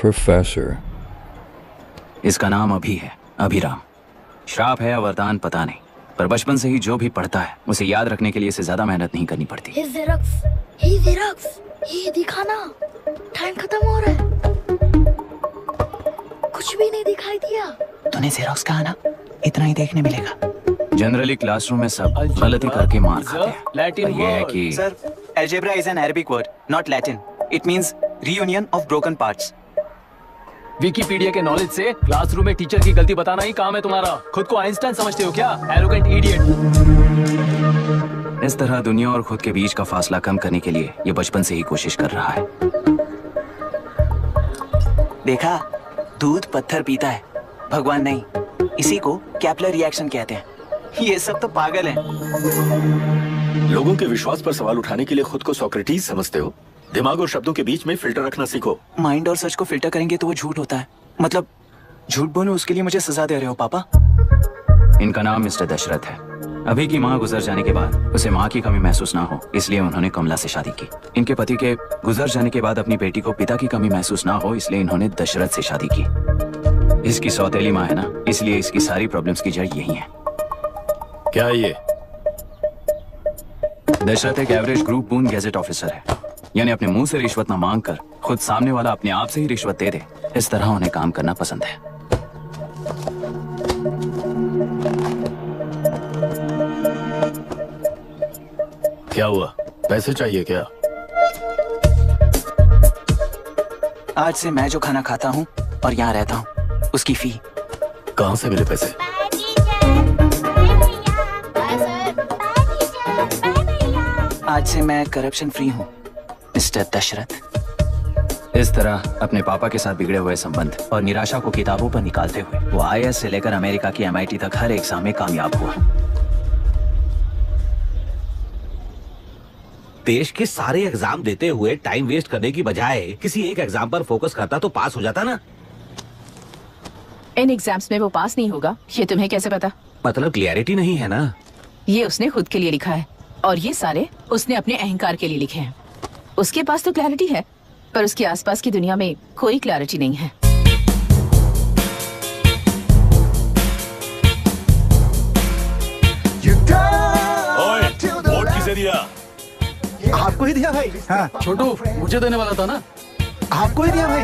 Professor. इसका नाम अभी है, अभिराम। श्राप है या वरदान पता नहीं, पर बचपन से ही जो भी पढ़ता है उसे याद रखने के लिए इसे ज्यादा मेहनत नहीं करनी पड़ती। ये दिखाना, टाइम खत्म हो रहा है। कुछ भी नहीं दिखाई दिया। तूने जेरोक्स कहा ना, इतना ही देखने मिलेगा। जनरली क्लासरूम में सब गलती करके मार खाते हैं। लैटिन ये है कि sir, algebra is an Arabic word, not Latin. It means reunion of broken parts. Wikipedia के नॉलेज से क्लासरूम में टीचर की गलती बताना ही काम है तुम्हारा। खुद को आइंस्टाइन समझते हो क्या? Arrogant idiot. इस तरह दुनिया और खुद के बीच का फासला कम करने के लिए ये बचपन से ही कोशिश कर रहा है। देखा, दूध पत्थर पीता है, भगवान नहीं। इसी को कैपलर रिएक्शन कहते हैं। ये सब तो पागल हैं। लोगों के विश्वास पर सवाल उठाने के लिए खुद को सोक्रेटिस समझते हो? दिमाग और शब्दों के बीच में फिल्टर रखना सीखो। माइंड और सच को फिल्टर करेंगे तो वो झूठ होता है। मतलब झूठ बोलो, उसके लिए मुझे सजा दे रहे हो पापा? इनका नाम मिस्टर दशरथ है। अभी की माँ गुजर जाने के बाद उसे माँ की कमी महसूस ना हो, इसलिए उन्होंने कमला से शादी की। इनके पति के गुजर जाने के बाद अपनी बेटी को पिता की कमी महसूस ना हो, इसलिए इन्होंने दशरथ से शादी की। इसकी सौतेली माँ है ना, इसलिए इसकी सारी प्रॉब्लम्स की जड़ यही है। क्या ये? दशरथ एक एवरेज ग्रुप बून गैजेट ऑफिसर है, यानी अपने मुंह से रिश्वत न मांग कर खुद सामने वाला अपने आप से ही रिश्वत दे दे, इस तरह उन्हें काम करना पसंद है। क्या हुआ? पैसे चाहिए क्या? आज से मैं जो खाना खाता हूँ और यहाँ रहता हूँ, उसकी फी। कहाँ से मिले पैसे? आज से मैं करप्शन फ्री हूँ, मिस्टर दशरथ। इस तरह अपने पापा के साथ बिगड़े हुए संबंध और निराशा को किताबों पर निकालते हुए वो आईएएस से लेकर अमेरिका की MIT तक हर एग्जाम में कामयाब हुआ। देश के सारे एग्जाम देते हुए टाइम वेस्ट करने की बजाय किसी एक एग्जाम पर फोकस करता तो पास हो जाता ना। इन एग्जाम्स में वो पास नहीं होगा, ये तुम्हें कैसे पता? मतलब क्लियरिटी नहीं है ना। ये उसने खुद के लिए लिखा है और ये सारे उसने अपने अहंकार के लिए लिखे हैं। उसके पास तो क्लैरिटी है, पर उसके आसपास की दुनिया में कोई क्लैरिटी नहीं है। ओए, वोट किसे दिया? आपको ही दिया भाई। हाँ, छोटू मुझे देने वाला था ना। आपको ही दिया भाई।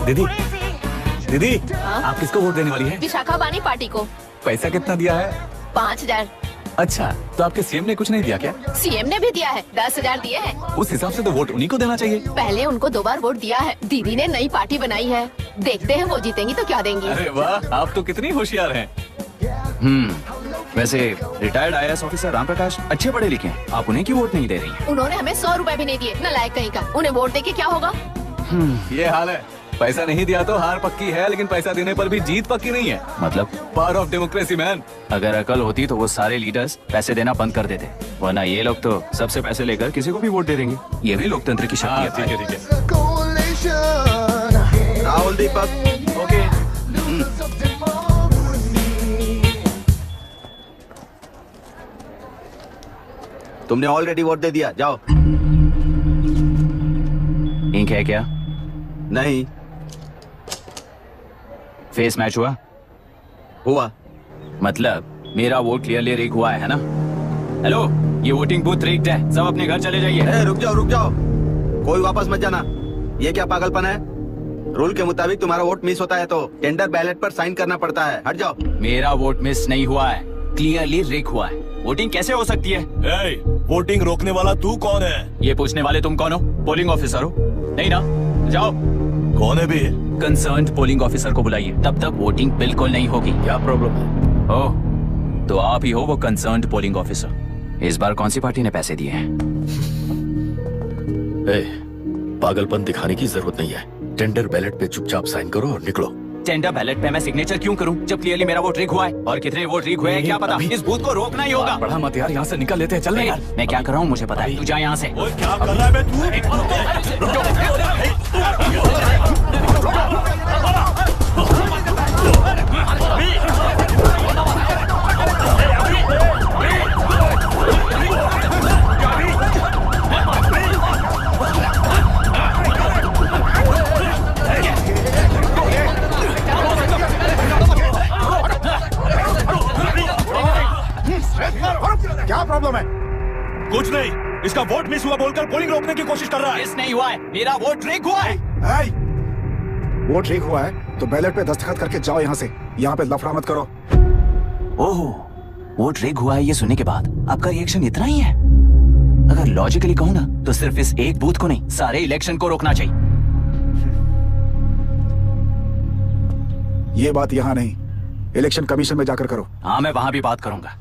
दीदी, दीदी, आप किसको वोट देने वाली है? विशाखा बानी पार्टी को। पैसा कितना दिया है? 5,000। अच्छा, तो आपके सीएम ने कुछ नहीं दिया क्या? सीएम ने भी दिया है, 10,000 दिए हैं। उस हिसाब से तो वोट उन्हीं को देना चाहिए। पहले उनको 2 बार वोट दिया है। दीदी ने नई पार्टी बनाई है, देखते हैं वो जीतेंगी तो क्या देंगी। अरे वाह, आप तो कितनी होशियार हैं। वैसे retired IAS officer Ram Prakash अच्छे पढ़े लिखे हैं, आप उन्हें क्यों वोट नहीं दे रही हैं? उन्होंने हमें 100 रुपए भी नहीं दिए, नालायक कहीं का। उन्हें वोट देके क्या होगा? ये हाल है। पैसा नहीं दिया तो हार पक्की है, लेकिन पैसा देने पर भी जीत पक्की नहीं है। मतलब पावर ऑफ डेमोक्रेसी मैन। अगर अकल होती तो वो सारे लीडर्स पैसे देना बंद कर देते, वरना ये लोग तो सबसे पैसे लेकर किसी को भी वोट दे देंगे। ये भी लोकतंत्र की शक्ति है। ठीक है, ठीक है। राहुल दीपक, ओके। तुमने ऑलरेडी वोट दे दिया, जाओ। इंक है क्या? नहीं फेस मैच हुआ? हुआ। मतलब मेरा वोट क्लियरली रिग हुआ है ना? हेलो, ये वोटिंग बूथ रिग्ड है, सब अपने घर चले जाइए। रुक जाओ, रुक जाओ, कोई वापस मत जाना। ये क्या पागलपन है? रूल के मुताबिक तुम्हारा वोट मिस होता है तो टेंडर बैलेट पर साइन करना पड़ता है। हट जाओ। मेरा वोट मिस नहीं हुआ है, क्लियरली रिग हुआ है। वोटिंग कैसे हो सकती है? वोटिंग रोकने वाला तू कौन है? ये पूछने वाले तुम कौन हो? पोलिंग ऑफिसर हो? नहीं ना? जाओ। कौन है भी? कंसर्न्ड पोलिंग ऑफिसर को बुलाइए, तब तक वोटिंग बिल्कुल नहीं होगी। क्या प्रॉब्लम है? ओह, तो आप ही हो वो कंसर्न्ड पोलिंग ऑफिसर। इस बार कौन सी पार्टी ने पैसे दिए हैं? पागलपन दिखाने की जरूरत नहीं है। टेंडर बैलेट पे चुपचाप साइन करो और निकलो। टेंडर बैलेट पे मैं सिग्नेचर क्यों करूं जब क्लियरली मेरा वोट रिग हुआ है? और कितने वोट रिग हुए हैं क्या पता। इस बूथ को रोकना ही होगा। पढ़ा मत यार, यहाँ से निकल लेते हैं। चल यार। मैं क्या कर रहा हूँ मुझे पता है, तू जा यहाँ से। क्या कर रहा है तू? प्रॉब्लम है? कुछ नहीं, इसका वोट मिस हुआ बोलकर पोलिंग रोकने की कोशिश कर रहा है। मिस नहीं हुआ है, मेरा वोट लीक हुआ है। हाय! वोट लीक हुआ है तो बैलेट पे दस्तखत करके जाओ यहाँ से। यहाँ पे लफड़ा मत करो। ओहो, वोट रिग हुआ है ये सुनने के बाद आपका रिएक्शन इतना ही है? अगर लॉजिकली कहूं ना तो सिर्फ इस एक बूथ को नहीं, सारे इलेक्शन को रोकना चाहिए। ये बात यहाँ नहीं, इलेक्शन कमीशन में जाकर करो। हाँ, मैं वहां भी बात करूंगा।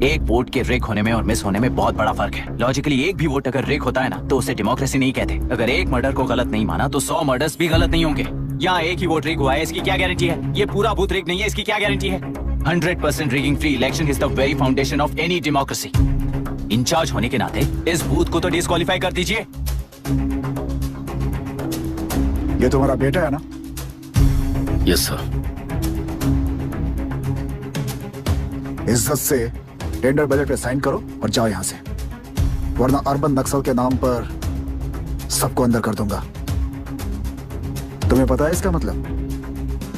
एक वोट के रिग होने में और मिस होने में बहुत बड़ा फर्क है। लॉजिकली एक भी वोट अगर रिग होता है ना तो उसे डेमोक्रेसी नहीं कहते। अगर एक मर्डर को गलत नहीं माना तो 100 मर्डर्स भी गलत नहीं होंगे। यहाँ एक ही वोट रिग हुआ है, इसकी क्या गारंटी है? ये पूरा बूथ रिग नहीं है, इसकी क्या गारंटी है? 100% rigging free election is the very foundation of any democracy. Incharge होने के नाते इस बूथ को तो डिस्क्वालीफाई कर दीजिए। ये तुम्हारा बेटा है ना? Yes sir. इज्जत से टेंडर बैलेट पे साइन करो और जाओ यहाँ से, वरना अर्बन नक्सल के नाम पर सबको अंदर कर दूंगा। तुम्हें पता है इसका मतलब?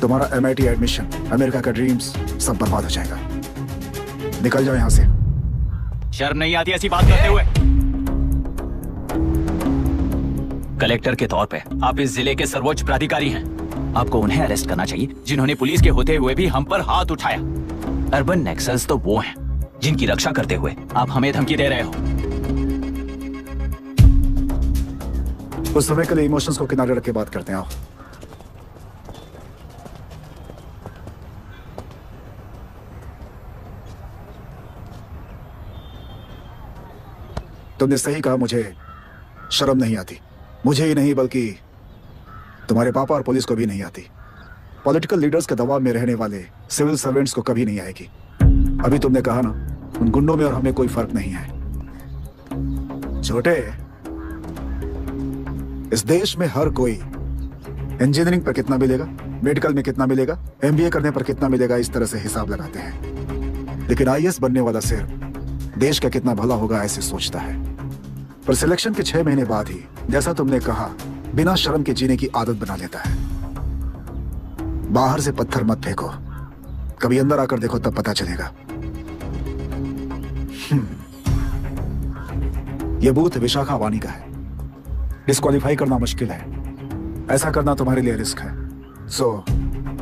तुम्हारा MIT एडमिशन, अमेरिका का ड्रीम्स सब बर्बाद हो जाएगा। निकल जाओ यहाँ से। शर्म नहीं आती ऐसी बात करते हुए? कलेक्टर के तौर पे आप इस जिले के सर्वोच्च प्राधिकारी हैं। आपको उन्हें अरेस्ट करना चाहिए जिन्होंने पुलिस के होते हुए भी हम पर हाथ उठाया। अर्बन नेक्सल्स तो वो हैं जिनकी रक्षा करते हुए आप हमें धमकी दे रहे हो। उस समय के लिए इमोशंस को किनारे रख के बात करते हैं। आओ। तुमने सही कहा, मुझे शर्म नहीं आती। मुझे ही नहीं बल्कि तुम्हारे पापा और पुलिस को भी नहीं आती। पॉलिटिकल लीडर्स के दबाव में रहने वाले सिविल सर्वेंट्स को कभी नहीं आएगी। अभी तुमने कहा ना, उन गुंडों में और हमें कोई फर्क नहीं है। छोटे, इस देश में हर कोई इंजीनियरिंग पर कितना मिलेगा, मेडिकल में कितना मिलेगा, MBA करने पर कितना मिलेगा, इस तरह से हिसाब लगाते हैं। लेकिन IAS बनने वाला सिर्फ देश का कितना भला होगा ऐसे सोचता है। पर सिलेक्शन के 6 महीने बाद ही, जैसा तुमने कहा, बिना शर्म के जीने की आदत बना लेता है। बाहर से पत्थर मत फेंको, कभी अंदर आकर देखो तब पता चलेगा। यह बूथ विशाखा वानी का है। डिस्क्वालीफाई करना मुश्किल है, ऐसा करना तुम्हारे लिए रिस्क है। सो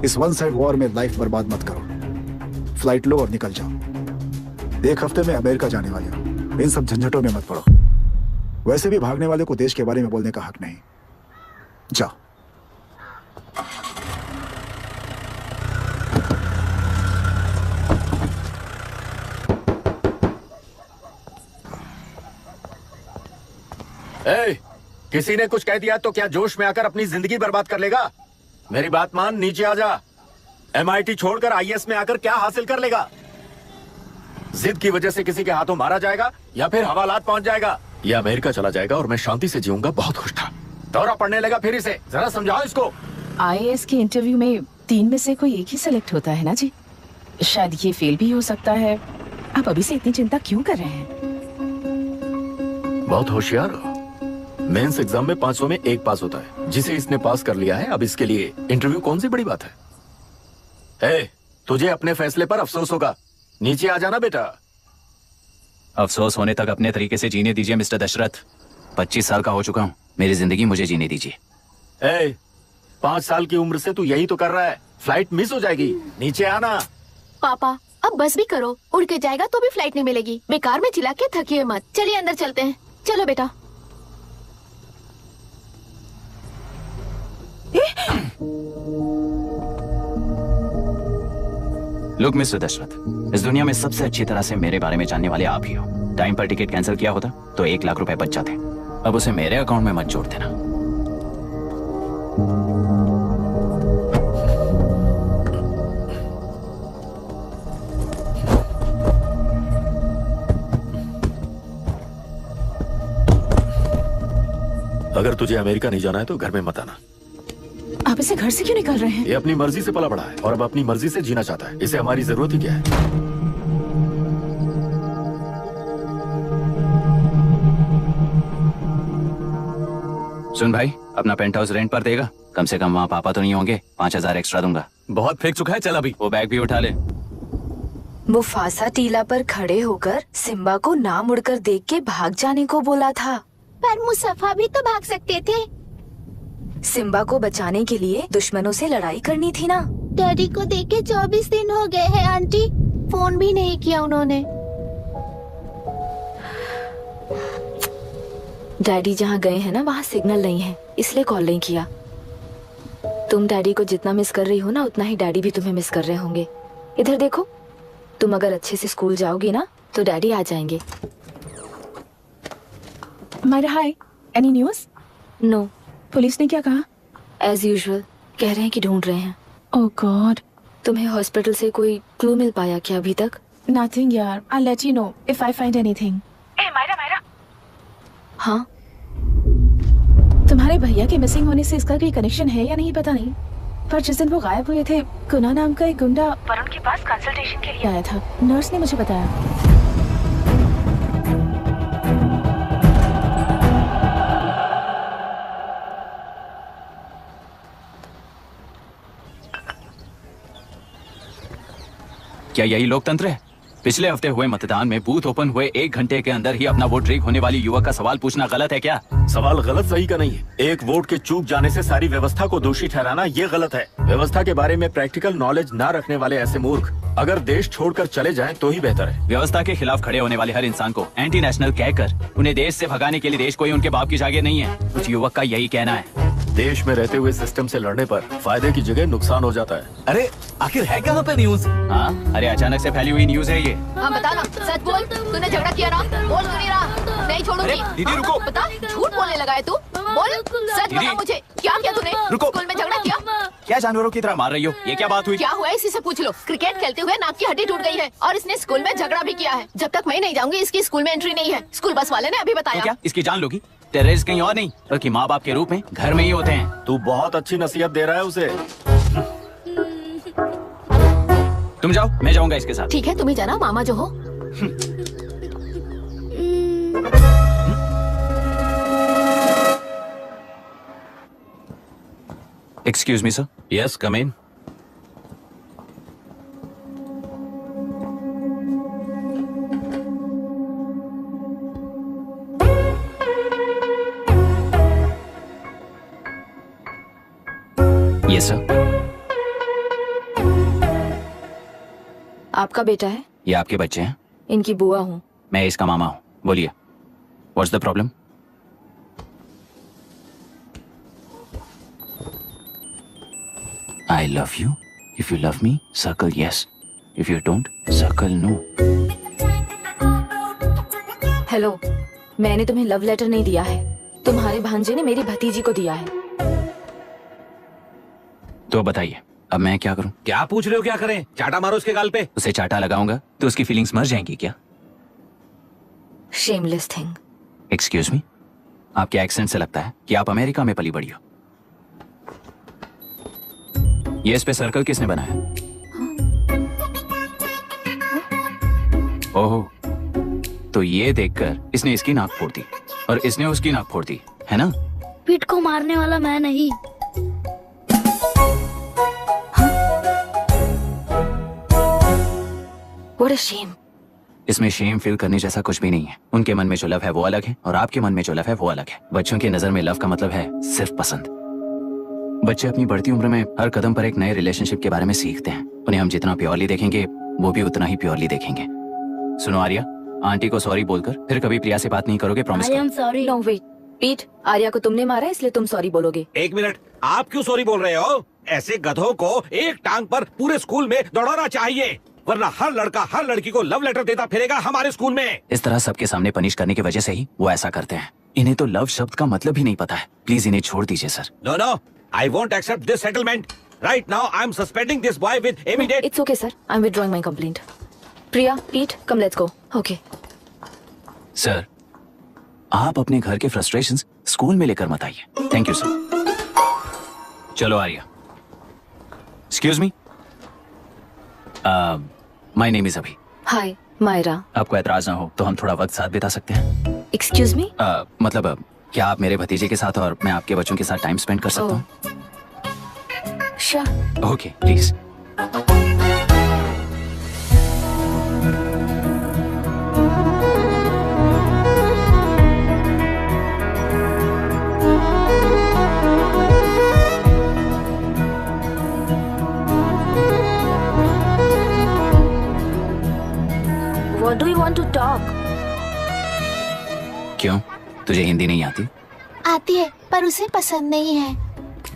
इस वन साइड वॉर में लाइफ बर्बाद मत करो। फ्लाइट लो और निकल जाओ। 1 हफ्ते में अमेरिका जाने वाले हो, इन सब झंझटों में मत पड़ो। वैसे भी भागने वाले को देश के बारे में बोलने का हक नहीं। जाओ। किसी ने कुछ कह दिया तो क्या जोश में आकर अपनी जिंदगी बर्बाद कर लेगा? मेरी बात मान, नीचे आ जा। MIT छोड़कर IAS में आकर क्या हासिल कर लेगा? जिद की वजह से किसी के हाथों मारा जाएगा या फिर हवालात पहुंच जाएगा, या अमेरिका चला जाएगा और मैं शांति से जीऊंगा। बहुत खुश था, दौरा पड़ने लगा फिर इसे। जरा समझाओ इसको। IAS के इंटरव्यू में 3 में से कोई एक ही सेलेक्ट होता है ना जी? शायद ये फेल भी हो सकता है। आप अभी से इतनी चिंता क्यों कर रहे हैं? बहुत होशियार हो। मेंस एग्जाम में 500 में 1 पास होता है, जिसे इसने पास कर लिया है। अब इसके लिए इंटरव्यू कौन सी बड़ी बात है? तुझे अपने फैसले पर अफसोस होगा। नीचे आ जाना बेटा। अफसोस होने तक अपने तरीके से जीने दीजिए मिस्टर दशरथ। 25 साल का हो चुका हूँ, मेरी जिंदगी मुझे जीने दीजिए। 5 साल की उम्र से तू यही तो कर रहा है। फ्लाइट मिस हो जाएगी, नीचे आना। पापा अब बस भी करो, उड़ के जाएगा तो भी फ्लाइट नहीं मिलेगी। बेकार में चिल्ला के थकिए मत। चलिए अंदर चलते हैं। चलो बेटा। लुक मिस्टर दशरथ, इस दुनिया में सबसे अच्छी तरह से मेरे बारे में जानने वाले आप ही हो। टाइम पर टिकट कैंसिल किया होता तो 1 लाख रुपए बच जाते। अब उसे मेरे अकाउंट में मत जोड़ देना। अगर तुझे अमेरिका नहीं जाना है तो घर में मत आना। आप इसे घर से क्यों निकाल रहे हैं? ये अपनी मर्जी से पला बड़ा है और अब अपनी मर्जी से जीना चाहता है। इसे हमारी जरूरत ही क्या है? सुन भाई, अपना पेंट हाउस रेंट पर देगा? कम से कम वहाँ पापा तो नहीं होंगे। 5000 एक्स्ट्रा दूंगा। बहुत फेंक चुका है, चल अभी। वो बैग भी उठा ले। मुफासा टीला पर खड़े होकर सिम्बा को ना मुड़कर देख के भाग जाने को बोला था। पर मुसफा भी तो भाग सकते थे। सिम्बा को बचाने के लिए दुश्मनों से लड़ाई करनी थी ना। डैडी को देखे 24 दिन हो गए हैं आंटी, फोन भी नहीं किया उन्होंने। डैडी जहाँ गए हैं ना वहाँ सिग्नल नहीं है, इसलिए कॉल नहीं किया। तुम डैडी को जितना मिस कर रही हो ना उतना ही डैडी भी तुम्हें मिस कर रहे होंगे। इधर देखो, तुम अगर अच्छे से स्कूल जाओगी ना तो डैडी आ जाएंगे। मायरा हाय, एनी न्यूज़? नो, पुलिस ने क्या कहा? एज यूजुअल कह रहे हैं कि ढूंढ रहे हैं। ओह गॉड। तुम्हें हॉस्पिटल से कोई क्लू मिल पाया क्या अभी तक? नथिंग यार, I let you know if I find anything. ए मायरा मायरा। हाँ, तुम्हारे भैया के मिसिंग होने से इसका कोई कनेक्शन है या नहीं पता नहीं, पर जिस दिन वो गायब हुए थे कुना नाम का एक गुंडा वरुण के पास कंसल्टेशन के लिए आया था। नर्स ने मुझे बताया। क्या यही लोकतंत्र है? पिछले हफ्ते हुए मतदान में बूथ ओपन हुए 1 घंटे के अंदर ही अपना वोट रीक होने वाली युवक का सवाल पूछना गलत है क्या? सवाल गलत सही का नहीं है। एक वोट के चूक जाने से सारी व्यवस्था को दोषी ठहराना ये गलत है। व्यवस्था के बारे में प्रैक्टिकल नॉलेज ना रखने वाले ऐसे मूर्ख अगर देश छोड़कर चले जाएं तो ही बेहतर है। व्यवस्था के खिलाफ खड़े होने वाले हर इंसान को एंटी नेशनल कहकर उन्हें देश से भगाने के लिए देश कोई उनके बाप की जागीर नहीं है। कुछ युवक का यही कहना है। देश में रहते हुए सिस्टम से लड़ने पर फायदे की जगह नुकसान हो जाता है। अरे आखिर है कहाँ पे न्यूज? हाँ, अरे अचानक से फैली हुई न्यूज है ये। हाँ बता ना, सच बोल, तूने झगड़ा किया ना? बोल क्यों नहीं रहा? नहीं छोड़ूंगी। दीदी रुको। बता, झूठ बोलने लगा है तू? बोल, सच बता मुझे, क्या किया तूने? रुको। स्कूल में झगड़ा किया? क्या जानवरों की तरह मार रही हो? ये क्या बात हुई? क्या हुआ है इसी से पूछ लो। क्रिकेट खेलते हुए नाक की हड्डी टूट गई है और इसने स्कूल में झगड़ा भी किया है। जब तक मैं नहीं जाऊंगी इसकी स्कूल में एंट्री नहीं है। स्कूल बस वाले ने अभी तो बताया। क्या इसकी जान लोगी? टेररिस्ट कहीं और नहीं बल्कि माँ बाप के रूप में घर में ही होते हैं। तू बहुत अच्छी नसीहत दे रहा है उसे। तुम जाओ, मैं जाऊंगा इसके साथ। ठीक है, तुम ही जाना, मामा जो हो। Excuse me sir. Yes come in. Yes sir. आपका बेटा है? ये आपके बच्चे हैं? इनकी बुआ हूँ। मैं इसका मामा हूँ। बोलिए, what's the problem? I love you. If you love me, circle yes. If you don't, circle no. Hello, मैंने तुम्हें लव लेटर नहीं दिया है, तुम्हारे भांजे ने मेरी भतीजी को दिया है। तो बताइए, अब मैं क्या करूं? क्या पूछ रहे हो? क्या करें? चाटा मारो उसके गाल पे। उसे चाटा लगाऊंगा तो उसकी फीलिंग्स मर जाएंगी क्या? Shameless thing. एक्सक्यूज मी, आपके एक्सेंट से लगता है कि आप अमेरिका में पली बड़ी हो। ये इस पे सर्कल किसने बनाया? ओहो, तो ये देखकर इसने इसकी नाक फोड़ दी और इसने उसकी नाक फोड़ दी, है ना? पीठ को मारने वाला मैं नहीं। What a shame. इसमें शेम फील करने जैसा कुछ भी नहीं है। उनके मन में जो लव है वो अलग है और आपके मन में जो लव है वो अलग है। बच्चों की नजर में लव का मतलब है सिर्फ पसंद। बच्चे अपनी बढ़ती उम्र में हर कदम पर एक नए रिलेशनशिप के बारे में सीखते हैं। उन्हें हम जितना प्योरली देखेंगे वो भी उतना ही प्योरली देखेंगे। सुनो आर्या, आंटी को सॉरी बोलकर फिर कभी प्रिया से बात नहीं करोगे, प्रॉमिस करो। सॉरी। No wait, पीट, आर्या को तुमने मारा इसलिए तुम सॉरी बोलोगे। एक मिनट, आप क्यों सॉरी बोल रहे हो? ऐसे गधों को एक टांग पर पूरे स्कूल में दौड़ाना चाहिए, वरना हर लड़का हर लड़की को लव लेटर देता फिरेगा हमारे स्कूल में। इस तरह सबके सामने पनिश करने की वजह से ही वो ऐसा करते हैं। इन्हें तो लव शब्द का मतलब ही नहीं पता है। प्लीज इन्हें छोड़ दीजिए sir. No no, I won't accept this settlement. Right now I am suspending this boy with immediate. It's okay sir, I'm withdrawing my complaint. Priya, Pete, come let's go. Okay. Sir, आप अपने घर के frustrations school में लेकर मत आइए। Thank you sir. चलो Arya. Excuse me, my name is Abhi. Hi, Myra. आपको ऐतराज ना हो तो हम थोड़ा वक्त साथ बिता सकते हैं? Excuse me? मतलब क्या आप मेरे भतीजे के साथ और मैं आपके बच्चों के साथ टाइम स्पेंड कर सकता हूँ? Sure. Okay please. What do you want to talk? क्यों, तुझे हिंदी नहीं आती? आती है पर उसे पसंद नहीं है।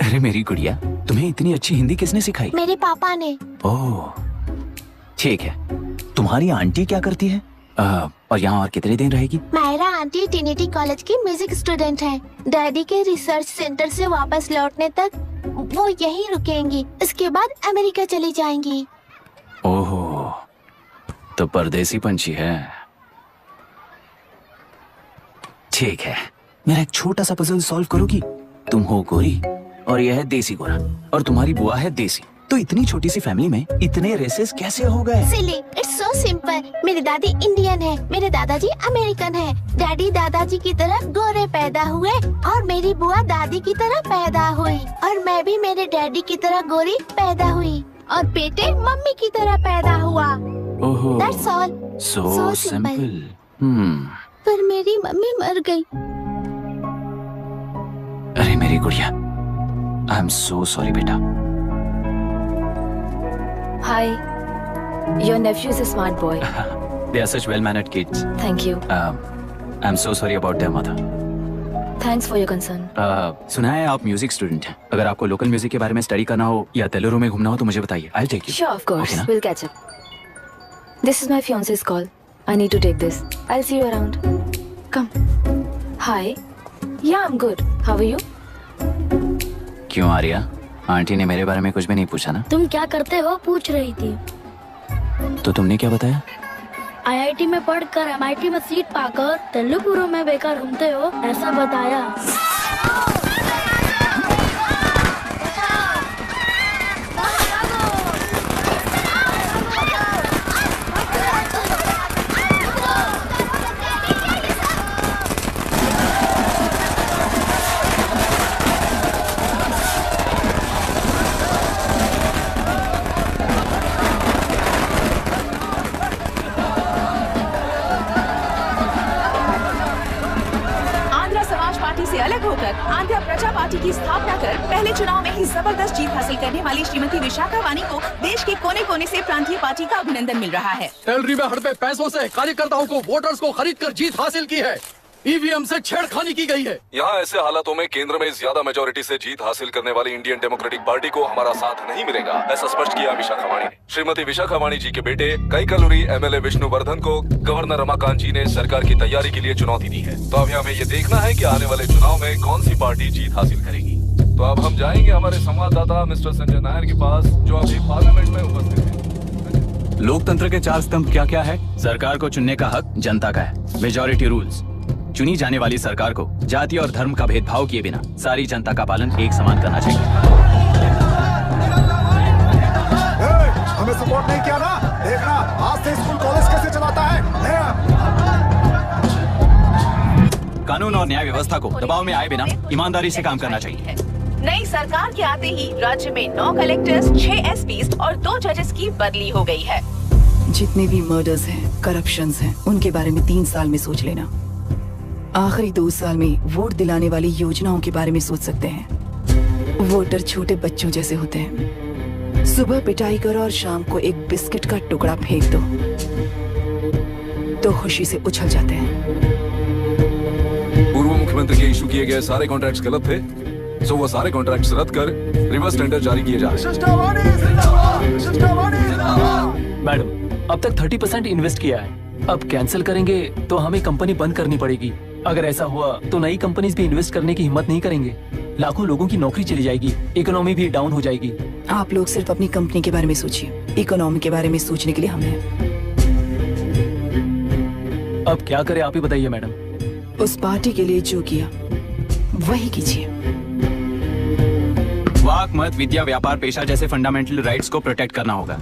अरे मेरी गुड़िया, तुम्हें इतनी अच्छी हिंदी किसने सिखाई? मेरे पापा ने। ओह, ठीक है। तुम्हारी आंटी क्या करती है? और यहाँ और कितने दिन रहेगी? मायरा आंटी ट्रिनिटी कॉलेज की म्यूजिक स्टूडेंट है। डैडी के रिसर्च सेंटर से वापस लौटने तक वो यहीं रुकेंगी। इसके बाद अमेरिका चली जाएंगी। ओह, तो परदेसी पंछी है। ठीक है, मेरा एक छोटा सा पजल सॉल्व करोगी? तुम हो गोरी और यह है देसी गोरा और तुम्हारी बुआ है देसी, तो इतनी छोटी सी फैमिली में इतने रेसेस कैसे हो गए? सिली, इट्स सो सिंपल। मेरी दादी इंडियन है, मेरे दादाजी अमेरिकन है। डैडी दादाजी की तरह गोरे पैदा हुए और मेरी बुआ दादी की तरह पैदा हुई और मैं भी मेरे डैडी की तरह गोरी पैदा हुई और बेटे मम्मी की तरह पैदा हुआ। ओहो, That's all. so So simple. पर मेरी मम्मी मर गई। अरे मेरी गुड़िया, आई एम सो सॉरी बेटा। Hi. Your nephew is a smart boy. They are such well-mannered kids. Thank you. I'm so sorry about their mother. Thanks for your concern. सुना है आप म्यूजिक स्टूडेंट हैं। अगर आपको लोकल म्यूजिक के बारे में स्टडी करना हो या तेलुरु में घूमना हो तो मुझे बताइए। I'll take you. Sure, of course. Okay, ना? We'll catch up. This is my fiance's call. I need to take this. I'll see you around. Come. Hi. Yeah, I'm good. How are you? क्यों Arya? Aunty ने मेरे बारे में कुछ भी नहीं पूछा ना? तुम क्या करते हो पूछ रही थी। तो तुमने क्या बताया? आईआईटी में पढ़कर एमआईटी में सीट पाकर तेलुगुरु में बेकार घूमते हो ऐसा बताया। अलग होकर आंध्र प्रजा पार्टी की स्थापना कर पहले चुनाव में ही जबरदस्त जीत हासिल करने वाली श्रीमती विशाखा वानी को देश के कोने कोने से प्रांतीय पार्टी का अभिनंदन मिल रहा है। सैलरी में हड़पे पैसों से कार्यकर्ताओं को वोटर्स को खरीद कर जीत हासिल की है। ईवीएम से छेड़खानी की गई है। यहाँ ऐसे हालातों में केंद्र में ज्यादा मेजोरिटी से जीत हासिल करने वाली इंडियन डेमोक्रेटिक पार्टी को हमारा साथ नहीं मिलेगा, ऐसा स्पष्ट किया विशाखा वाणी ने। श्रीमती विशाखा वाणी जी के बेटे कैकलुरी एमएलए विष्णुवर्धन को गवर्नर रमाकांत जी ने सरकार की तैयारी के लिए चुनौती दी है। तो अब हमें ये देखना है कि आने वाले चुनाव में कौन सी पार्टी जीत हासिल करेगी। तो अब हम जाएंगे हमारे संवाददाता मिस्टर संजय नायर के पास, जो अभी पार्लियामेंट में उपस्थित है। लोकतंत्र के 4 स्तंभ क्या क्या है? सरकार को चुनने का हक जनता का है। Majority rules. चुनी जाने वाली सरकार को जाति और धर्म का भेदभाव किए बिना सारी जनता का पालन एक समान करना चाहिए। हमें सपोर्ट नहीं किया ना, देखना आज से स्कूल कॉलेज कैसे चलाता है। कानून और न्याय व्यवस्था को दबाव में आए बिना ईमानदारी से काम करना चाहिए। नई सरकार के आते ही राज्य में 9 कलेक्टर्स, 6 एसपीज और 2 जजेस की बदली हो गई है। जितने भी मर्डर्स हैं, करप्शंस हैं, उनके बारे में 3 साल में सोच लेना। आखिरी 2 साल में वोट दिलाने वाली योजनाओं के बारे में सोच सकते हैं। वोटर छोटे बच्चों जैसे होते हैं। सुबह पिटाई करो और शाम को एक बिस्किट का टुकड़ा फेंक दो तो खुशी से उछल जाते हैं। पूर्व मुख्यमंत्री के इशू किए गए सारे कॉन्ट्रैक्ट्स गलत थे, सो वो सारे कॉन्ट्रैक्ट्स रद्द कर रिवर्स टेंडर जारी किए जा रहे हैं। मैडम, अब तक 30% इन्वेस्ट किया है, अब कैंसिल करेंगे तो हमें कंपनी बंद करनी पड़ेगी। अगर ऐसा हुआ तो नई कंपनीज भी इन्वेस्ट करने की हिम्मत नहीं करेंगे। लाखों लोगों की नौकरी चली जाएगी, इकोनॉमी भी डाउन हो जाएगी। आप लोग सिर्फ अपनी कंपनी के बारे में सोचिए, इकोनॉमी के बारे में सोचने के लिए हम हैं। अब क्या करें आप ही बताइए मैडम। उस पार्टी के लिए जो किया वही कीजिए। वाक, मत, विद्या, व्यापार, पेशा जैसे फंडामेंटल राइट्स को प्रोटेक्ट करना होगा।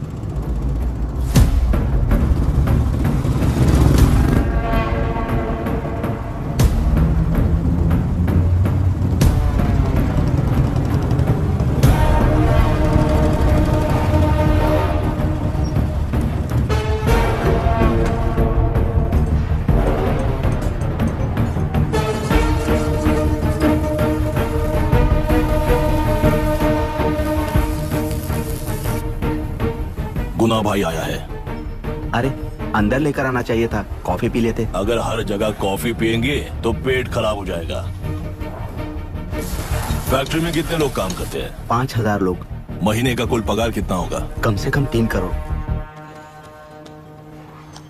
गुना भाई आया है। अरे अंदर लेकर आना चाहिए था, कॉफी पी लेते। अगर हर जगह कॉफी पियेंगे तो पेट खराब हो जाएगा। फैक्ट्री में कितने लोग काम करते हैं? 5000 लोग। महीने का कुल पगार कितना होगा? कम से कम 3 करोड़।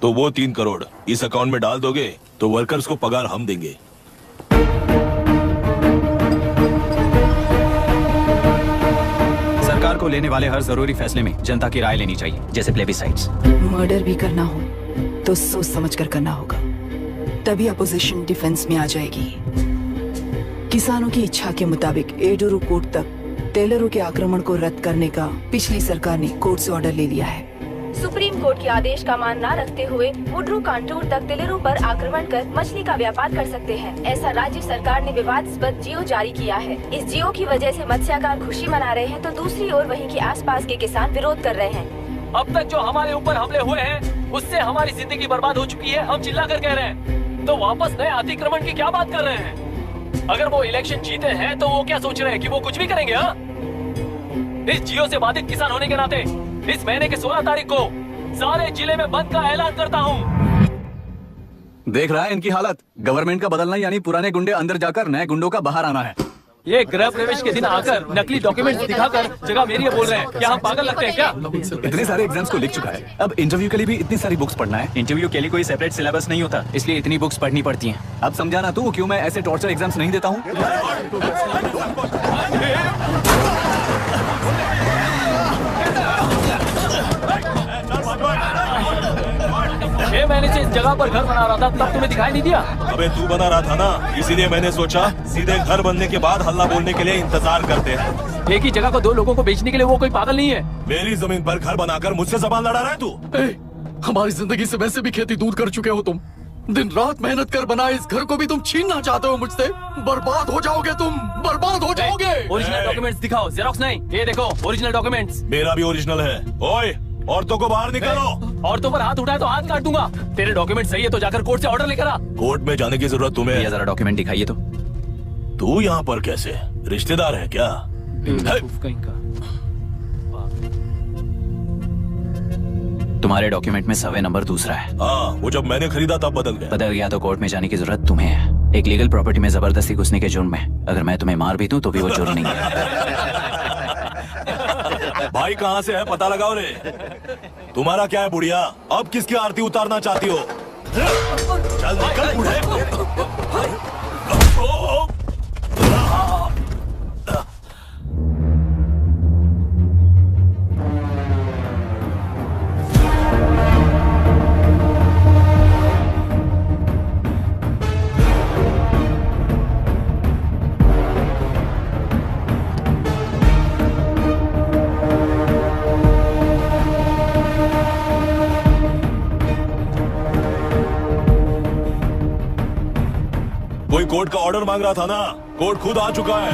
तो वो 3 करोड़ इस अकाउंट में डाल दोगे तो वर्कर्स को पगार हम देंगे। सरकार को लेने वाले हर जरूरी फैसले में जनता की राय लेनी चाहिए, जैसे प्लेबिसाइट्स। मर्डर भी करना हो तो सोच समझ कर करना होगा, तभी अपोजिशन डिफेंस में आ जाएगी। किसानों की इच्छा के मुताबिक एडोरू कोर्ट तक टेलरों के आक्रमण को रद्द करने का पिछली सरकार ने कोर्ट से ऑर्डर ले लिया है। सुप्रीम कोर्ट के आदेश का मान न रखते हुए मुड्रू कांटूर तक टेलरों पर आक्रमण कर मछली का व्यापार कर सकते हैं, ऐसा राज्य सरकार ने विवादास्पद जियो जारी किया है। इस जियो की वजह से मत्स्यकार खुशी मना रहे हैं तो दूसरी ओर वहीं के आसपास के किसान विरोध कर रहे हैं। अब तक जो हमारे ऊपर हमले हुए हैं उससे हमारी जिंदगी बर्बाद हो चुकी है, हम चिल्ला कर कह रहे हैं, तो वापस नए अतिक्रमण की क्या बात कर रहे हैं? अगर वो इलेक्शन जीते हैं तो वो क्या सोच रहे हैं कि वो कुछ भी करेंगे? हाँ, इस जियो से बाधित किसान होने के नाते इस महीने के 16 तारीख को सारे जिले में बंद का ऐलान करता हूँ। देख रहा है इनकी हालत। गवर्नमेंट का बदलना यानी पुराने गुंडे अंदर जाकर नए गुंडों का बाहर आना है। ये गृह प्रवेश के दिन आकर नकली डॉक्यूमेंट दिखाकर जगह मेरी है बोल रहे हैं। क्या हम पागल लगते हैं क्या? इतने सारे एग्जाम्स को लिख चुका है, अब इंटरव्यू के लिए भी इतनी सारी बुक्स पढ़ना है। इंटरव्यू के लिए कोई सेपरेट सिलेबस नहीं होता, इसलिए इतनी बुक्स पढ़नी पड़ती हैं। अब समझाना तू क्यों मैं ऐसे टॉर्चर एग्जाम्स नहीं देता हूँ। 6 महीने से इस जगह पर घर बना रहा था, तब तुम्हें दिखाई नहीं दिया? अबे तू बना रहा था ना, इसीलिए मैंने सोचा सीधे घर बनने के बाद हल्ला बोलने के लिए इंतजार करते हैं। एक ही जगह को 2 लोगों को बेचने के लिए वो कोई पागल नहीं है। मेरी जमीन पर घर बनाकर मुझसे जबान लड़ा रहा है तू? हमारी जिंदगी से वैसे भी खेती दूर कर चुके हो तुम। दिन रात मेहनत कर बनाए इस घर को भी तुम छीनना चाहते हो मुझसे। बर्बाद हो जाओगे तुम, बर्बाद हो जाओगे। ओरिजिनल डॉक्यूमेंट्स दिखाओ, जेरोक्स नहीं। ये देखो ओरिजिनल डॉक्यूमेंट्स। मेरा भी ओरिजिनल है। ओए, औरतों को बाहर निकालो। औरतों पर हाथ उठाए तो हाथ काट दूंगा। तेरे डॉक्यूमेंट सही है तो जाकर कोर्ट से ऑर्डर लेकर आ। कोर्ट में जाने की जरूरत तुम्हें? जरा डॉक्यूमेंट दिखाइए तो। तू यहाँ पर कैसे? रिश्तेदार है क्या? तुम्हारे डॉक्यूमेंट में सर्वे नंबर दूसरा है। हाँ, वो जब मैंने खरीदा तब बदल गया तो कोर्ट में जाने की जरूरत तुम्हें है। एक लीगल प्रॉपर्टी में जबरदस्ती घुसने के जुर्म में अगर मैं तुम्हें मार भी दूं तो भी वो जुर्म नहीं है। भाई कहाँ से है पता लगाओ रे। तुम्हारा क्या है बुढ़िया? अब किसकी आरती उतारना चाहती हो? चल निकल बूढ़े। कोई कोर्ट का ऑर्डर मांग रहा था ना, कोर्ट खुद आ चुका है।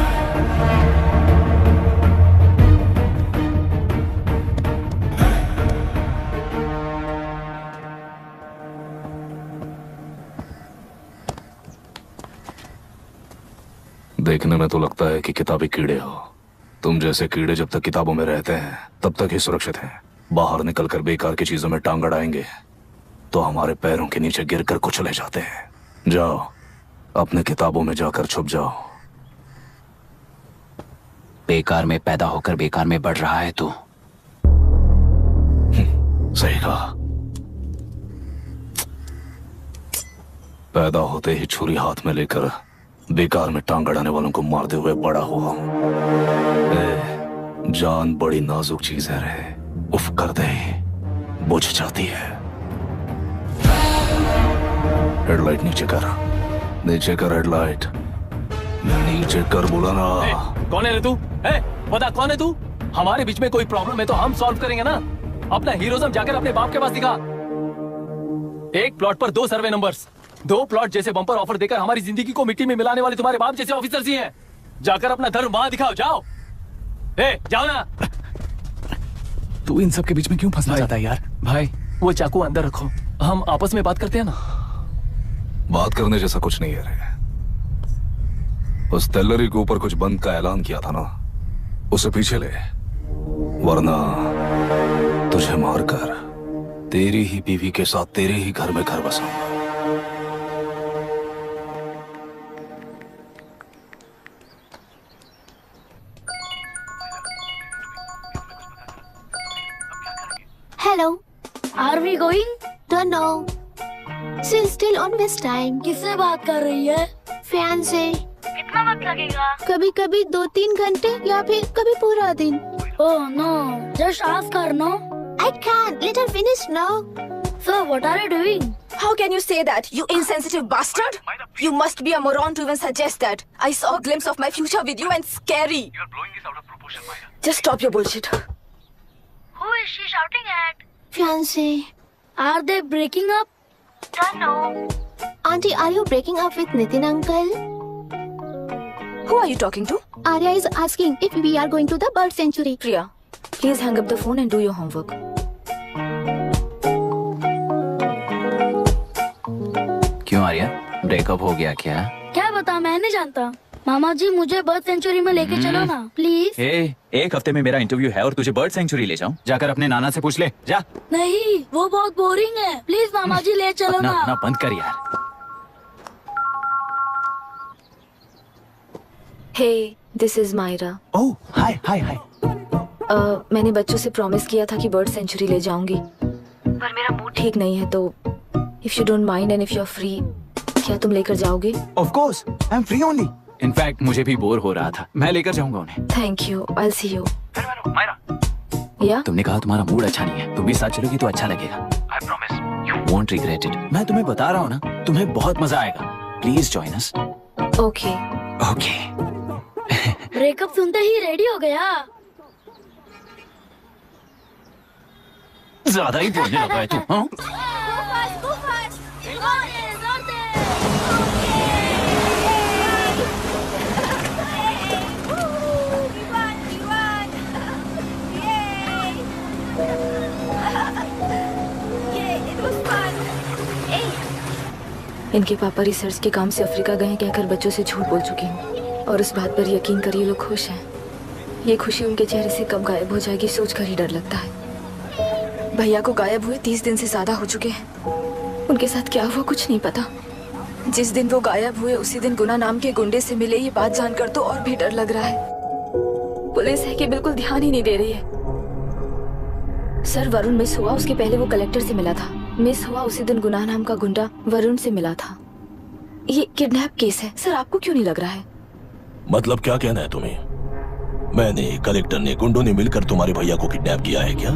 देखने में तो लगता है कि किताबी कीड़े हो। तुम जैसे कीड़े जब तक किताबों में रहते हैं तब तक ही सुरक्षित हैं। बाहर निकलकर बेकार की चीजों में टांग अड़ाएंगे तो हमारे पैरों के नीचे गिरकर कुचले जाते हैं। जाओ, अपने किताबों में जाकर छुप जाओ। बेकार में पैदा होकर बेकार में बढ़ रहा है तू। सही कहा। पैदा होते ही छुरी हाथ में लेकर बेकार में टांग अड़ाने वालों को मारते हुए बड़ा हुआ हूं। जान बड़ी नाजुक चीज है रे, उफ कर दे बुझ जाती है। हेडलाइट नीचे कर, नीचे कर हेडलाइट, नीचे कर बोला ना। कौन है रे तू? बता कौन है तू? हमारे बीच में कोई प्रॉब्लम है तो हम सॉल्व करेंगे ना। अपना हीरोइज्म जाकर अपने बाप के पास दिखा। एक प्लॉट पर 2 सर्वे नंबर्स, 2 प्लॉट जैसे बम्पर ऑफर देकर हमारी जिंदगी को मिट्टी में मिलाने वाले तुम्हारे बाप जैसे ऑफिसर्स ही हैं। जाकर अपना धर्म वहां दिखाओ, जाओ। जाओ ना। तू इन सब के बीच में क्यों फंसना चाहता है यार? भाई वो चाकू अंदर रखो, हम आपस में बात करते हैं ना। बात करने जैसा कुछ नहीं है रे। उस टेलरी के ऊपर कुछ बंद का ऐलान किया था ना, उसे पीछे ले, वरना तुझे मारकर तेरी ही बीवी के साथ तेरे ही घर में घर बसाऊंगा। Hello. Are we going? Don't know. She's still on this time. किससे बात कर रही है? Fiance. कितना वक्त लगेगा? कभी कभी 2-3 घंटे या फिर कभी पूरा दिन। Oh no, just ask her, no? I can't. Let her finish now. So what are you doing? How can you say that, you insensitive bastard? You must be a moron to even suggest that. I saw a glimpse of my future with you and scary. You're blowing this out of proportion, Myra. Just stop your bullshit. Who is she shouting at? Fiance. Are they breaking up? Don't know. Auntie, are you breaking up with Nitin uncle? Who are you talking to? Arya is asking if we are going to the bird sanctuary. Priya, please hang up the phone and do your homework. क्यों Arya, breakup हो गया क्या? क्या बता, मैं नहीं जानता। मामा जी मुझे बर्ड सेंचुरी में लेके चलो ना प्लीज। एक हफ्ते में मेरा इंटरव्यू है और तुझे बर्ड सेंचुरी ले जाऊं? जाकर अपने नाना से पूछ ले, जा। नहीं, वो बहुत बोरिंग है, प्लीज मामा जी ले चलो ना। अपना बंद कर यार। Hey, this is Myra. Oh, hi, hi, hi. मैंने बच्चों से प्रॉमिस किया था कि बर्ड सेंचुरी ले जाऊंगी, पर मेरा मूड ठीक नहीं है, तो if you don't mind and if you're free, क्या तुम लेकर जाओगे? Of course, I'm free only. In fact, मुझे भी बोर हो रहा था, मैं लेकर जाऊंगा उन्हें। Thank you, I'll see you. या? तुमने कहा तुम्हारा मूड अच्छा नहीं है, तुम भी साथ चलोगी तो अच्छा लगेगा। I promise, you won't regret it. मैं तुम्हें बता रहा हूँ ना, तुम्हें बहुत मजा आएगा। Please join us. Okay. Okay. Breakup सुनते ही रेडी हो गया। ज्यादा ही बोलने लगा है तू, हाँ? इनके पापा रिसर्च के काम से अफ्रीका गए कहकर बच्चों से झूठ बोल चुकी हूँ, और उस बात पर यकीन कर ये लोग खुश हैं। ये खुशी उनके चेहरे से कब गायब हो जाएगी सोचकर ही डर लगता है। भैया को गायब हुए 30 दिन से ज्यादा हो चुके हैं। उनके साथ क्या हुआ कुछ नहीं पता। जिस दिन वो गायब हुए उसी दिन गुना नाम के गुंडे से मिले, ये बात जानकर तो और भी डर लग रहा है। पुलिस है कि बिल्कुल ध्यान ही नहीं दे रही है। सर, वरुण मिस हुआ, उसके पहले वो कलेक्टर से मिला था। मिस हुआ उसी दिन गुनाह नाम का गुंडा वरुण से मिला था। ये किडनैप केस है। सर, आपको क्यों नहीं लग रहा है? मतलब क्या कहना है तुम्हें? मैंने, कलेक्टर ने, गुंडों ने मिलकर तुम्हारे भैया को किडनैप किया है क्या?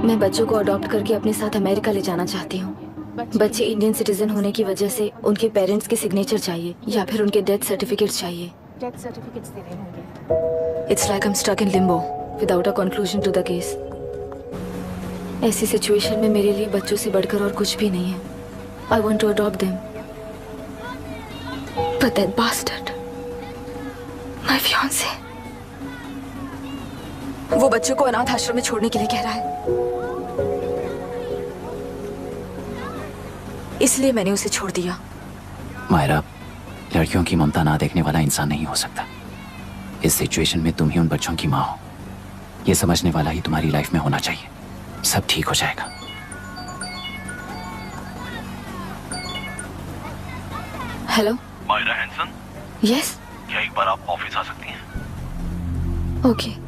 मैं बच्चों को अडॉप्ट करके अपने साथ अमेरिका ले जाना चाहती हूँ। बच्चे इंडियन सिटीजन होने की वजह से उनके पेरेंट्स के सिग्नेचर चाहिए या फिर उनके डेथ सर्टिफिकेट चाहिए। डेथ सर्टिफिकेट्स देने होंगे। It's like I'm stuck in limbo without a conclusion to the case. ऐसी सिचुएशन में मेरे लिए बच्चों से बढ़कर और कुछ भी नहीं है। I want to adopt them. But that bastard, my fiancé, वो बच्चों को अनाथ आश्रम में छोड़ने के लिए कह रहा है। इसलिए मैंने उसे छोड़ दिया। मायरा, लड़कियों की ममता ना देखने वाला इंसान नहीं हो सकता। इस सिचुएशन में तुम ही उन बच्चों की माँ हो, ये समझने वाला ही तुम्हारी लाइफ में होना चाहिए। सब ठीक हो जाएगा। Hello Myra Hansen? यस। क्या एक बार आप ऑफिस आ सकती हैं? ओके।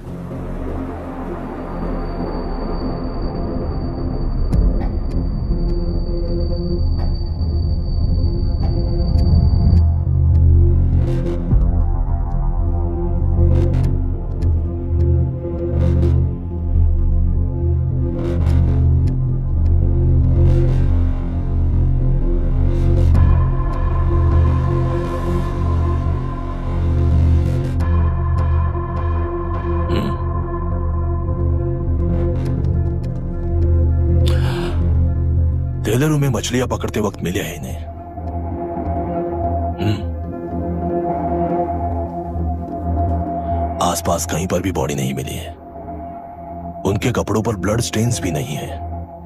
तेलरू में मछलियां पकड़ते वक्त मिले हैं इन्हें। आसपास कहीं पर भी बॉडी नहीं मिली है। उनके कपड़ों पर ब्लड स्टेन्स भी नहीं है।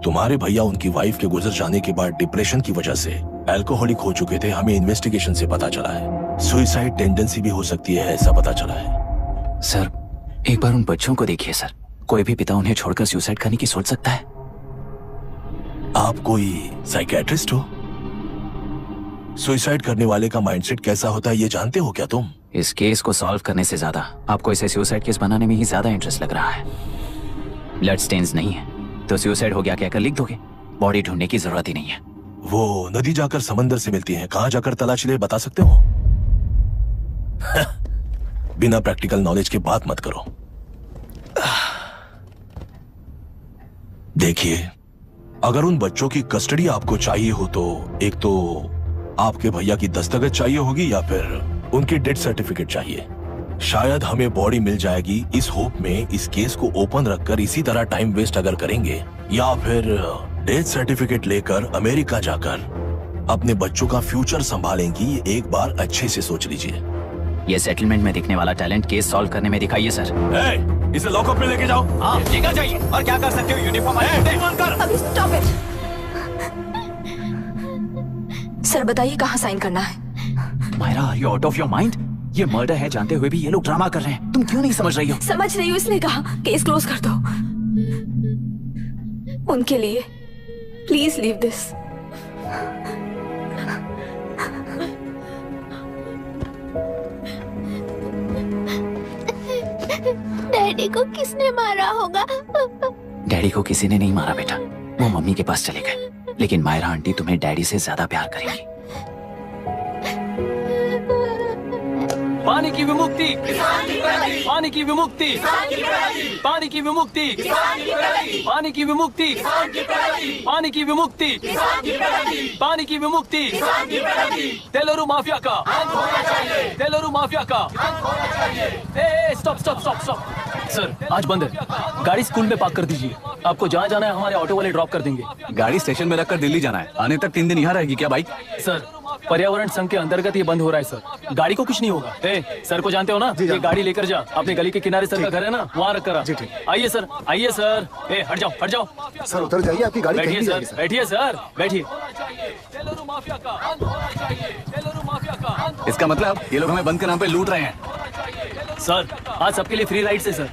तुम्हारे भैया उनकी वाइफ के गुजर जाने के बाद डिप्रेशन की वजह से अल्कोहलिक हो चुके थे। हमें इन्वेस्टिगेशन से पता चला है सुसाइड टेंडेंसी भी हो सकती है, ऐसा पता चला है। सर, एक बार उन बच्चों को देखिए सर, कोई भी पिता उन्हें छोड़कर सुसाइड करने की सोच सकता है? आप कोई साइकियाट्रिस्ट हो? सुसाइड करने वाले का माइंडसेट कैसा होता है ये जानते हो क्या तुम? इस केस को सॉल्व करने से ज्यादा आपको इसे सुसाइड केस बनाने में ही ज्यादा इंटरेस्ट लग रहा है। ब्लड स्टेन्स नहीं है तो सुसाइड हो गया कहकर लिख दोगे। बॉडी ढूंढने की जरूरत ही नहीं है। वो नदी जाकर समंदर से मिलती है, कहां जाकर तलाश ले बता सकते हो? बिना प्रैक्टिकल नॉलेज के बात मत करो। देखिए, अगर उन बच्चों की कस्टडी आपको चाहिए हो तो एक तो आपके भैया की दस्तखत चाहिए होगी या फिर उनकी डेथ सर्टिफिकेट चाहिए। शायद हमें बॉडी मिल जाएगी इस होप में इस केस को ओपन रखकर इसी तरह टाइम वेस्ट अगर करेंगे, या फिर डेथ सर्टिफिकेट लेकर अमेरिका जाकर अपने बच्चों का फ्यूचर संभालेंगी। एक बार अच्छे से सोच लीजिए। ये सेटलमेंट में दिखने वाला टैलेंट केस सॉल्व करने में दिखाइए सर। इसे लॉकअप में लेके जाओ। हाँ, लेकर जाइए। और क्या कर सकते हो? यूनिफॉर्म अभी स्टॉप इट। सर बताइए कहाँ साइन करना है? Myra, are you out of your mind? ये मर्डर है जानते हुए भी ये लोग ड्रामा कर रहे हैं। तुम क्यों नहीं समझ रही हो? समझ रही हूँ, इसलिए कहा केस क्लोज कर दो। उनके लिए प्लीज लीव दिस। डैडी को किसने मारा होगा? डैडी को किसी ने नहीं मारा बेटा, वो मम्मी के पास चले गए। लेकिन मायरा आंटी तुम्हें डैडी से ज्यादा प्यार करेंगी। पानी की विमुक्ति, पानी की विमुक्ति, पानी की विमुक्ति, पानी की विमुक्ति, पानी की विमुक्ति, पानी की विमुक्ति, तेलुरु माफिया का, तेलुरु माफिया का। Stop stop stop stop. Sir आज बंद है, गाड़ी स्कूल में पार्क कर दीजिए। आपको जहाँ जाना है हमारे ऑटो वाले ड्रॉप कर देंगे। गाड़ी स्टेशन में रखकर दिल्ली जाना है। आने तक 3 दिन यहाँ रहेगी क्या बाइक? सर पर्यावरण संघ के अंतर्गत ये बंद हो रहा है सर। गाड़ी को कुछ नहीं होगा। सर को जानते हो ना? ये गाड़ी लेकर जा, अपने गली के किनारे सर का घर है ना, वहाँ रख कर। आइए सर, आइए सर। हट जाओ, हट जाओ सर, उतर जाइए, आपकी गाड़ी बैठिए कहीं नहीं सर, जाएगी, बैठिए सर, बैठिए। इसका मतलब ये लोग हमें बंद के नाम पे लूट रहे हैं। सर आज सबके लिए फ्री राइड से सर।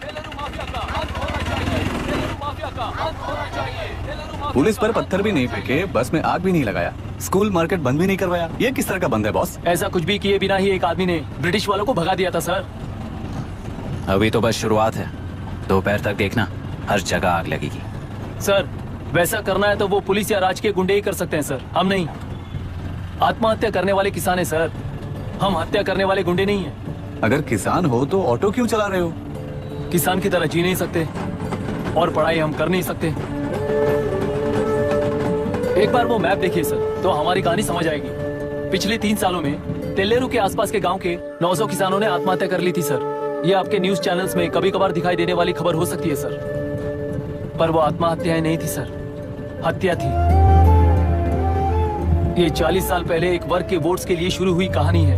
पुलिस पर पत्थर भी नहीं फेंके, बस में आग भी नहीं लगाया, स्कूल मार्केट बंद भी नहीं करवाया। ये किस तरह का बंद है बॉस? ऐसा कुछ भी किए बिना ही एक आदमी ने ब्रिटिश वालों को भगा दिया था सर। अभी तो बस शुरुआत है, दोपहर तक देखना हर जगह आग लगेगी। सर वैसा करना है तो वो पुलिस या राज के गुंडे ही कर सकते हैं सर, हम नहीं। आत्महत्या करने वाले किसान है सर, हम हत्या करने वाले गुंडे नहीं है। अगर किसान हो तो ऑटो क्यों चला रहे हो? किसान की तरह जी नहीं सकते और पढ़ाई हम कर नहीं सकते। एक बार वो मैप देखिए सर तो हमारी कहानी समझ आएगी। पिछले 3 सालों में तेलेरू के आसपास के गांव के 900 किसानों ने आत्महत्या कर ली थी सर। ये आपके न्यूज चैनल्स में कभी कभार दिखाई देने वाली खबर हो सकती है सर, पर वो आत्महत्याएं नहीं थी सर, हत्या थी। ये 40 साल पहले एक वर्ग के वोट्स के लिए शुरू हुई कहानी है।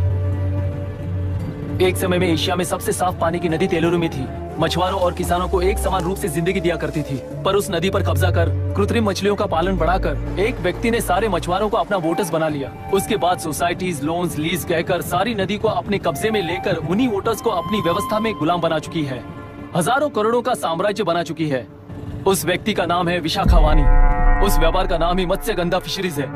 एक समय में एशिया में सबसे साफ पानी की नदी तेलेरू में थी। मछुआरों और किसानों को एक समान रूप से जिंदगी दिया करती थी, पर उस नदी पर कब्जा कर कृत्रिम मछलियों का पालन बढ़ाकर एक व्यक्ति ने सारे मछुआरों को अपना वोटर्स बना लिया। उसके बाद सोसाइटीज, लोन्स, लीज कहकर सारी नदी को अपने कब्जे में लेकर उन्हीं वोटर्स को अपनी व्यवस्था में गुलाम बना चुकी है। हजारों करोड़ों का साम्राज्य बना चुकी है। उस व्यक्ति का नाम है विशाखावानी। उस व्यापार का नाम ही मत्स्यगंधा फिशरीज है।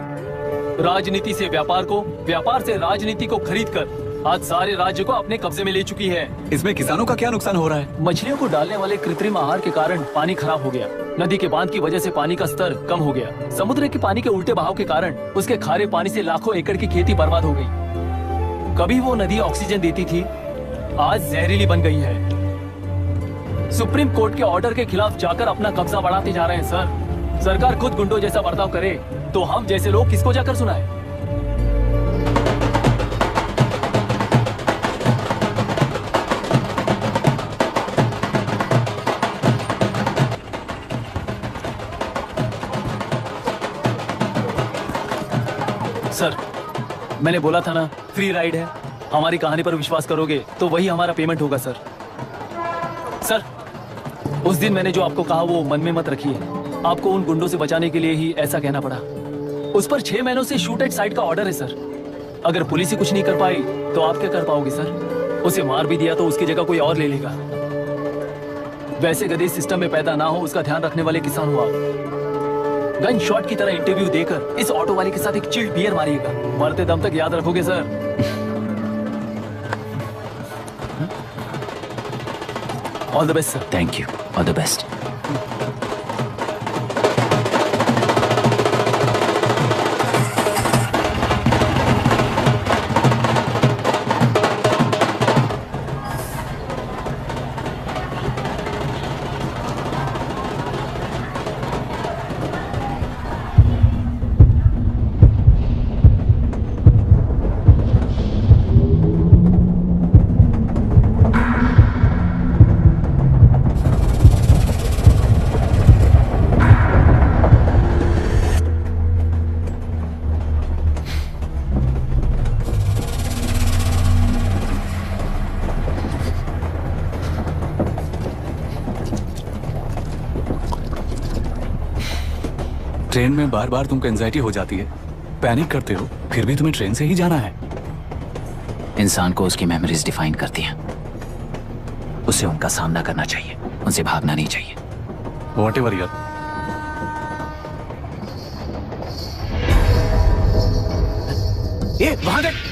राजनीति से व्यापार को, व्यापार से राजनीति को खरीद कर आज सारे राज्य को अपने कब्जे में ले चुकी है। इसमें किसानों का क्या नुकसान हो रहा है? मछलियों को डालने वाले कृत्रिम आहार के कारण पानी खराब हो गया। नदी के बांध की वजह से पानी का स्तर कम हो गया। समुद्र के पानी के उल्टे बहाव के कारण उसके खारे पानी से लाखों एकड़ की खेती बर्बाद हो गई। कभी वो नदी ऑक्सीजन देती थी, आज जहरीली बन गई है। सुप्रीम कोर्ट के ऑर्डर के खिलाफ जाकर अपना कब्जा बढ़ाते जा रहे हैं सर। सरकार खुद गुंडों जैसा बर्ताव करे तो हम जैसे लोग किसको जाकर सुनाए? सर मैंने बोला था ना फ्री राइड है। हमारी कहानी पर विश्वास करोगे तो वही हमारा पेमेंट होगा सर। सर उस दिन मैंने जो आपको कहा वो मन में मत रखिए। आपको उन गुंडों से बचाने के लिए ही ऐसा कहना पड़ा। उस पर 6 महीनों से शूट एट साइट का ऑर्डर है सर। अगर पुलिस ही कुछ नहीं कर पाई तो आप क्या कर पाओगे सर? उसे मार भी दिया तो उसकी जगह कोई और ले लेगा। वैसे गधे सिस्टम में पैदा ना हो उसका ध्यान रखने वाले किसान हुआ। गन शॉट की तरह इंटरव्यू देकर इस ऑटो वाले के साथ एक चिल्ड बियर मारिएगा। मरते दम तक याद रखोगे sir. All the best sir. Thank you. All the best. Train में बार बार तुमको एंजाइटी हो जाती है, पैनिक करते हो, फिर भी तुम्हें ट्रेन से ही जाना है। इंसान को उसकी मेमोरीज डिफाइन करती हैं। उसे उनका सामना करना चाहिए, उनसे भागना नहीं चाहिए। व्हाटएवर यार। ये वहां देख।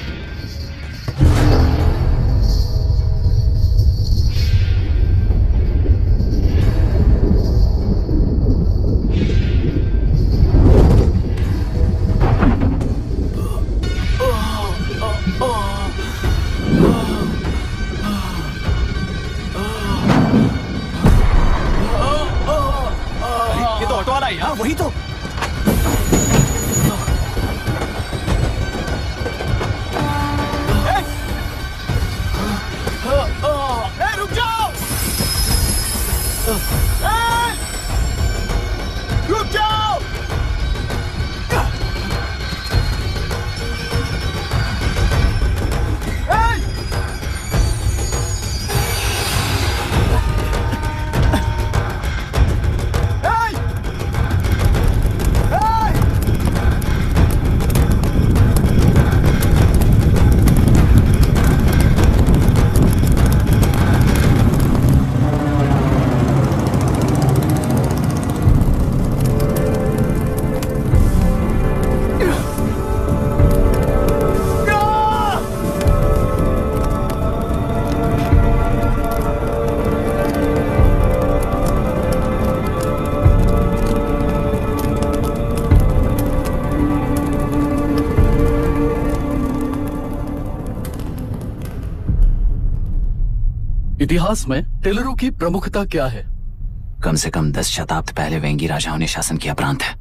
वही तो। रुक जाओ। रुक जाओ। इतिहास में टेलरों की प्रमुखता क्या है? कम से कम 10 शताब्दी पहले वेंगी राजाओं ने शासन किया प्रांत है।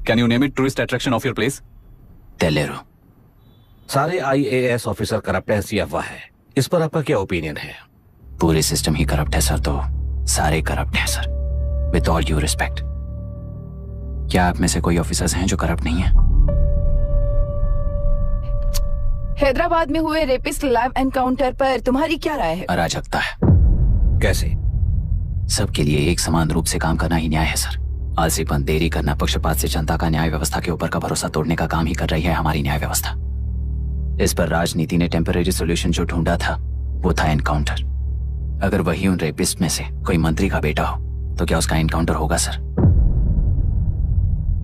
Can you name it tourist attraction of your place? टेलेरो। सारे IAS ऑफिसर करप्ट है, ऐसी अफवाह है। इस पर आपका क्या ओपिनियन है? पूरे सिस्टम ही करप्ट है सर, तो सारे करप्ट हैं sir. With all due respect, क्या आप में से कोई ऑफिसर्स हैं जो करप्ट नहीं है? हैदराबाद में हुए रेपिस्ट लाइव एनकाउंटर पर तुम्हारी क्या राय है? अराजकता है। कैसे? सबके लिए एक समान रूप से काम करना ही न्याय है सर। आलसीपन, देरी करना, पक्षपात से जनता का न्याय व्यवस्था के ऊपर का भरोसा तोड़ने का काम ही कर रही है हमारी न्याय व्यवस्था। इस पर राजनीति ने टेम्परेरी सोल्यूशन जो ढूंढा था वो था एनकाउंटर। अगर वही उन रेपिस्ट में से कोई मंत्री का बेटा हो तो क्या उसका एनकाउंटर होगा सर?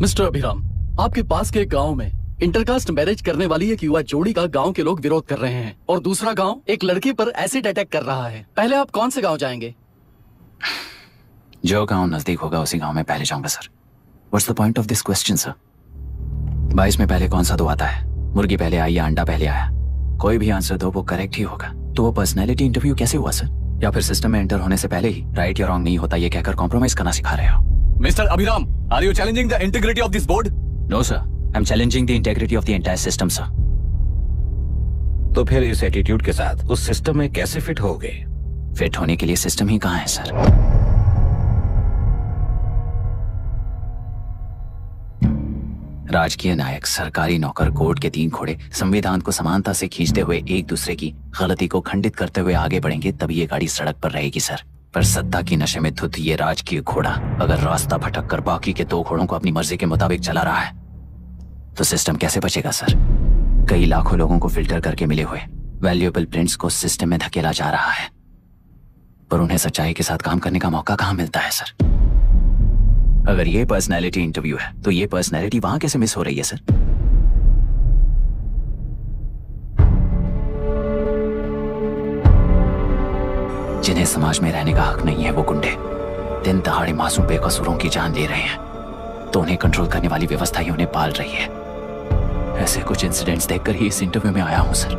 मिस्टर अभिराम, आपके पास के गांव में इंटरकास्ट मैरिज करने वाली एक युवा जोड़ी का गांव के लोग विरोध कर रहे हैं और दूसरा गांव एक लड़के पर एसिड अटैक कर रहा है। पहले आप कौन से गांव जाएंगे? जो गांव नजदीक होगा उसी गांव में पहले जाऊंगा sir. What's the point of this question sir? 22 में पहले कौन सा दो आता है? मुर्गी पहले आई या अंडा पहले आया? कोई भी आंसर दो वो करेक्ट ही होगा। तो वो पर्सनैलिटी इंटरव्यू कैसे हुआ सर? या फिर सिस्टम में एंटर होने से पहले ही राइट या रॉन्ग नहीं होता ये कहकर कॉम्प्रोमाइज करना सिखा रहे हो? Mister Abhiram, are you challenging the integrity of this board? No sir, I am challenging the integrity of the entire system sir. तो फिर इस एटीट्यूड के साथ उस सिस्टम में कैसे फिट होगे? फिट होने के लिए सिस्टम ही कहाँ है सर? राजकीय नायक, सरकारी नौकर, कोर्ट के 3 घोड़े संविधान को समानता से खींचते हुए एक दूसरे की गलती को खंडित करते हुए आगे बढ़ेंगे तभी ये गाड़ी सड़क पर रहेगी सर। पर सत्ता की नशे में धुत ये राजकीय घोड़ा अगर रास्ता भटक कर बाकी के 2 घोड़ों को अपनी मर्जी के मुताबिक चला रहा है तो सिस्टम कैसे बचेगा सर? कई लाखों लोगों को फिल्टर करके मिले हुए वैल्यूएबल प्रिंट्स को सिस्टम में धकेला जा रहा है। पर उन्हें सच्चाई के साथ काम करने का मौका कहाँ मिलता है सर? अगर ये पर्सनैलिटी इंटरव्यू है तो ये पर्सनैलिटी वहां कैसे मिस हो रही है सर? जिन्हें समाज में रहने का हक नहीं है वो गुंडे दिन दहाड़े मासूम बेकसूरों की जान ले रहे हैं, तो उन्हें कंट्रोल करने वाली व्यवस्था ही उन्हें पाल रही है। ऐसे कुछ इंसिडेंट्स देखकर ही इस इंटरव्यू में आया हूं सर।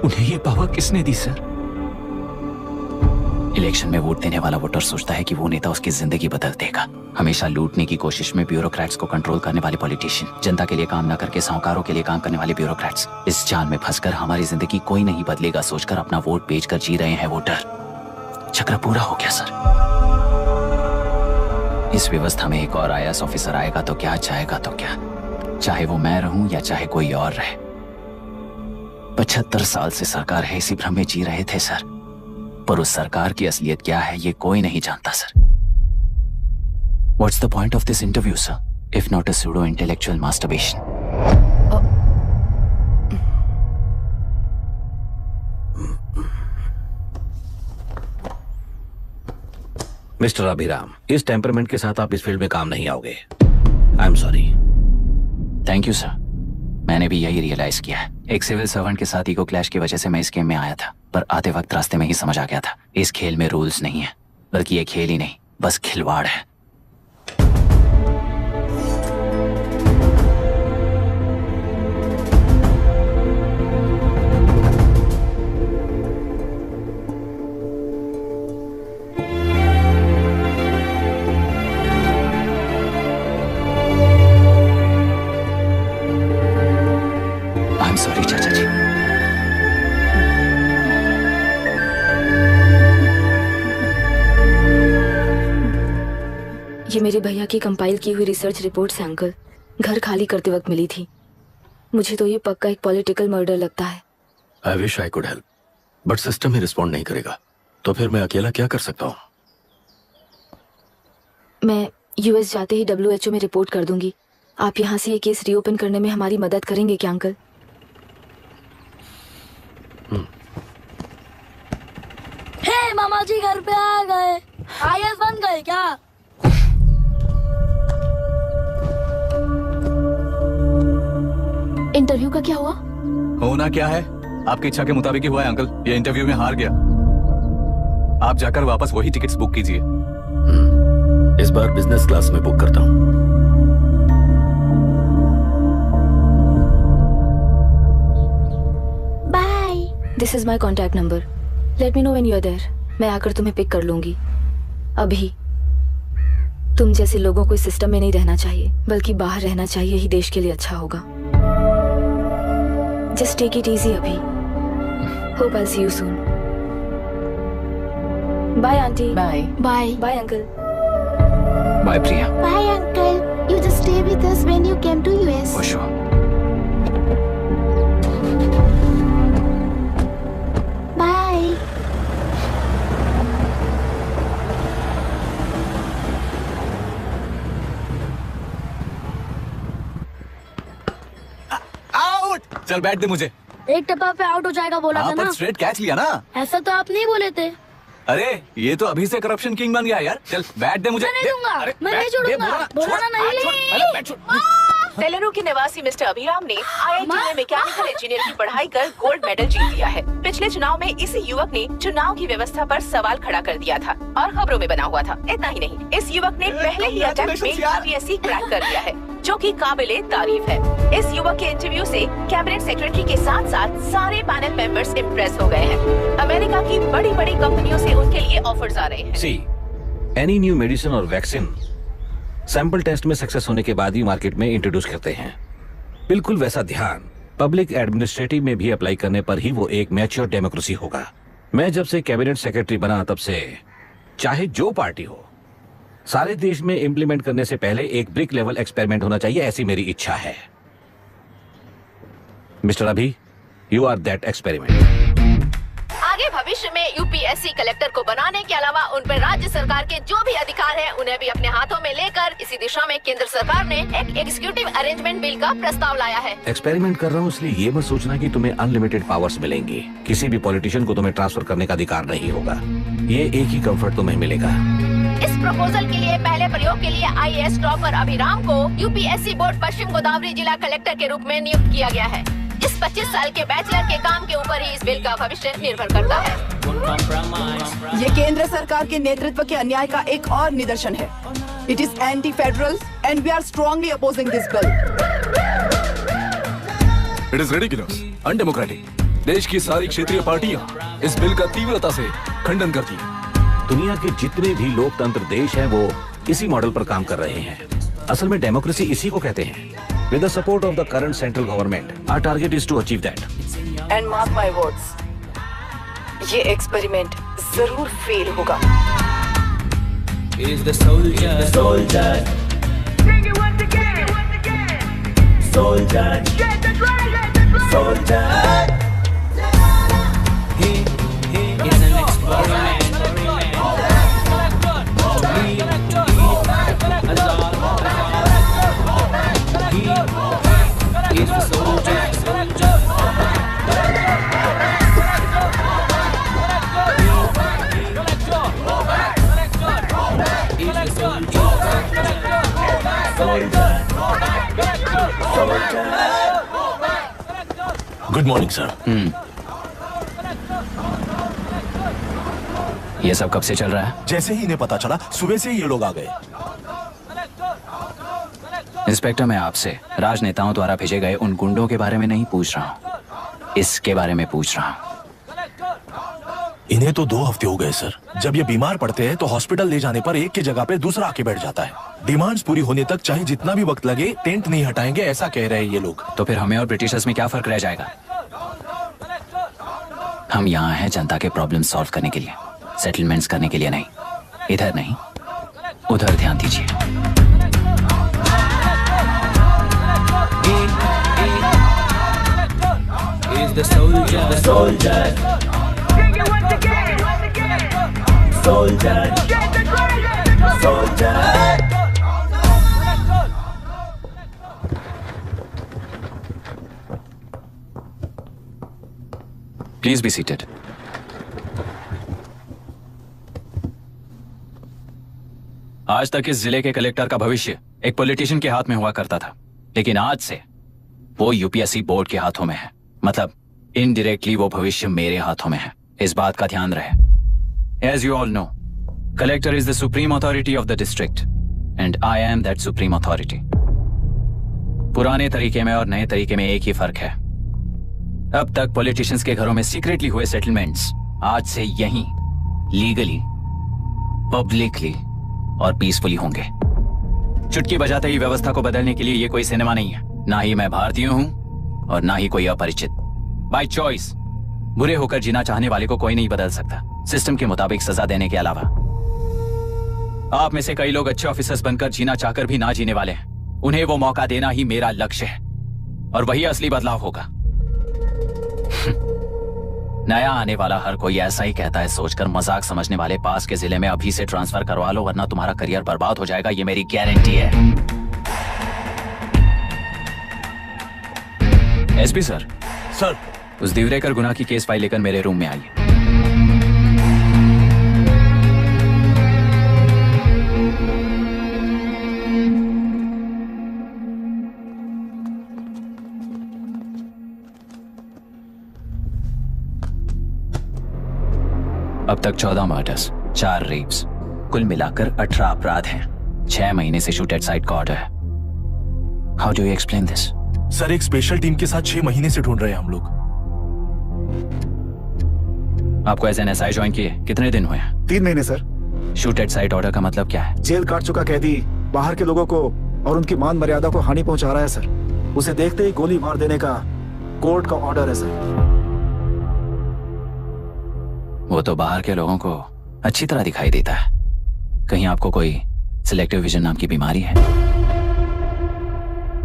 उन्हें ये पावर किसने दी सर? इलेक्शन में वोट देने वाला वोटर सोचता है कि वो नेता उसकी जिंदगी बदल देगा। हमेशा लूटने की कोशिश में ब्यूरोक्रेट्स को कंट्रोल करने वाले पॉलिटिशियन, जनता के लिए काम न करके साहूकारों के लिए काम करने वाले ब्यूरोक्रेट्स इस जाल में फंसकर हमारी जिंदगी कोई नहीं बदलेगा सोचकर अपना वोट बेचकर जी रहे हैं वोटर। चक्र पूरा हो गया सर। इस व्यवस्था में एक और IAS ऑफिसर आएगा तो क्या, जाएगा तो क्या, चाहे वो मैं रहूं या चाहे कोई और रहे। 75 साल से सरकार है इसी भ्रम में जी रहे थे सर, पर उस सरकार की असलियत क्या है ये कोई नहीं जानता sir. What's the point of this interview, sir, if not a pseudo-intellectual masturbation? Mister Abhiram, इस टेम्परमेंट के साथ आप इस फील्ड में काम नहीं आओगे। आई am sorry. Thank you sir. मैंने भी यही रियलाइज किया है। एक सिविल सर्वेंट के साथ ईगो क्लैश की वजह से मैं इस गेम में आया था, पर आते वक्त रास्ते में ही समझ आ गया था इस खेल में रूल्स नहीं है, बल्कि ये खेल ही नहीं बस खिलवाड़ है। सॉरी चाचा जी। ये मेरे भैया की कंपाइल की हुई रिसर्च रिपोर्ट से अंकल घर खाली करते वक्त मिली थी। मुझे तो ये पक्का एक पॉलिटिकल मर्डर लगता है। I wish I could help, but system he respond नहीं करेगा, तो फिर मैं अकेला क्या कर सकता हूँ? मैं US जाते ही WHO में रिपोर्ट कर दूंगी। आप यहाँ से ये केस रीओपन करने में हमारी मदद करेंगे क्या अंकल? हे मामा जी घर पे आ गए। IAS बन गए क्या? इंटरव्यू का क्या हुआ? होना क्या है, आपकी इच्छा के मुताबिक ही हुआ है अंकल। ये इंटरव्यू में हार गया। आप जाकर वापस वही टिकट्स बुक कीजिए। इस बार बिजनेस क्लास में बुक करता हूँ। This is my contact number. Let me know when you are there. मैं आकर तुम्हें पिक कर लूंगी। अभी तुम जैसे लोगों को इस सिस्टम में नहीं रहना चाहिए, बल्कि बाहर रहना चाहिए ही देश के लिए अच्छा होगा। जस्ट टेक इट इजी अभी। Hope I see you soon. Bye aunty. Bye bye bye uncle. Bye Priya. Bye uncle. You just stay with us when you came to US. For sure. Bye. Out. चल बैठ दे मुझे। एक टप्पा पे out हो जाएगा बोला था ना। स्ट्रेट कैच लिया ना। ऐसा तो आप नहीं बोले थे। अरे ये तो अभी से करप्शन किंग बन गया यार। चल बैठ दे मुझे। मैं नहीं दूंगा। मैं नहीं छोड़ूंगा। बोला नहीं। तेलुरु के निवासी मिस्टर अभिराम ने IIT में मैकेनिकल इंजीनियर की पढ़ाई कर गोल्ड मेडल जीत लिया है। पिछले चुनाव में इसी युवक ने चुनाव की व्यवस्था पर सवाल खड़ा कर दिया था और खबरों में बना हुआ था। इतना ही नहीं, इस युवक ने पहले ही अटेम्प्ट में UPSC क्रैक कर लिया है, जो कि काबिले तारीफ है। इस युवक के इंटरव्यू से कैबिनेट सेक्रेटरी के साथ साथ सारे पैनल मेंबर्स इम्प्रेस हो गए हैं। अमेरिका की बड़ी बड़ी कंपनियों से उनके लिए ऑफर्स आ रहे हैं। सी, एनी न्यू मेडिसिन और वैक्सीन सैंपल टेस्ट में सक्सेस होने के बाद ही मार्केट में इंट्रोड्यूस करते हैं। बिल्कुल वैसा ध्यान पब्लिक एडमिनिस्ट्रेटिव में भी अप्लाई करने पर ही वो एक मैच्योर डेमोक्रेसी होगा। मैं जब से कैबिनेट सेक्रेटरी बना तब से चाहे जो पार्टी हो, सारे देश में इंप्लीमेंट करने से पहले एक ब्रिक लेवल एक्सपेरिमेंट होना चाहिए, ऐसी मेरी इच्छा है। मिस्टर अभी, यू आर दैट एक्सपेरिमेंट। आगे भविष्य में यूपीएससी कलेक्टर को बनाने के अलावा उन पर राज्य सरकार के जो भी अधिकार हैं उन्हें भी अपने हाथों में लेकर इसी दिशा में केंद्र सरकार ने एक एग्जीक्यूटिव अरेंजमेंट बिल का प्रस्ताव लाया है। एक्सपेरिमेंट कर रहा हूँ इसलिए ये मत सोचना कि तुम्हें अनलिमिटेड पावर्स मिलेंगे। किसी भी पॉलिटिशियन को तुम्हें ट्रांसफर करने का अधिकार नहीं होगा। ये एक ही कंफर्ट तुम्हें मिलेगा। इस प्रपोजल के लिए पहले प्रयोग के लिए आईएएस टॉपर अभिराम को यूपीएससी बोर्ड पश्चिम गोदावरी जिला कलेक्टर के रूप में नियुक्त किया गया है। इस 25 साल के बैचलर के काम के ऊपर ही इस बिल का भविष्य निर्भर करता है। ये केंद्र सरकार के नेतृत्व के अन्याय का एक और निदर्शन है। It is anti federal and we are strongly opposing this bill. It is ridiculous, undemocratic. देश की सारी क्षेत्रीय पार्टियां इस बिल का तीव्रता से खंडन करती हैं। दुनिया के जितने भी लोकतंत्र देश हैं वो इसी मॉडल पर काम कर रहे हैं। असल में डेमोक्रेसी इसी को कहते हैं। With the support of the current central government, our target is to achieve that. And mark my words, ये एक्सपेरिमेंट जरूर फेल होगा। Is the soldier, soldier. Sing it once again, soldier, soldier. He is an experiment. He's the soldier. Good morning sir. ये सब कब से चल रहा है? जैसे ही इन्हें पता चला सुबह से ही ये लोग आ गए। इंस्पेक्टर, मैं आपसे राजनेताओं द्वारा भेजे गए उन गुंडों के बारे में नहीं पूछ रहा हूँ, इसके बारे में पूछ रहा हूँ। इन्हें तो 2 हफ्ते हो गए सर। जब ये बीमार पड़ते हैं तो हॉस्पिटल ले जाने पर एक की जगह पे दूसरा आके बैठ जाता है। डिमांड्स पूरी होने तक चाहे जितना भी वक्त लगे टेंट नहीं हटाएंगे, ऐसा कह रहे हैं ये लोग। तो फिर हमें और ब्रिटिशर्स में क्या फर्क रह जाएगा? हम यहाँ हैं जनता के प्रॉब्लम सॉल्व करने के लिए, सेटलमेंट्स करने के लिए नहीं। इधर नहीं, उधर ध्यान दीजिए। Is the soldier, the soldier. Sing it once again, soldier, soldier. Please be seated. आज तक इस जिले के कलेक्टर का भविष्य एक पॉलिटिशियन के हाथ में हुआ करता था, लेकिन आज से वो यूपीएससी बोर्ड के हाथों में है। मतलब इनडायरेक्टली वो भविष्य मेरे हाथों में है। इस बात का ध्यान रहे। As you all know, collector is the supreme authority of the district, and I am that supreme authority. पुराने तरीके में और नए तरीके में एक ही फर्क है। अब तक पॉलिटिशियंस के घरों में सीक्रेटली हुए सेटलमेंट्स आज से यहीं लीगली, पब्लिकली और पीसफुली होंगे। चुटकी बजाते ही व्यवस्था को बदलने के लिए ये कोई सिनेमा नहीं है। ना ही मैं भारतीय हूं और ना ही कोई अपरिचित। बाय चॉइस बुरे होकर जीना चाहने वाले को कोई नहीं बदल सकता, सिस्टम के मुताबिक सजा देने के अलावा। आप में से कई लोग अच्छे ऑफिसर्स बनकर जीना चाहकर भी ना जीने वाले हैं। उन्हें वो मौका देना ही मेरा लक्ष्य है और वही असली बदलाव होगा। नया आने वाला हर कोई ऐसा ही कहता है सोचकर मजाक समझने वाले पास के जिले में अभी से ट्रांसफर करवा लो, वरना तुम्हारा करियर बर्बाद हो जाएगा। ये मेरी गारंटी है। SP sir. सर। उस दिवरेकर गुना की केस फाइल लेकर मेरे रूम में आइए। अब तक 14 मर्डर्स, 4 रेप्स, कुल मिलाकर 18 अपराध हैं। 6 महीने से शूट एट साइट का ऑर्डर है। How do you explain this? Sir, एक स्पेशल टीम के साथ 6 महीने से ढूंढ रहे हैं हम लोग। आपको एज एन एसआई ज्वाइन किए कितने दिन हुए? 3 महीने sir. Shoot at site order का मतलब क्या है? जेल काट चुका कैदी बाहर के लोगों को और उनकी मान मर्यादा को हानि पहुंचा रहा है सर। उसे देखते ही गोली मार देने का कोर्ट का ऑर्डर है सर। वो तो बाहर के लोगों को अच्छी तरह दिखाई देता है। कहीं आपको कोई सिलेक्टिव विजन नाम की बीमारी है?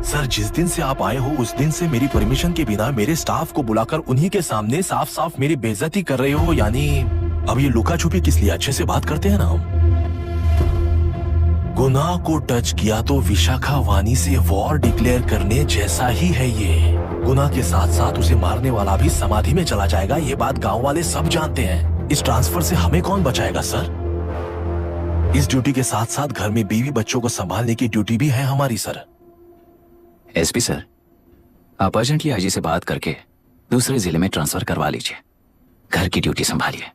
सर, जिस दिन से आप आए हो उस दिन से मेरी परमिशन के बिना मेरे स्टाफ को बुलाकर उन्हीं के सामने साफ साफ मेरी बेइज्जती कर रहे हो। यानी अब ये लुका छुपी किस लिए, अच्छे से बात करते हैं ना हम। गुनाह को टच किया तो विशाखा वानी से वॉर डिक्लेयर करने जैसा ही है ये। गुनाह के साथ साथ उसे मारने वाला भी समाधि में चला जाएगा, ये बात गांव वाले सब जानते हैं। इस ट्रांसफर से हमें कौन बचाएगा सर? इस ड्यूटी के साथ साथ घर में बीवी बच्चों को संभालने की ड्यूटी भी है हमारी सर। एसपी सर, आप अर्जेंटली आईजी से बात करके दूसरे जिले में ट्रांसफर करवा लीजिए, घर की ड्यूटी संभालिए।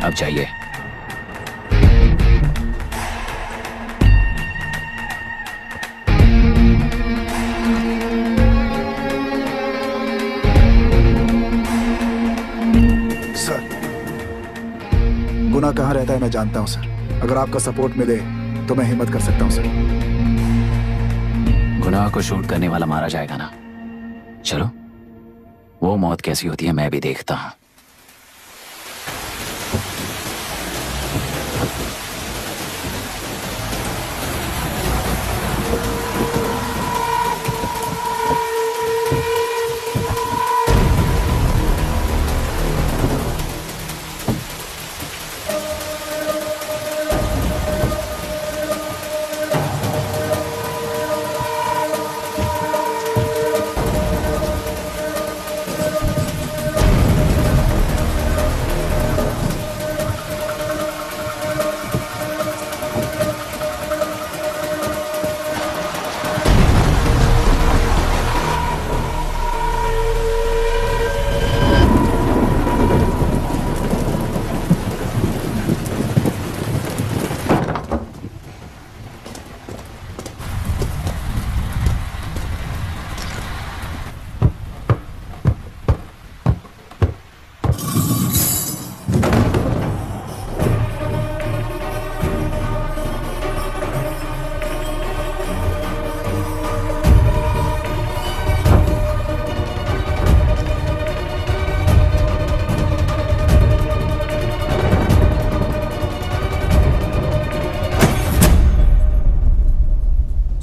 अब जाइए। सर, गुनाह कहाँ रहता है मैं जानता हूं सर। अगर आपका सपोर्ट मिले तो मैं हिम्मत कर सकता हूं सर। गुनाह को शूट करने वाला मारा जाएगा ना, चलो वो मौत कैसी होती है मैं भी देखता हूं।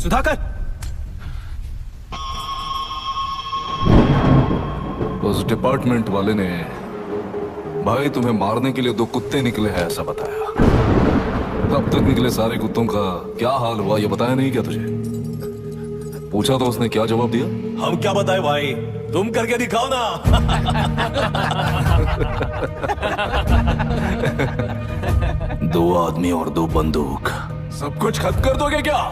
सुधाकर, उस डिपार्टमेंट वाले ने भाई तुम्हें मारने के लिए 2 कुत्ते निकले हैं ऐसा बताया। अब तक निकले सारे कुत्तों का क्या हाल हुआ ये बताया नहीं क्या तुझे? पूछा तो उसने क्या जवाब दिया? हम क्या बताए भाई, तुम करके दिखाओ ना। 2 आदमी और 2 बंदूक, सब कुछ खत्म कर दोगे क्या?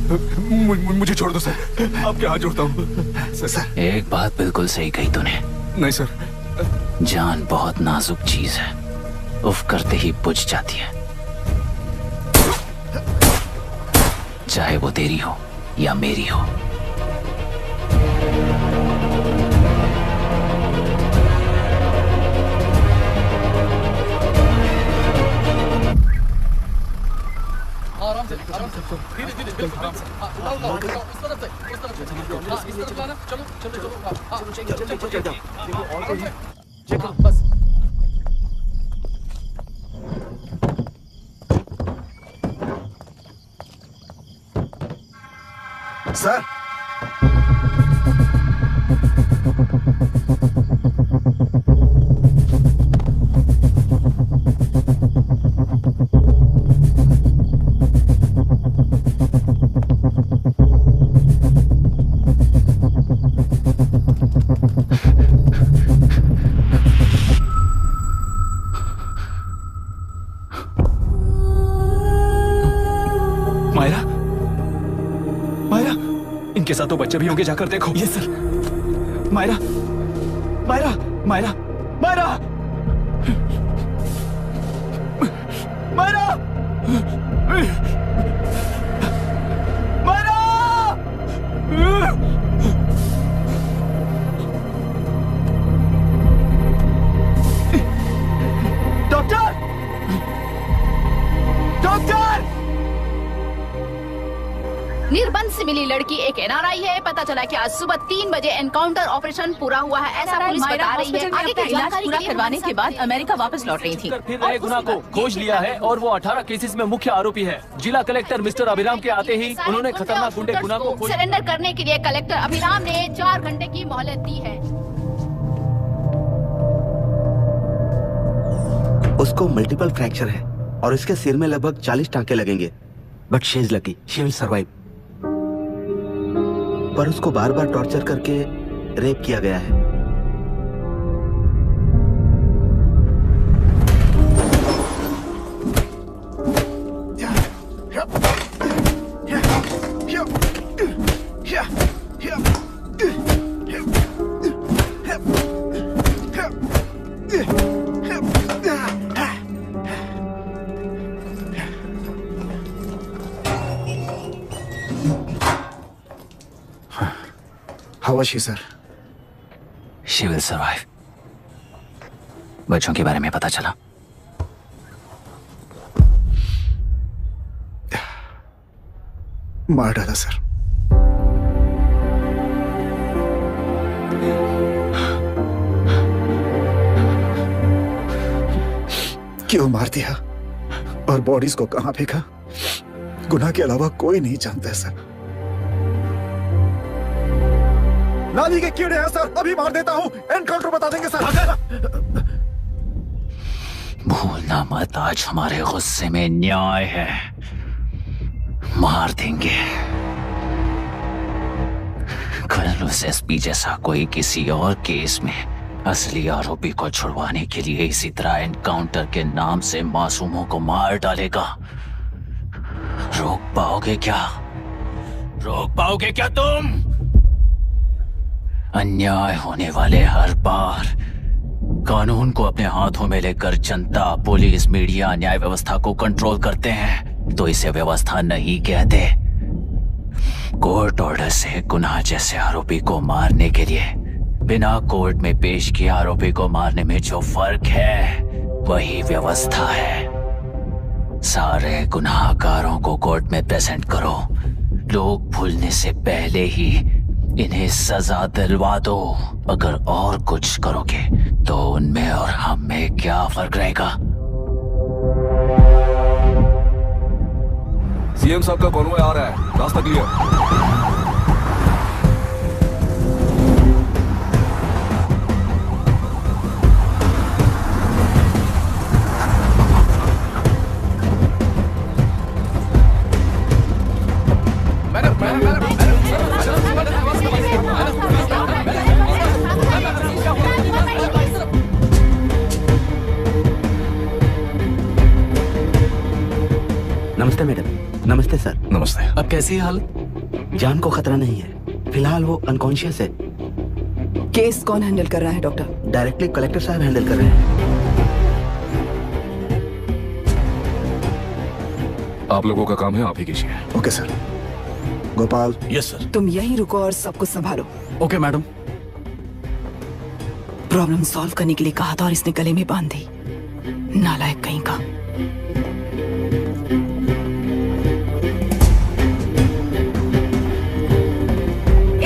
मुझे छोड़ दो सर, आपके हाथ जोड़ता हूँ सर। एक बात बिल्कुल सही कही तूने। नहीं सर। जान बहुत नाजुक चीज है, उफ करते ही बुझ जाती है, चाहे वो तेरी हो या मेरी हो। आराम से धीरे धीरे आराम से। इस तरफ से इस तरफ लाना। चलो चलो चलो चलो बस। सर मायरा, मायरा, इनके साथ तो बच्चे भी होंगे, जाकर देखो। Yes sir. Myra, Myra, Myra, Myra, Myra, Myra. Doctor, doctor. निर्बंध से मिली लड़की एक एनआरआई है। पता चला कि आज सुबह 3 बजे एनकाउंटर ऑपरेशन पूरा हुआ है, ऐसा पुलिस बता रही है। आगे की जानकारी पूरा करवाने के बाद अमेरिका वापस लौट रही थी। फिर नए गुनाह को खोज लिया है और वो 18 केसेस में मुख्य आरोपी है। जिला कलेक्टर मिस्टर अभिराम के आते ही उन्होंने खतरनाक गुंडे गुनाह को सरेंडर करने के लिए कलेक्टर अभिराम ने 4 घंटे की मोहलत दी है। उसको मल्टीपल फ्रैक्चर है और इसके सिर में लगभग 40 टांके लगेंगे, but she is lucky, she will survive. पर उसको बार बार टॉर्चर करके रेप किया गया है। How was she, sir? She will survive. बच्चों के बारे में पता चला? मार डाला सर। क्यों मार दिया और बॉडीज को कहां फेंका, गुनाह के अलावा कोई नहीं जानता है सर। नाली के कीड़े हैं सर, अभी मार देता हूं, एनकाउंटर बता देंगे सर। भूलना मत, आज हमारे गुस्से में न्याय है, मार देंगे। कल उस एसपी जैसा कोई किसी और केस में असली आरोपी को छुड़वाने के लिए इसी तरह एनकाउंटर के नाम से मासूमों को मार डालेगा। रोक पाओगे क्या? रोक पाओगे क्या तुम? अन्याय होने वाले हर बार कानून को अपने हाथों में लेकर जनता, पुलिस, मीडिया न्याय व्यवस्था को कंट्रोल करते हैं, तो इसे व्यवस्था नहीं कहते। कोर्ट ऑर्डर से गुनाह जैसे आरोपी को मारने के लिए बिना कोर्ट में पेश किए आरोपी को मारने में जो फर्क है वही व्यवस्था है। सारे गुनाहगारों को कोर्ट में प्रेजेंट करो, लोग भूलने से पहले ही इन्हें सजा दिलवा दो। अगर और कुछ करोगे तो उनमें और हम में क्या फर्क रहेगा? सीएम साहब का कॉन्वॉय आ रहा है, रास्ता क्लियर। नमस्ते मैडम। नमस्ते नमस्ते सर। नमस्ते। अब कैसी है हालत? जान को खतरा नहीं है, फिलहाल वो अनकॉन्शियस है। केस कौन हैंडल कर रहा है डॉक्टर? डायरेक्टली कलेक्टर साहब हैंडल कर रहे हैं। आप लोगों का काम है, आप ही कीजिए। Okay sir. Gopal. Yes sir. तुम यहीं रुको और सब कुछ संभालो। Okay madam. प्रॉब्लम सॉल्व करने के लिए कहा था और इसने गले में बांध दी। नालायक कहीं का।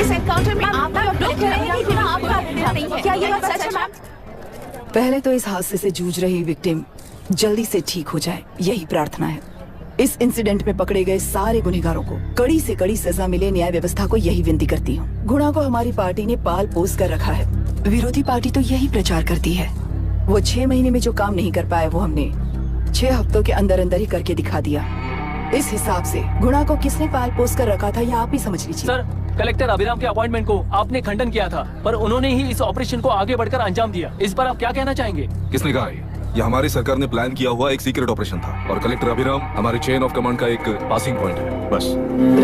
इस एनकाउंटर में आपका नहीं है। क्या ये बात सच है मैम? पहले तो इस हादसे से जूझ रही विक्टिम जल्दी से ठीक हो जाए, यही प्रार्थना है। इस इंसिडेंट में पकड़े गए सारे गुनहगारों को कड़ी से कड़ी सजा मिले, न्याय व्यवस्था को यही विनती करती हूँ। गुणा को हमारी पार्टी ने पाल पोस कर रखा है। विरोधी पार्टी तो यही प्रचार करती है। वो 6 महीने में जो काम नहीं कर पाए वो हमने 6 हफ्तों के अंदर अंदर ही करके दिखा दिया। इस हिसाब से गुणा को किसने पाल पोस कर रखा था, ये आप ही समझ लीजिए। सर, कलेक्टर अभिराम के अपॉइंटमेंट को आपने खंडन किया था, पर उन्होंने ही इस ऑपरेशन को आगे बढ़कर अंजाम दिया। इस पर आप क्या कहना चाहेंगे? किसने कहा यह हमारी सरकार ने प्लान किया हुआ एक सीक्रेट ऑपरेशन था और कलेक्टर अभिराम हमारे चेन ऑफ कमांड का एक पासिंग पॉइंट है, बस।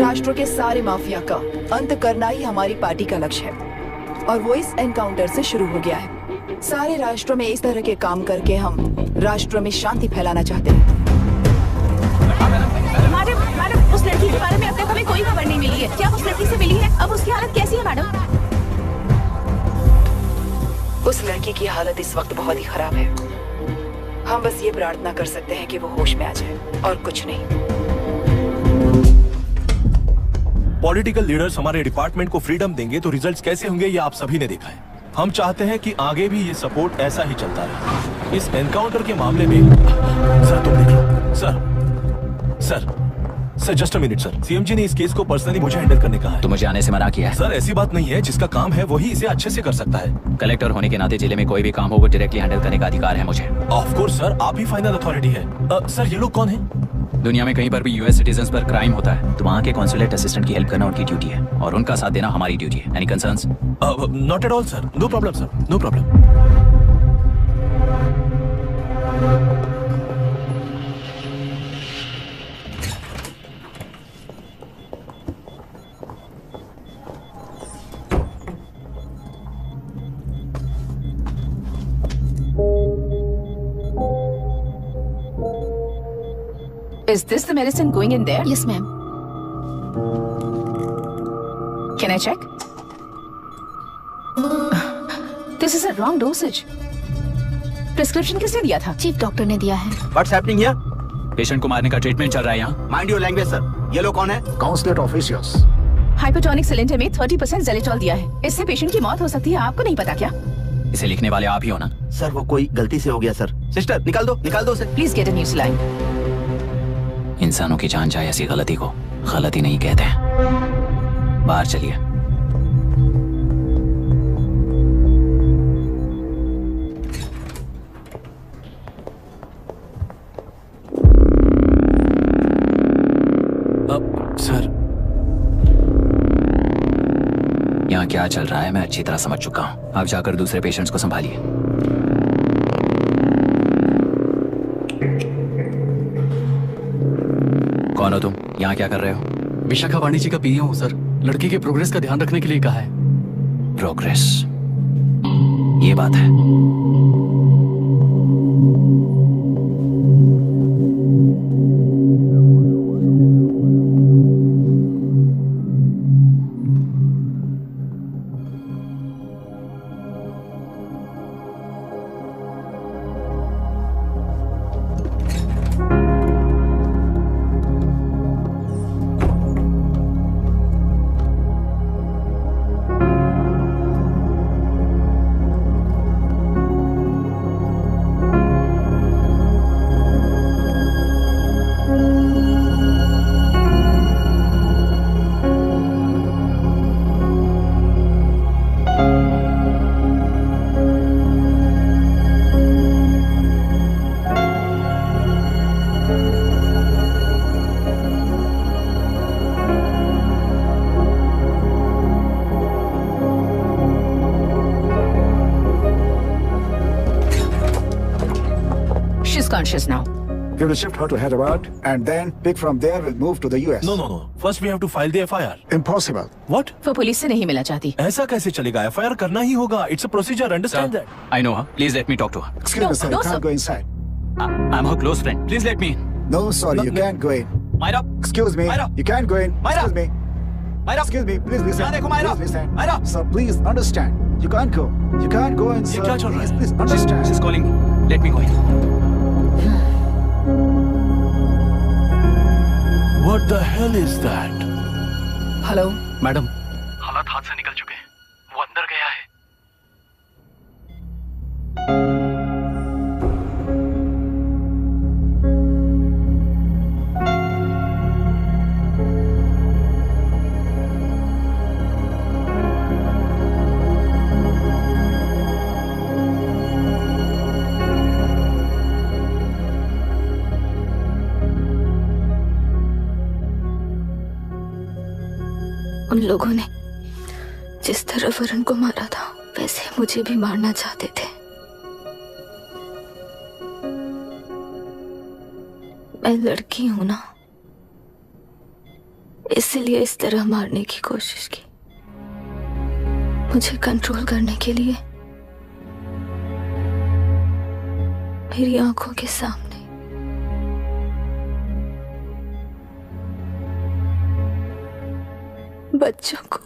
राष्ट्र के सारे माफिया का अंत करना ही हमारी पार्टी का लक्ष्य है और वो इस एनकाउंटर से शुरू हो गया है। सारे राष्ट्रों में इस तरह के काम करके हम राष्ट्र में शांति फैलाना चाहते हैं। मैडम, उस लड़की के बारे में अब तक हमें कोई खबर नहीं मिली है। क्या उस लड़की से मिली है? अब उसकी हालत कैसी है मैडम? उस लड़की की हालत इस वक्त बहुत ही खराब है। हम बस ये प्रार्थना कर सकते हैं कि वो होश में आ जाए और कुछ नहीं। पॉलिटिकल लीडर्स हमारे डिपार्टमेंट को फ्रीडम देंगे तो रिजल्ट्स कैसे होंगे ये आप सभी ने देखा है। हम चाहते हैं कि आगे भी ये सपोर्ट ऐसा ही चलता रहे। इस एनकाउंटर के मामले में सर तुम देख लो। Sir just a minute sir. CM ji ने इस केस को पर्सनली मुझे हैंडल करने कहा है। तो मुझे आने से मना किया है। सर ऐसी बात नहीं है, जिसका काम है वही इसे अच्छे से कर सकता है। कलेक्टर होने के नाते जिले में कोई भी काम हो वो डायरेक्टली हैंडल करने का अधिकार है मुझे। ऑफ कोर्स सर, आप ही फाइनल अथॉरिटी है। सर ये लोग कौन है? दुनिया में कहीं पर भी यूएस सिटीजन्स पर क्राइम होता है तो वहाँ के कॉन्सुलेट असिस्टेंट की हेल्प करना उनकी ड्यूटी है और उनका साथ देना हमारी ड्यूटी है। Any concerns? Not at all sir, no problem sir, no problem. Is this the medicine going in there? Yes, ma'am. Can I check? This is a wrong dosage. Prescription किसने दिया था? चीफ डॉक्टर ने दिया है। What's happening here? Patient को मारने का treatment चल रहा है यहाँ। Mind your language, sir. ये लोग कौन है? Consulate officials. हाइपोटोनिक सिलेंडर में 30% ज़ेलेटॉल दिया है। इससे पेशेंट की मौत हो सकती है। आपको नहीं पता क्या? इसे लिखने वाले आप ही हो ना? सर वो कोई गलती से हो गया सर। सिस्टर निकाल दो उसे। Please get a new saline. इंसानों की जान जाए ऐसी गलती को गलती नहीं कहते हैं। बाहर चलिए। सर यहाँ क्या चल रहा है मैं अच्छी तरह समझ चुका हूँ। आप जाकर दूसरे पेशेंट्स को संभालिए। कौन हो तुम? यहाँ क्या कर रहे हो? विशाखा वाणी जी का पीए हूँ सर। लड़की के प्रोग्रेस का ध्यान रखने के लिए कहा है। प्रोग्रेस, ये बात है। She's conscious now. We will shift her to Hyderabad and then pick from there. We'll move to the US. No. First we have to file the FIR. Impossible. What? वो पुलिस से नहीं मिलना चाहती। ऐसा कैसे चलेगा? FIR करना ही होगा. It's a procedure. Understand that? I know her. Please let me talk to her. Excuse me, sir. You can't go inside. I'm her close friend. Please let me in. No, sorry, you can't go in. Myra. Excuse me. Myra. You can't go in. Myra. Excuse me. Myra. Excuse me. Please listen. यहाँ देखो Myra. Please listen. Myra. Sir, please understand. You can't go. You can't go in, sir. ये क्या चल रहा है? Please understand. She's calling me. Let me go in. What the hell is that? Hello madam, हालात हाथ से निकल चुके हैं। वो अंदर गया है। उन लोगों ने जिस तरह वरुण को मारा था वैसे मुझे भी मारना चाहते थे। मैं लड़की हूं ना, इसलिए इस तरह मारने की कोशिश की। मुझे कंट्रोल करने के लिए मेरी आंखों के सामने बच्चों को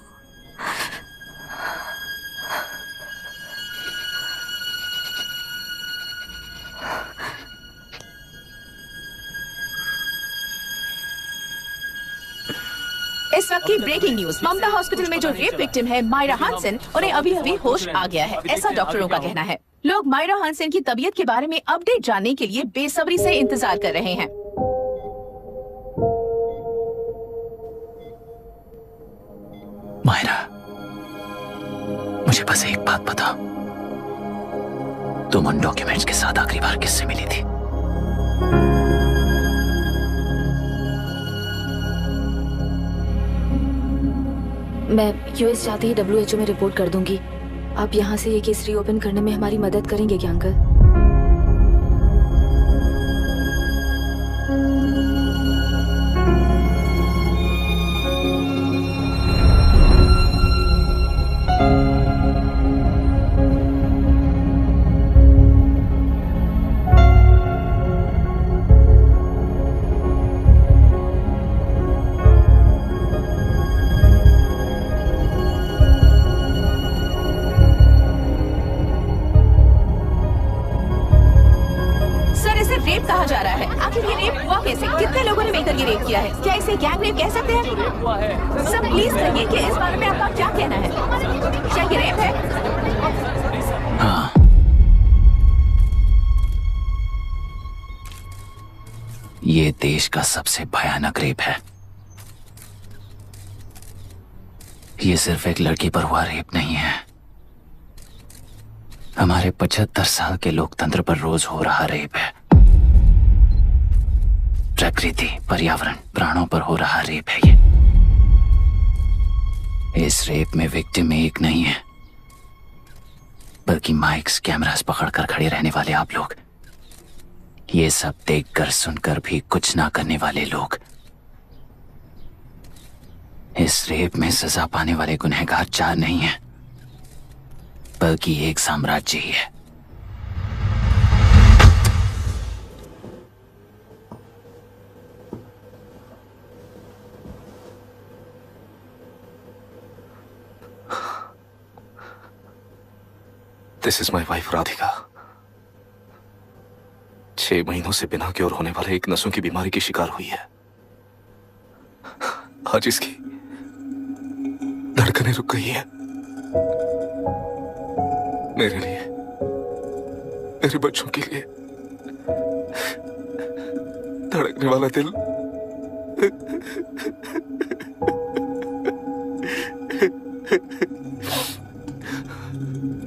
इस वक्त की ब्रेकिंग न्यूज। ममता हॉस्पिटल में जो रेप विक्टिम है मायरा हानसेन, उन्हें अभी अभी होश आ गया है, ऐसा डॉक्टरों का कहना है। लोग मायरा हानसेन की तबीयत के बारे में अपडेट जानने के लिए बेसब्री से इंतजार कर रहे हैं। मायरा, मुझे बस एक बात बता, तुम उन डॉक्यूमेंट्स के साथ आखिरी बार किससे मिली थी? मैं यूएस जाते ही WHO में रिपोर्ट कर दूंगी। आप यहाँ से ये केस रीओपन करने में हमारी मदद करेंगे क्या अंकल? रेप कहा जा रहा है, आखिर ये रेप हुआ कैसे? कितने लोगों ने मिलकर ये रेप किया है? क्या इसे गैंग रेप कह सकते हैं? सब प्लीज कहिए कि इस बारे में आपका क्या कहना है? क्या ये रेप है? हाँ, ये देश का सबसे भयानक रेप है। ये सिर्फ एक लड़की पर हुआ रेप नहीं है, हमारे 75 साल के लोकतंत्र पर रोज हो रहा रेप है। प्रकृति, पर्यावरण, प्राणों पर हो रहा रेप है ये। इस रेप में विक्टिम एक नहीं है, बल्कि माइक्स, कैमरास पकड़कर खड़े रहने वाले आप लोग, ये सब देखकर सुनकर भी कुछ ना करने वाले लोग। इस रेप में सजा पाने वाले गुनहगार 4 नहीं है, बल्कि एक साम्राज्य ही है। This is my wife Radhika. 6 महीनों से बिना क्योर होने वाले एक नसों की बीमारी की शिकार हुई है। आज इसकी धड़कनें रुक गई है। मेरे लिए, मेरे बच्चों के लिए धड़कने वाला दिल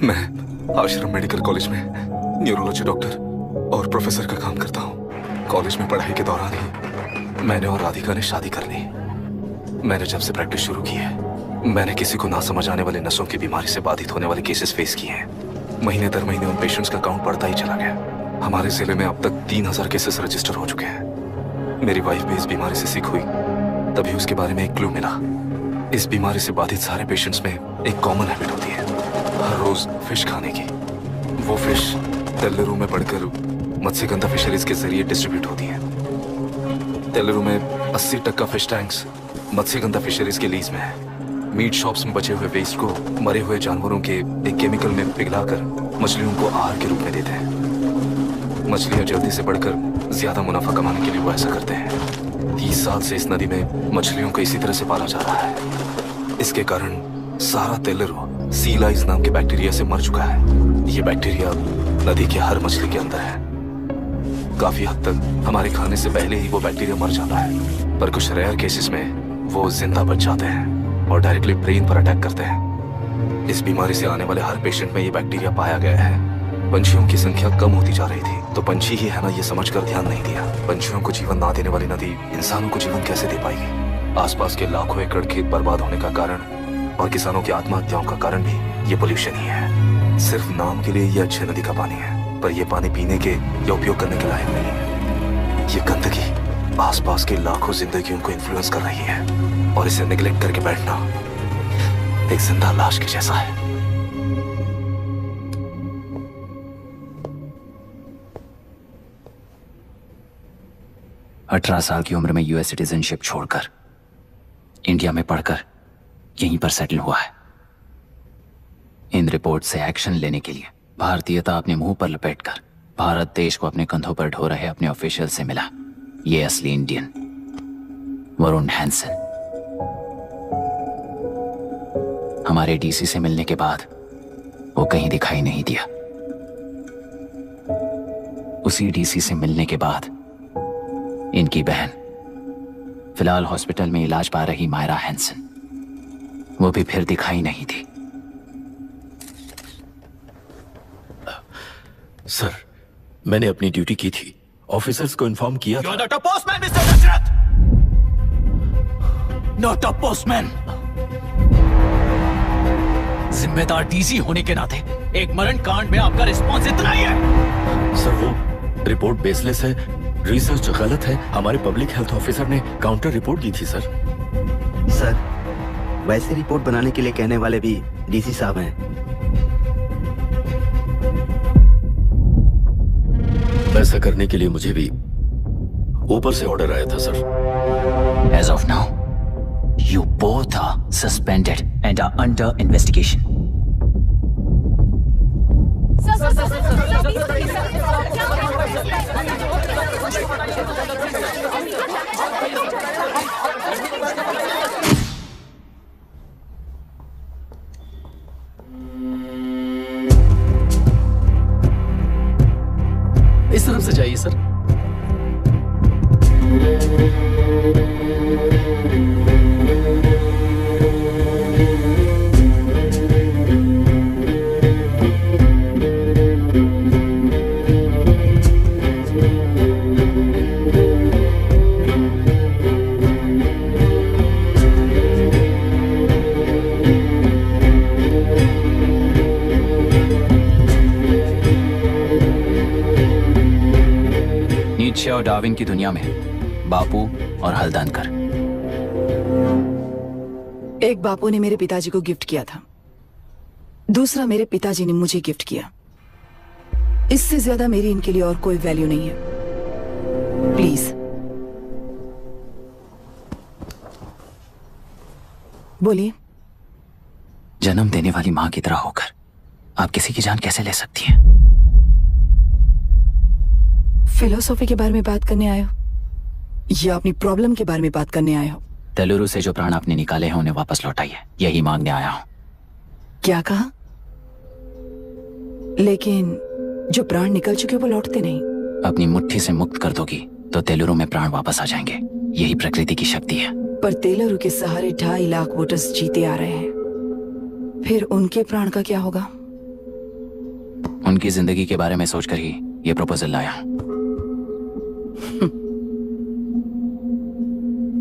मैं आश्रम मेडिकल कॉलेज में न्यूरोलॉजी डॉक्टर और प्रोफेसर का काम करता हूँ। कॉलेज में पढ़ाई के दौरान ही मैंने और राधिका ने शादी कर ली। मैंने जब से प्रैक्टिस शुरू की है, मैंने किसी को ना समझ आने वाले नसों की बीमारी से बाधित होने वाले केसेस फेस किए हैं। महीने दर महीने उन पेशेंट्स का काउंट बढ़ता ही चला गया। हमारे जिले में अब तक 3000 केसेस रजिस्टर हो चुके हैं। मेरी वाइफ भी इस बीमारी से सिक हुई, तभी उसके बारे में एक क्लू मिला। इस बीमारी से बाधित सारे पेशेंट्स में एक कॉमन हैबिट होती है, हर रोज फिश खाने की। वो फिश तेल्लुरु में पड़कर मत्स्यगंधा फिशरीज के जरिए डिस्ट्रीब्यूट होती है। तेल्लुरु में 80% फिश टैंक्स मत्स्यगंधा फिशरीज के लीज में है। मीट शॉप्स में बचे हुए वेस्ट को मरे हुए जानवरों के एक केमिकल में पिघलाकर मछलियों को आहार के रूप में देते हैं। मछलियां जल्दी से बढ़कर ज्यादा मुनाफा कमाने के लिए वो ऐसा करते हैं। 30 साल से इस नदी में मछलियों को इसी तरह से पाला जा रहा है। इसके कारण सारा तेल्लुरु सी लाइस नाम के बैक्टीरिया से मर चुका है। ये बैक्टीरिया नदी के हर मछली के अंदर है। काफी हद तक हमारे खाने से पहले ही वो बैक्टीरिया मर जाता है, पर कुछ रेयर केसेस में वो जिंदा बच जाते हैं और डायरेक्टली ब्रेन पर अटैक करते हैं। इस बीमारी से आने वाले हर पेशेंट में ये बैक्टीरिया पाया गया है। पंछियों की संख्या कम होती जा रही थी, तो पंछी ही है ना ये समझकर ध्यान नहीं दिया। पंछियों को जीवन ना देने वाली नदी इंसानों को जीवन कैसे दे पाएगी? आसपास के लाखों एकड़ खेत बर्बाद होने का कारण और किसानों की आत्महत्याओं का कारण भी ये पोल्यूशन ही है। सिर्फ नाम के लिए ये अच्छी नदी का पानी है, पर ये पानी पीने के या उपयोग करने के लायक नहीं है। ये गंदगी आसपास के लाखों जिंदगियों को इन्फ्लुएंस कर रही है और इसे निगलेक्ट करके बैठना एक जिंदा लाश के जैसा है। अठारह साल की उम्र में यूएस सिटीजनशिप छोड़कर इंडिया में पढ़कर यहीं पर सेटल हुआ है। इन रिपोर्ट से एक्शन लेने के लिए भारतीयता अपने मुंह पर लपेटकर भारत देश को अपने कंधों पर ढो रहे अपने ऑफिशियल से मिला ये असली इंडियन वरुण हैंसन। हमारे डीसी से मिलने के बाद वो कहीं दिखाई नहीं दिया। उसी डीसी से मिलने के बाद इनकी बहन, फिलहाल हॉस्पिटल में इलाज पा रही मायरा हैंसन, वो भी फिर दिखाई नहीं दी। सर, मैंने अपनी ड्यूटी की थी, ऑफिसर्स को इन्फॉर्म किया था। You're not a postman, Mr. Dashrath! Not a postman! जिम्मेदार डीसी होने के नाते एक मरण कांड में आपका रिस्पॉन्स इतना ही है। सर, वो रिपोर्ट बेसलेस है, रिसर्च गलत है। हमारे पब्लिक हेल्थ ऑफिसर ने काउंटर रिपोर्ट दी थी सर। सर, वैसे रिपोर्ट बनाने के लिए कहने वाले भी डीसी साहब हैं। ऐसा करने के लिए मुझे भी ऊपर से ऑर्डर आया था sir. As of now, you both are suspended and are under investigation. इस तरफ से जाइए सर। नीचे और डार्विन की दुनिया में बापू और हल्दनकर। एक बापू ने मेरे पिताजी को गिफ्ट किया था, दूसरा मेरे पिताजी ने मुझे गिफ्ट किया। इससे ज्यादा मेरी इनके लिए और कोई वैल्यू नहीं है। प्लीज बोलिए। जन्म देने वाली मां की तरह होकर आप किसी की जान कैसे ले सकती हैं? फिलोसॉफी के बारे में बात करने आए हो या अपनी प्रॉब्लम के बारे में बात करने आए हो? तेलुरु से जो प्राण आपने निकाले हैं उन्हें वापस लौटाइए, यही मांगने आया हूं। क्या कहा? लेकिन जो प्राण निकल चुके वो लौटते नहीं। अपनी मुट्ठी से मुक्त कर दोगी तो तेलुरु में प्राण वापस आ जाएंगे, यही प्रकृति की शक्ति है। पर तेलुरु के सहारे 2.5 लाख वोटर्स जीते आ रहे हैं, फिर उनके प्राण का क्या होगा? उनकी जिंदगी के बारे में सोचकर ही ये प्रपोजल लाया हूं।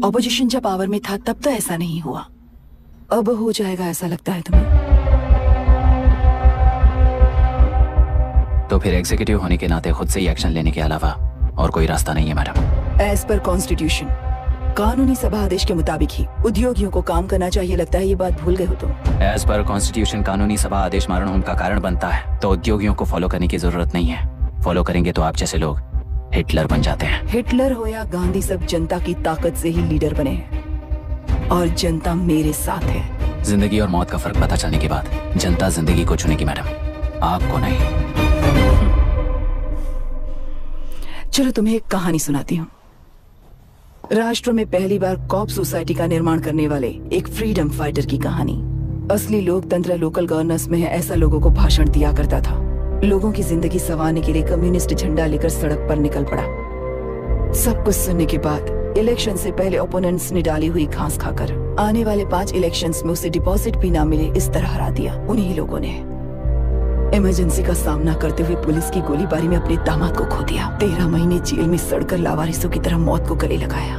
ऑपोजिशन जब पावर में था तब तो ऐसा नहीं हुआ, अब हो जाएगा ऐसा लगता है तुम्हें? तो फिर एग्जीक्यूटिव होने के नाते खुद से ही एक्शन लेने के अलावा और कोई रास्ता नहीं है मैडम। एज पर कॉन्स्टिट्यूशन कानूनी सभा आदेश के मुताबिक ही उद्योगियों को काम करना चाहिए। लगता है ये बात भूल गए हो तुम। एज पर कॉन्स्टिट्यूशन कानूनी सभा आदेश मारण होम का कारण बनता है, तो उद्योगियों को फॉलो करने की जरूरत नहीं है। फॉलो करेंगे तो आप जैसे लोग हिटलर बन जाते हैं। हिटलर हो या गांधी, सब जनता की ताकत से ही लीडर बने हैं और जनता मेरे साथ है। जिंदगी और मौत का फर्क पता चलने के बाद जनता जिंदगी को चुनेगी मैडम, आपको नहीं। चलो तुम्हें एक कहानी सुनाती हूँ। राष्ट्र में पहली बार कॉप सोसाइटी का निर्माण करने वाले एक फ्रीडम फाइटर की कहानी। असली लोकतंत्र लोकल गवर्नेंस में है, ऐसा लोगों को भाषण दिया करता था। लोगों की जिंदगी संवारने के लिए कम्युनिस्ट झंडा लेकर सड़क पर निकल पड़ा। सब कुछ सुनने के बाद इलेक्शन से पहले ओपोनेंट्स ने डाली हुई घास खाकर आने वाले 5 इलेक्शंस में उसे डिपॉजिट भी ना मिले इस तरह हरा दिया। उन्हीं लोगों ने इमरजेंसी का सामना करते हुए पुलिस की गोलीबारी में अपने दामाद को खो दिया। 13 महीने जेल में सड़कर लावारिसों की तरह मौत को गले लगाया।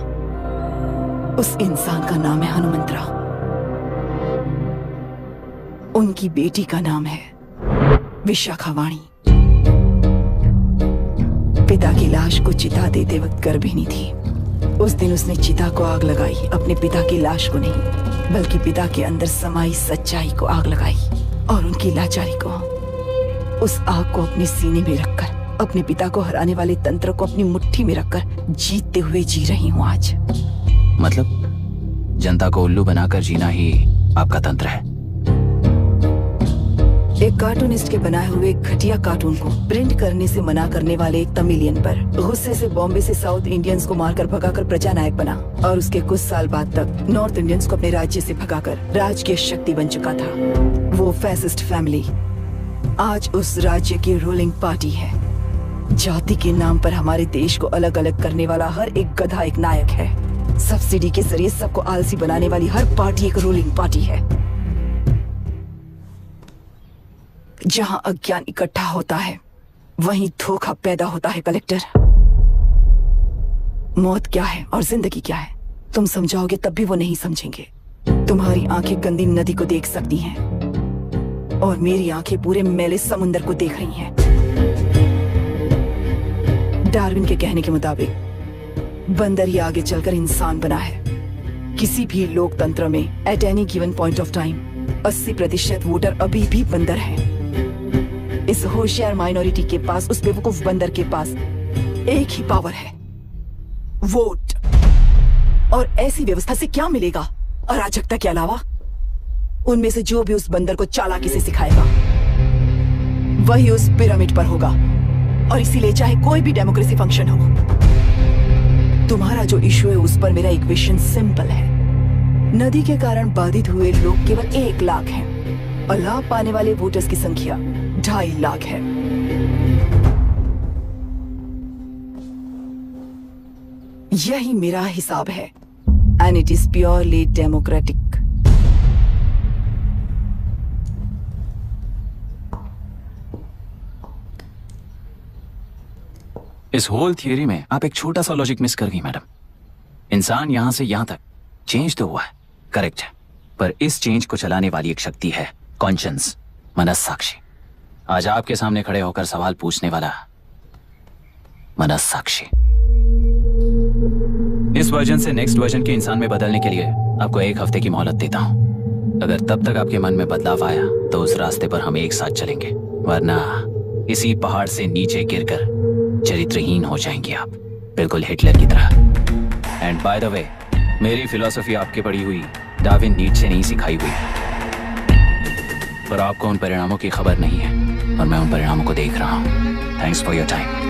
उस इंसान का नाम है हनुमंतरा। उनकी बेटी का नाम है विशाखावाणी। पिता की लाश को चिता देते वक्त गर्भिणी थी। उस दिन उसने चिता को आग लगाई, अपने पिता की लाश को नहीं बल्कि पिता के अंदर समाई सच्चाई को आग लगाई और उनकी लाचारी को। उस आग को अपने सीने में रखकर अपने पिता को हराने वाले तंत्र को अपनी मुट्ठी में रखकर जीतते हुए जी रही हूँ आज। मतलब जनता को उल्लू बनाकर जीना ही आपका तंत्र है? एक कार्टूनिस्ट के बनाए हुए एक घटिया कार्टून को प्रिंट करने से मना करने वाले एक तमिलियन पर गुस्से से बॉम्बे से साउथ इंडियंस को मारकर भगाकर प्रजानायक बना और उसके कुछ साल बाद तक नॉर्थ इंडियंस को अपने राज्य से भगाकर राजकीय शक्ति बन चुका था। वो फैसिस्ट फैमिली आज उस राज्य की रूलिंग पार्टी है। जाति के नाम पर हमारे देश को अलग अलग करने वाला हर एक गधा एक नायक है। सब्सिडी के जरिए सबको आलसी बनाने वाली हर पार्टी एक रूलिंग पार्टी है। जहां अज्ञान इकट्ठा होता है वहीं धोखा पैदा होता है। कलेक्टर, मौत क्या है और जिंदगी क्या है तुम समझाओगे तब भी वो नहीं समझेंगे। तुम्हारी आंखें गंदी नदी को देख सकती हैं और मेरी आंखें पूरे मैले समुंदर को देख रही हैं। डार्विन के कहने के मुताबिक बंदर ही आगे चलकर इंसान बना है। किसी भी लोकतंत्र में at any given point of time 80% voter अभी भी बंदर हैं। इस होशियार माइनॉरिटी के पास, उस बेवकूफ बंदर के पास एक ही पावर है, वोट। और ऐसी व्यवस्था से क्या मिलेगा अराजकता के अलावा? उनमें से जो भी उस बंदर को चालाकी से सिखाएगा वही उस पिरामिड पर होगा। और इसीलिए चाहे कोई भी डेमोक्रेसी फंक्शन हो, तुम्हारा जो इशू है उस पर मेरा इक्वेशन सिंपल है। नदी के कारण बाधित हुए लोग केवल 1 लाख हैं और लाभ पाने वाले वोटर्स की संख्या 2.5 लाख है। यही मेरा हिसाब है and it is purely democratic. इस होल थियरी में आप एक छोटा सा लॉजिक मिस कर गई मैडम। इंसान यहां से यहां तक चेंज तो हुआ है, करेक्ट है, पर इस चेंज को चलाने वाली एक शक्ति है कॉन्शियंस, मनस्साक्षी। आज आपके सामने खड़े होकर सवाल पूछने वाला मनस्साक्षी। इस वर्जन से नेक्स्ट वर्जन के इंसान में बदलने के लिए आपको 1 हफ्ते की मोहलत देता हूं। अगर तब तक आपके मन में बदलाव आया तो उस रास्ते पर हम एक साथ चलेंगे, वरना इसी पहाड़ से नीचे गिरकर चरित्रहीन हो जाएंगे आप, बिल्कुल हिटलर की तरह। एंड बाय द वे, मेरी फिलॉसफी आपके पढ़ी हुई डार्विन नीचे नहीं सिखाई हुई, पर आपको उन परिणामों की खबर नहीं है और मैं उन परिणामों को देख रहा हूं। Thanks for your time.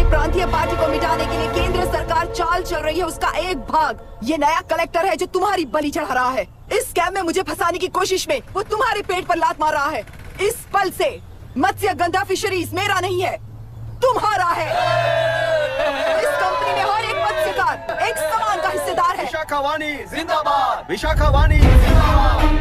प्रांतीय पार्टी को मिटाने के लिए केंद्र सरकार चाल चल रही है। उसका एक भाग ये नया कलेक्टर है जो तुम्हारी बलि चढ़ा रहा है। इस स्कैम में मुझे फंसाने की कोशिश में वो तुम्हारे पेट पर लात मार रहा है। इस पल से मत्स्य गंधा फिशरीज मेरा नहीं है, तुम्हारा है। इस कंपनी में हर एक मत्स्यकार एक समान का हिस्सेदार है। विशाखावाणी जिंदाबाद, विशाखावाणी जिंदाबाद।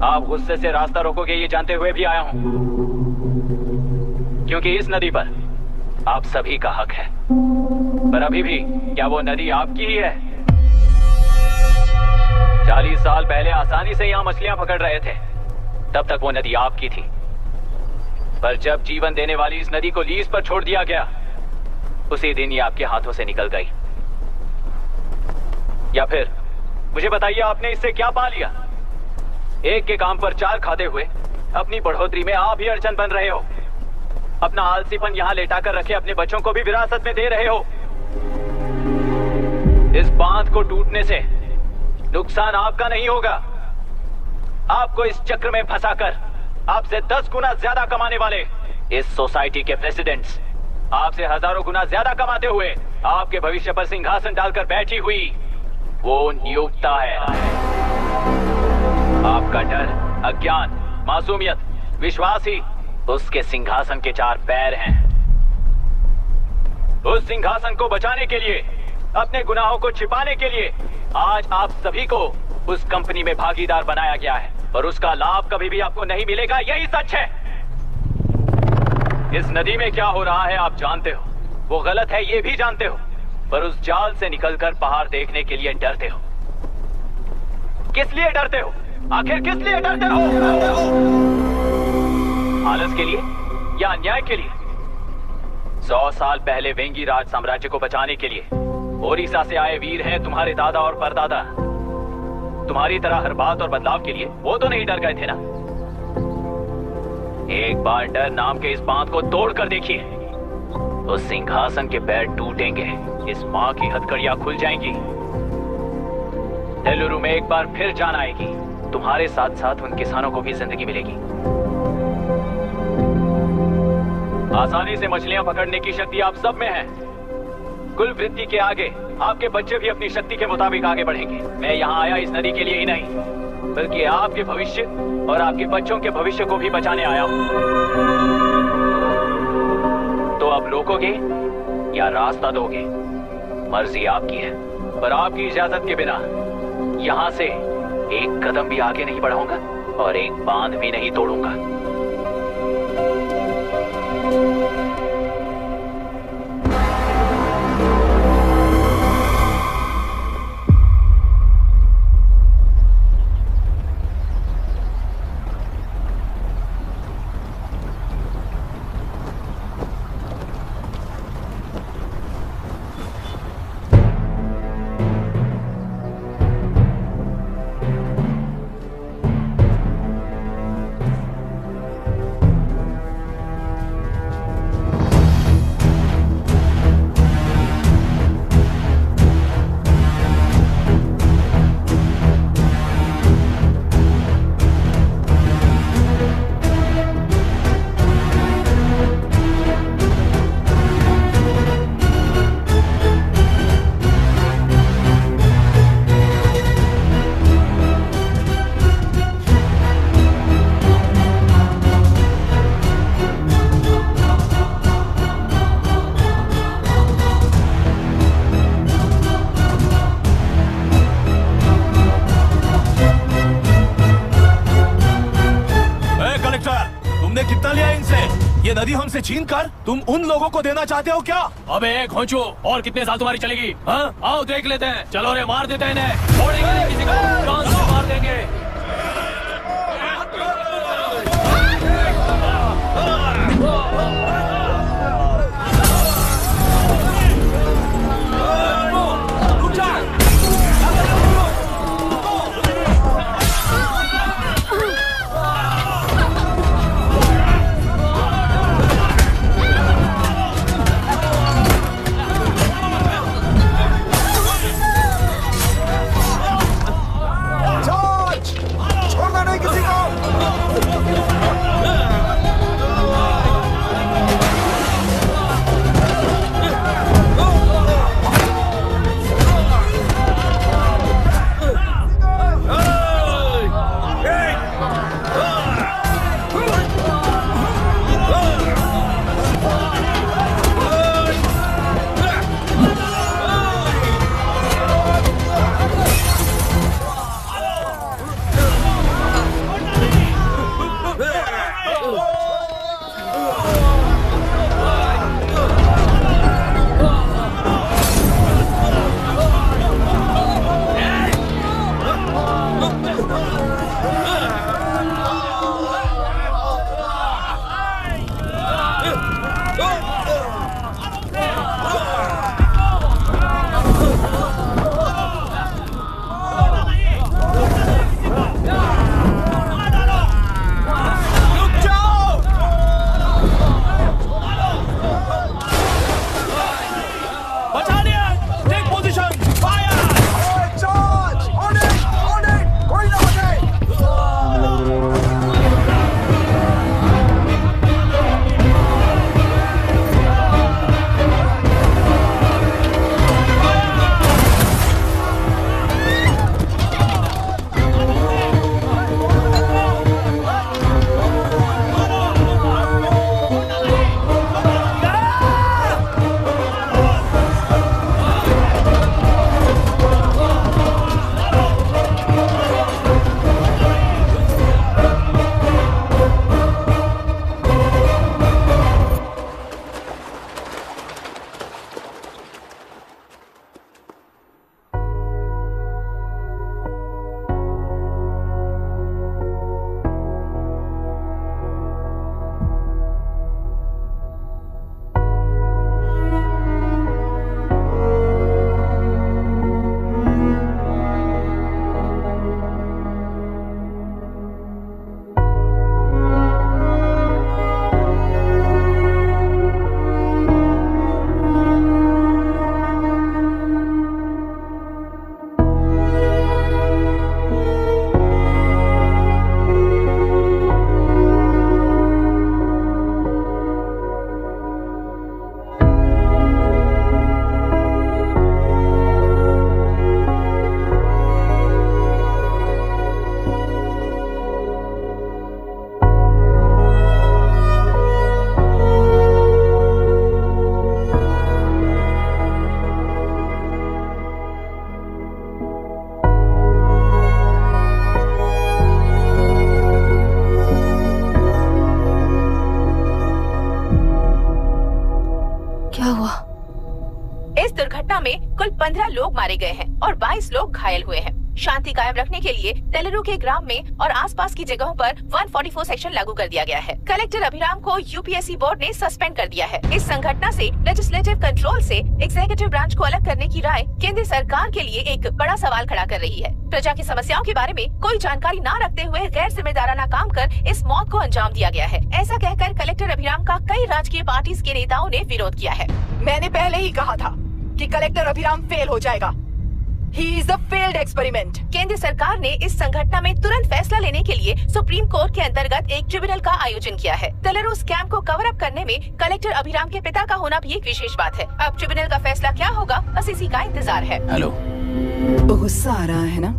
आप गुस्से से रास्ता रोकोगे ये जानते हुए भी आया हूं, क्योंकि इस नदी पर आप सभी का हक है। पर अभी भी क्या वो नदी आपकी ही है? 40 साल पहले आसानी से यहां मछलियां पकड़ रहे थे, तब तक वो नदी आपकी थी। पर जब जीवन देने वाली इस नदी को लीज पर छोड़ दिया गया, उसी दिन ये आपके हाथों से निकल गई। या फिर मुझे बताइए, आपने इससे क्या पा लिया? एक के काम पर चार खाते हुए अपनी बढ़ोतरी में आप ही अड़चन बन रहे हो। अपना आलसीपन यहाँ लेटा कर रखे अपने बच्चों को भी विरासत में दे रहे हो। इस बांध को टूटने से नुकसान आपका नहीं होगा। आपको इस चक्र में फंसाकर आपसे 10 गुना ज्यादा कमाने वाले इस सोसाइटी के प्रेसिडेंट्स आपसे हजारों गुना ज्यादा कमाते हुए आपके भविष्य पर सिंहासन डालकर बैठी हुई वो नियोक्ता है। आपका डर, अज्ञान, मासूमियत, विश्वास ही उसके सिंहासन के 4 पैर हैं। उस सिंहासन को बचाने के लिए, अपने गुनाहों को छिपाने के लिए आज आप सभी को उस कंपनी में भागीदार बनाया गया है, और उसका लाभ कभी भी आपको नहीं मिलेगा। यही सच है। इस नदी में क्या हो रहा है आप जानते हो, वो गलत है ये भी जानते हो, पर उस जाल से निकलकर पहाड़ देखने के लिए डरते हो। किस लिए डरते हो? आखिर किस लिए डरते हो? आलस के लिए या अन्याय के लिए? 100 साल पहले वेंगी राज साम्राज्य को बचाने के लिए ओडिशा से आए वीर हैं तुम्हारे दादा और परदादा। तुम्हारी तरह हर बात और बदलाव के लिए वो तो नहीं डर गए थे ना। एक बार डर नाम के इस बांध को तोड़ कर देखिए, तो सिंहासन के पैर टूटेंगे, इस माँ की हथकड़ियां खुल जाएंगी। तेलुरु में एक बार फिर जान आएगी। तुम्हारे साथ साथ उन किसानों को भी जिंदगी मिलेगी। आसानी से मछलियां पकड़ने की शक्ति आप सब में है। कुल वृत्ति के आगे आपके बच्चे भी अपनी शक्ति के मुताबिक आगे बढ़ेंगे। मैं यहाँ आया इस नदी के लिए ही नहीं, बल्कि आपके भविष्य और आपके बच्चों के भविष्य को भी बचाने आया हूँ। तो अब रोकोगे या रास्ता दोगे, मर्जी आपकी है, पर आपकी इजाजत के बिना यहाँ से एक कदम भी आगे नहीं बढ़ाऊंगा और एक बांध भी नहीं तोड़ूंगा। ये नदी हमसे छीन कर तुम उन लोगों को देना चाहते हो क्या? अबे घोंचू, और कितने साल तुम्हारी चलेगी? हाँ, आओ देख लेते हैं। चलो रे, मार देते हैं इन्हें। छोड़ेंगे नहीं किसी को, जान से मार देंगे। छोड़ना नहीं किसी को। इस दुर्घटना में कुल 15 लोग मारे गए हैं और 22 लोग घायल हुए हैं। शांति कायम रखने के लिए तेलुरु के ग्राम में और आसपास की जगहों पर 144 सेक्शन लागू कर दिया गया है। कलेक्टर अभिराम को यूपीएससी बोर्ड ने सस्पेंड कर दिया है। इस संघटना से लेजिस्लेटिव कंट्रोल से एग्जीक्यूटिव ब्रांच को अलग करने की राय केंद्र सरकार के लिए एक बड़ा सवाल खड़ा कर रही है। प्रजा की समस्याओं के बारे में कोई जानकारी न रखते हुए गैर जिम्मेदाराना काम कर इस मौत को अंजाम दिया गया है। ऐसा कहकर कलेक्टर अभिराम का कई राजकीय पार्टी के नेताओं ने विरोध किया है। मैंने पहले ही कहा था कि कलेक्टर अभिराम फेल हो जाएगा। He is a failed experiment. केंद्र सरकार ने इस संघटना में तुरंत फैसला लेने के लिए सुप्रीम कोर्ट के अंतर्गत एक ट्रिब्यूनल का आयोजन किया है। तेलुरु स्कैम को कवर अप करने में कलेक्टर अभिराम के पिता का होना भी एक विशेष बात है। अब ट्रिब्यूनल का फैसला क्या होगा, बस इसी का इंतजार है। हेलो, गुस्सा आ रहा है ना?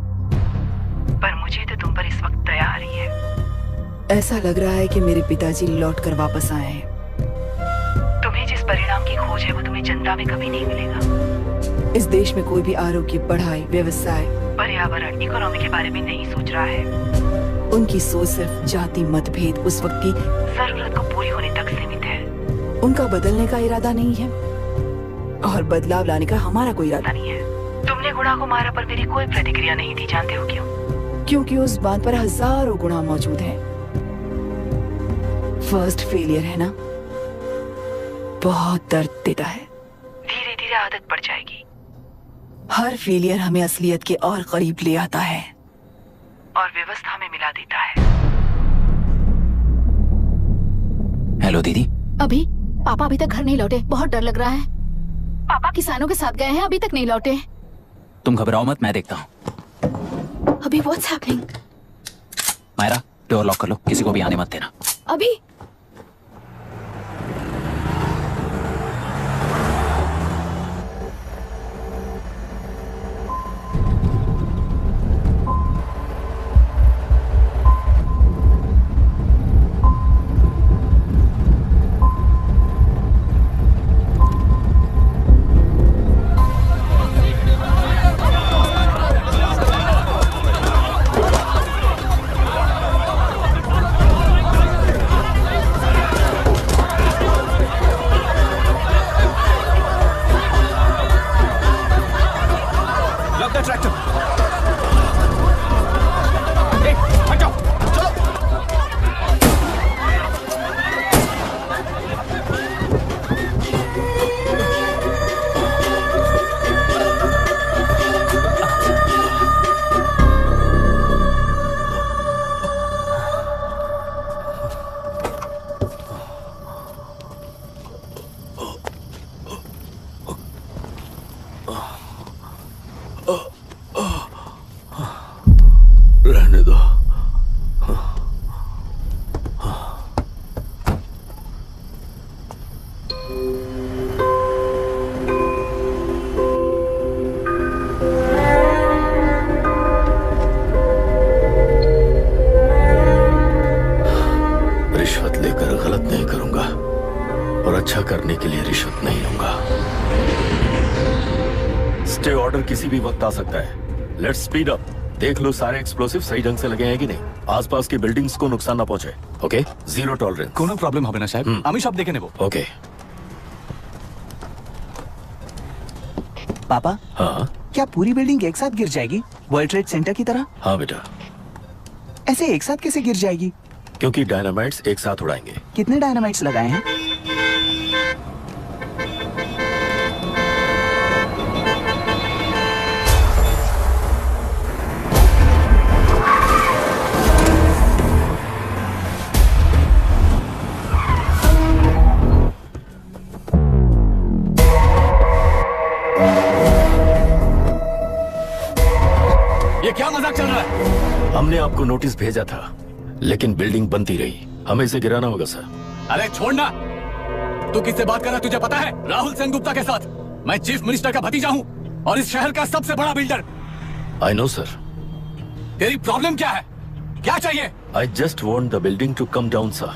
पर मुझे तो तुम पर इस वक्त दया आ रही है। ऐसा लग रहा है कि मेरे पिताजी लौट कर वापस आए हैं। तुम्हें जिस परिणाम की खोज है वो तुम्हें जनता में कभी नहीं मिलेगा। इस देश में कोई भी आरोग्य, पढ़ाई, व्यवसाय, पर्यावरण, इकोनॉमी के बारे में नहीं सोच रहा है। उनकी सोच सिर्फ जाति मतभेद उस वक्त की जरूरत को पूरी होने तक सीमित है। उनका बदलने का इरादा नहीं है और बदलाव लाने का हमारा कोई इरादा नहीं है। तुमने गुणा को मारा पर मेरी कोई प्रतिक्रिया नहीं दी, जानते हो क्यों? क्योंकि उस बात पर हजारों गुणा मौजूद है। फर्स्ट फेलियर है ना, बहुत दर्द देता है। धीरे धीरे आदत पड़ जाएगी। हर फेलियर हमें असलियत के और करीब ले आता है और व्यवस्था में मिला देता है। हेलो दीदी। अभी पापा अभी तक घर नहीं लौटे, बहुत डर लग रहा है। पापा किसानों के साथ गए हैं, अभी तक नहीं लौटे। तुम घबराओ मत, मैं देखता हूँ। अभी what's happening? Myra door lock कर लो, किसी को भी आने मत देना। अभी रहने दो। रिश्वत लेकर गलत नहीं करूंगा और अच्छा करने के लिए रिश्वत नहीं लूंगा। स्टे ऑर्डर किसी भी वक्त आ सकता है। Let's speed up. देख लो सारे एक्सप्लोसिव सही ढंग से लगे हैं कि नहीं, आसपास की बिल्डिंग्स को नुकसान ना पहुंचे। Okay, zero tolerance. কোনো প্রবলেম হবে না সাহেব, আমি সব দেখে নেব। ओके। पापा, हाँ क्या पूरी बिल्डिंग एक साथ गिर जाएगी, वर्ल्ड ट्रेड सेंटर की तरह? हाँ बेटा। ऐसे एक साथ कैसे गिर जाएगी? क्योंकि डायनामाइट्स एक साथ उड़ाएंगे। कितने डायनामाइट्स लगाए हैं? ये क्या मजाक चल रहा है? हमने आपको नोटिस भेजा था, लेकिन बिल्डिंग बनती रही। हमें इसे गिराना होगा सर। अरे छोड़ना। तू किससे बात कर रहा है तुझे पता है? राहुल सेनगुप्ता के साथ। मैं चीफ मिनिस्टर का भतीजा हूँ और इस शहर का सबसे बड़ा बिल्डर। I know sir. तेरी प्रॉब्लम क्या है? क्या चाहिए? I just want the building to come down sir.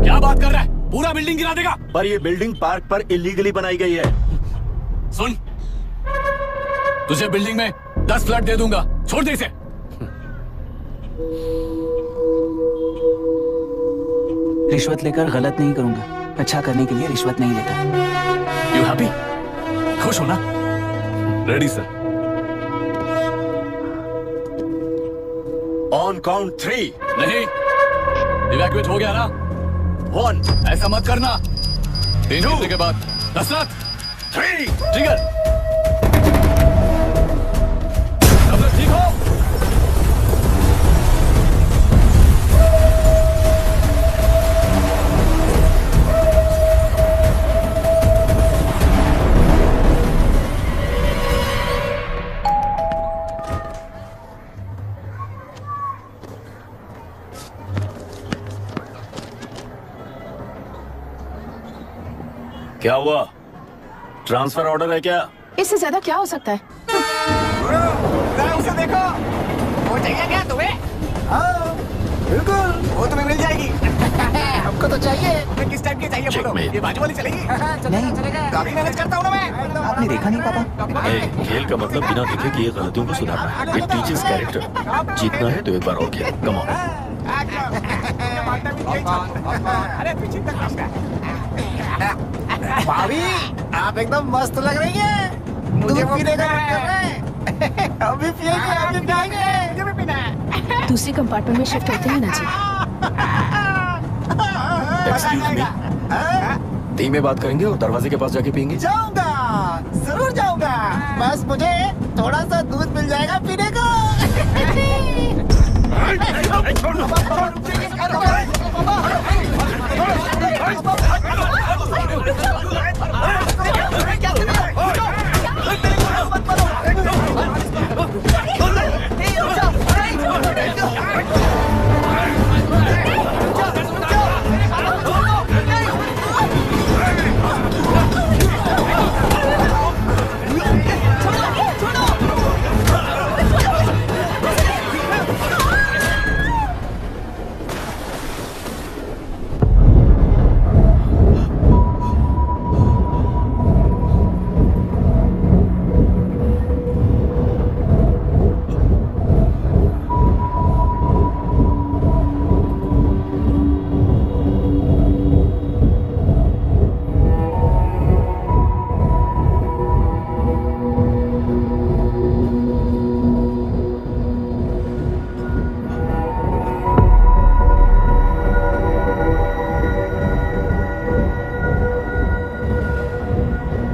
क्या बात कर रहा है? पूरा बिल्डिंग गिरा देगा? पर ये बिल्डिंग पार्क पर इलीगली बनाई गई है। सुन, तुझे बिल्डिंग में 10 फ्लैट दे दूंगा, छोड़ दे इसे। रिश्वत लेकर गलत नहीं करूंगा, अच्छा करने के लिए रिश्वत नहीं लेता। You happy? खुश हो ना? Ready sir. On count 3। नहीं, इवैक्यूएट हो गया ना? 1। ऐसा मत करना। 3 घंटे के बाद दशरथ 3 ट्रिगर। सब लोग ठीक हो? क्या हुआ? ट्रांसफर ऑर्डर है क्या? इससे ज्यादा क्या हो सकता है? उसे देखो, वो चाहिए क्या तुम्हें? हाँ, बिल्कुल, वो तुम्हें मिल जाएगी। हमको तो चाहिए। किस टाइप की चाहिए बोलो? ये बाजू वाली चलेगी? नहीं, काफी मैनेज करता हूँ ना मैं। आपने देखा नहीं पापा? खेल का मतलब बिना देखे कि ये गलतियों को सुधारना है। It teaches character. जीतना है तो एक बार और खेल। Come on. अरे पीछे तक भाभी आप एकदम मस्त लग रही है। मुझे पीने का मन कर रहा है। अभी पिएंगे, अभी पिएंगे। मुझे भी पीना है। दूसरी कंपार्टमेंट में शिफ्ट होते हैं ना जी। एक्सक्यूज मी, धीमे बात करेंगे और दरवाजे के पास जाके पियेंगे। जाऊंगा, जरूर जाऊंगा। बस मुझे थोड़ा सा दूध मिल जाएगा पीने को।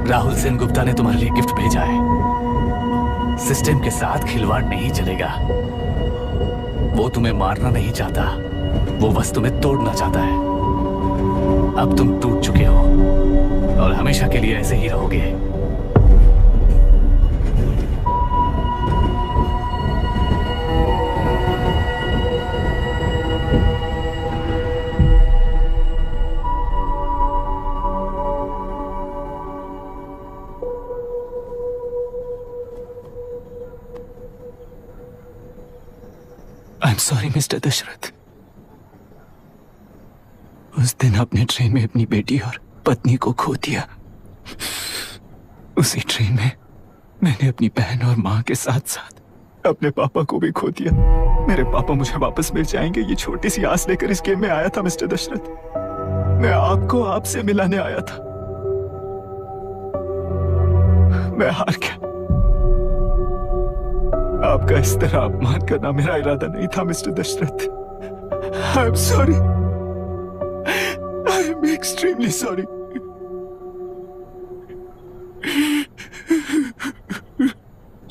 राहुल सेन गुप्ता ने तुम्हारे लिए गिफ्ट भेजा है। सिस्टम के साथ खिलवाड़ नहीं चलेगा। वो तुम्हें मारना नहीं चाहता, वो बस तुम्हें तोड़ना चाहता है। अब तुम टूट चुके हो और हमेशा के लिए ऐसे ही रहोगे। I'm sorry, mister Dasharath. उस दिन आपने ट्रेन में अपनी बेटी और पत्नी को खो दिया। उसी ट्रेन में मैंने अपनी बहन और माँ के साथ साथ अपने पापा को भी खो दिया। मेरे पापा मुझे वापस मिल जाएंगे, ये छोटी सी आस लेकर इस गेम में आया था मिस्टर दशरथ। मैं आपको आपसे मिलाने आया था। मैं हार गया। आपका इस तरह अपमान करना मेरा इरादा नहीं था mister Dasharath. I am sorry, I am extremely sorry.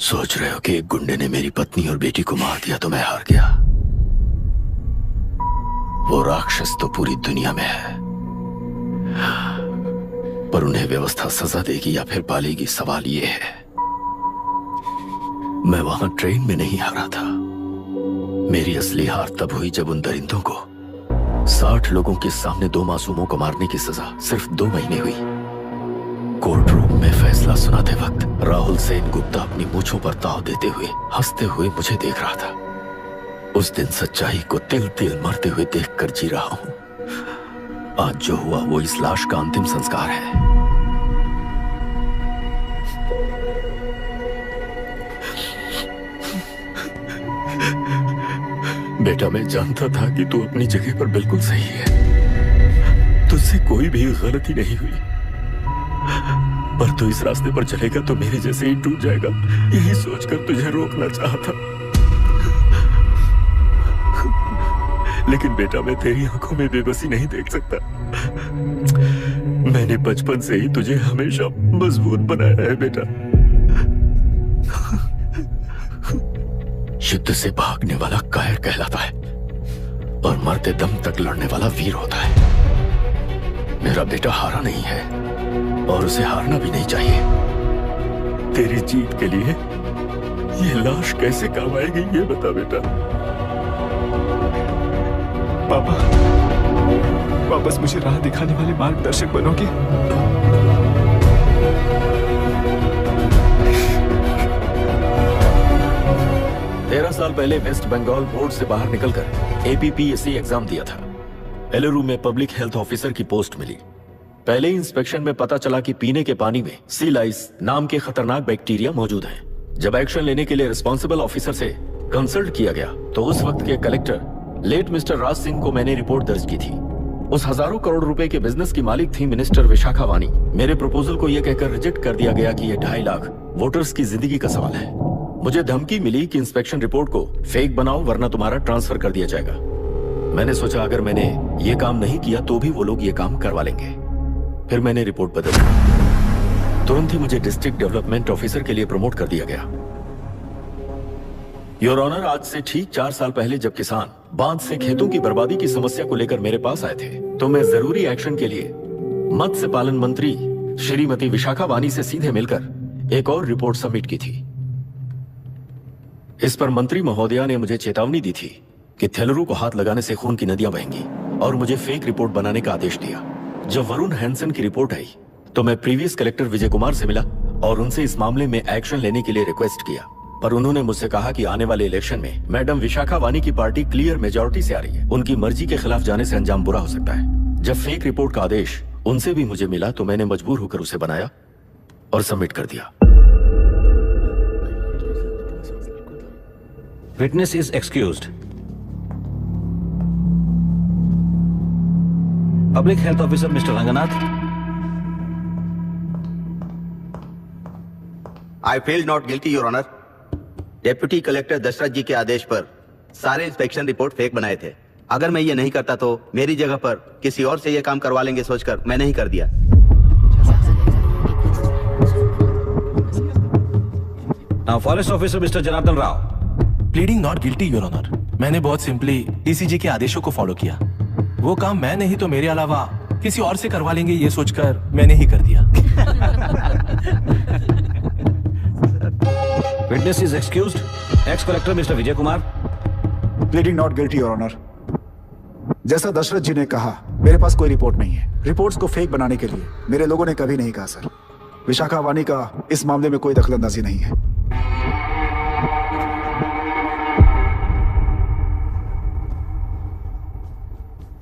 सोच रहे हो कि एक गुंडे ने मेरी पत्नी और बेटी को मार दिया तो मैं हार गया? वो राक्षस तो पूरी दुनिया में है, पर उन्हें व्यवस्था सजा देगी या फिर पालेगी, सवाल ये है। मैं वहां ट्रेन में नहीं हारा था। मेरी असली हार तब हुई जब उन दरिंदों को 60 लोगों के सामने 2 मासूमों को मारने की सजा सिर्फ 2 महीने हुई। कोर्ट रूम में फैसला सुनाते वक्त राहुल सेन गुप्ता अपनी मूंछों पर ताव देते हुए हंसते हुए मुझे देख रहा था। उस दिन सच्चाई को तिल तिल मरते हुए देखकर जी रहा हूं। आज जो हुआ वो इस लाश का अंतिम संस्कार है। बेटा, मैं जानता था कि तू अपनी जगह पर बिल्कुल सही है। तुझसे कोई भी गलती नहीं हुई, पर तू इस रास्ते पर चलेगा तो मेरे जैसे ही टूट जाएगा, यही सोचकर तुझे रोकना चाहता। लेकिन बेटा, मैं तेरी आंखों में बेबसी नहीं देख सकता। मैंने बचपन से ही तुझे हमेशा मजबूत बनाया है बेटा। युद्ध से भागने वाला कायर कहलाता है और मरते दम तक लड़ने वाला वीर होता है। मेरा बेटा हारा नहीं है और उसे हारना भी नहीं चाहिए। तेरी जीत के लिए ये लाश कैसे काम आएगी, ये बता बेटा। पापा, वापस मुझे राह दिखाने वाले मार्गदर्शक बनोगे? 13 साल पहले वेस्ट बंगाल बोर्ड से बाहर निकलकर APPSC एग्जाम दिया था। एलरू में पब्लिक हेल्थ ऑफिसर की पोस्ट मिली। पहले इंस्पेक्शन में पता चला कि पीने के पानी में सी लाइस नाम के खतरनाक बैक्टीरिया मौजूद हैं। जब एक्शन लेने के लिए रिस्पॉन्सिबल ऑफिसर से कंसल्ट किया गया तो उस वक्त के collector late mister Raj Singh को मैंने रिपोर्ट दर्ज की थी। उस हजारों करोड़ रुपए के बिजनेस की मालिक थी मिनिस्टर विशाखा वानी। मेरे प्रपोजल को यह कहकर रिजेक्ट कर दिया गया कि यह 2.5 लाख वोटर्स की जिंदगी का सवाल है। मुझे धमकी मिली कि इंस्पेक्शन रिपोर्ट को फेक बनाओ वरना तुम्हारा ट्रांसफर कर दिया जाएगा। मैंने सोचा अगर मैंने ये काम नहीं किया तो भी वो लोग ये काम करवा लेंगे। फिर मैंने रिपोर्ट बदली। तुरंत ही मुझे डिस्ट्रिक्ट डेवलपमेंट ऑफिसर के लिए प्रमोट कर दिया गया। योर ऑनर, आज से ठीक 4 साल पहले जब किसान बांध से खेतों की बर्बादी की समस्या को लेकर मेरे पास आए थे तो मैं जरूरी एक्शन के लिए मत्स्य पालन मंत्री श्रीमती विशाखा वानी से सीधे मिलकर एक और रिपोर्ट सबमिट की थी। इस पर मंत्री महोदया ने मुझे चेतावनी दी थी कि थेलरू को हाथ लगाने से खून की नदियां बहेंगी और मुझे फेक रिपोर्ट बनाने का आदेश दिया। जब वरुण हैंसन की रिपोर्ट आई तो मैं प्रीवियस कलेक्टर विजय कुमार से मिला और उनसे इस मामले में एक्शन लेने के लिए रिक्वेस्ट किया, पर उन्होंने मुझसे कहा कि आने वाले इलेक्शन में मैडम विशाखा वानी की पार्टी क्लियर मेजॉरिटी से आ रही है, उनकी मर्जी के खिलाफ जाने से अंजाम बुरा हो सकता है। जब फेक रिपोर्ट का आदेश उनसे भी मुझे मिला तो मैंने मजबूर होकर उसे बनाया और सबमिट कर दिया। Witness is excused. Public health officer mister Ranganath. I feel not guilty your honour. Deputy collector Dasharath ji के आदेश पर सारे इंस्पेक्शन रिपोर्ट फेक बनाए थे। अगर मैं ये नहीं करता तो मेरी जगह पर किसी और से ये काम करवा लेंगे सोचकर मैं नहीं कर दिया। Now forest officer mister Janardhan Rao. Pleading not guilty your honour. मैंने बहुत सिंपली डीसीजी के आदेशों को फॉलो किया। वो काम मैं नहीं तो मेरे अलावा किसी और से करवा लेंगे ये सोचकर मैंने ही कर दिया। Witness is excused. Ex collector mister Vijay Kumar. Pleading not guilty your honour. जैसा दशरथ जी ने कहा मेरे पास कोई रिपोर्ट नहीं है। रिपोर्ट्स को फेक बनाने के लिए मेरे लोगों ने कभी नहीं कहा सर। विशाखा वानी का इस मामले में कोई दखलंदाजी नहीं है।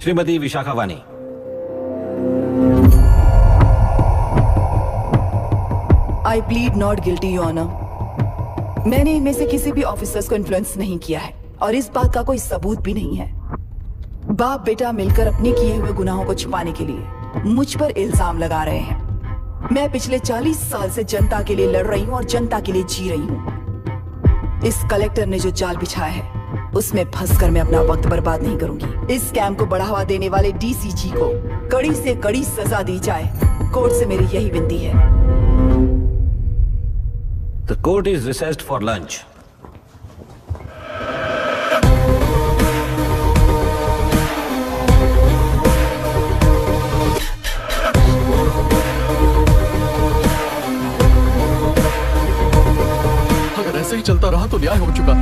Shrimati Vishakha Vani. I plead not guilty your honour. मैंने इनमें से किसी भी ऑफिसर्स को इन्फ्लुएंस नहीं किया है और इस बात का कोई सबूत भी नहीं है। बाप बेटा मिलकर अपने किए हुए गुनाहों को छुपाने के लिए मुझ पर इल्जाम लगा रहे हैं। मैं पिछले 40 साल से जनता के लिए लड़ रही हूँ और जनता के लिए जी रही हूँ। इस कलेक्टर ने जो जाल बिछाया है उसमें फंसकर मैं अपना वक्त बर्बाद नहीं करूंगी। इस स्कैम को बढ़ावा देने वाले डीसीजी को कड़ी से कड़ी सजा दी जाए। कोर्ट से मेरी यही विनती है। The court is recessed for lunch. अगर ऐसे ही चलता रहा तो न्याय हो चुका।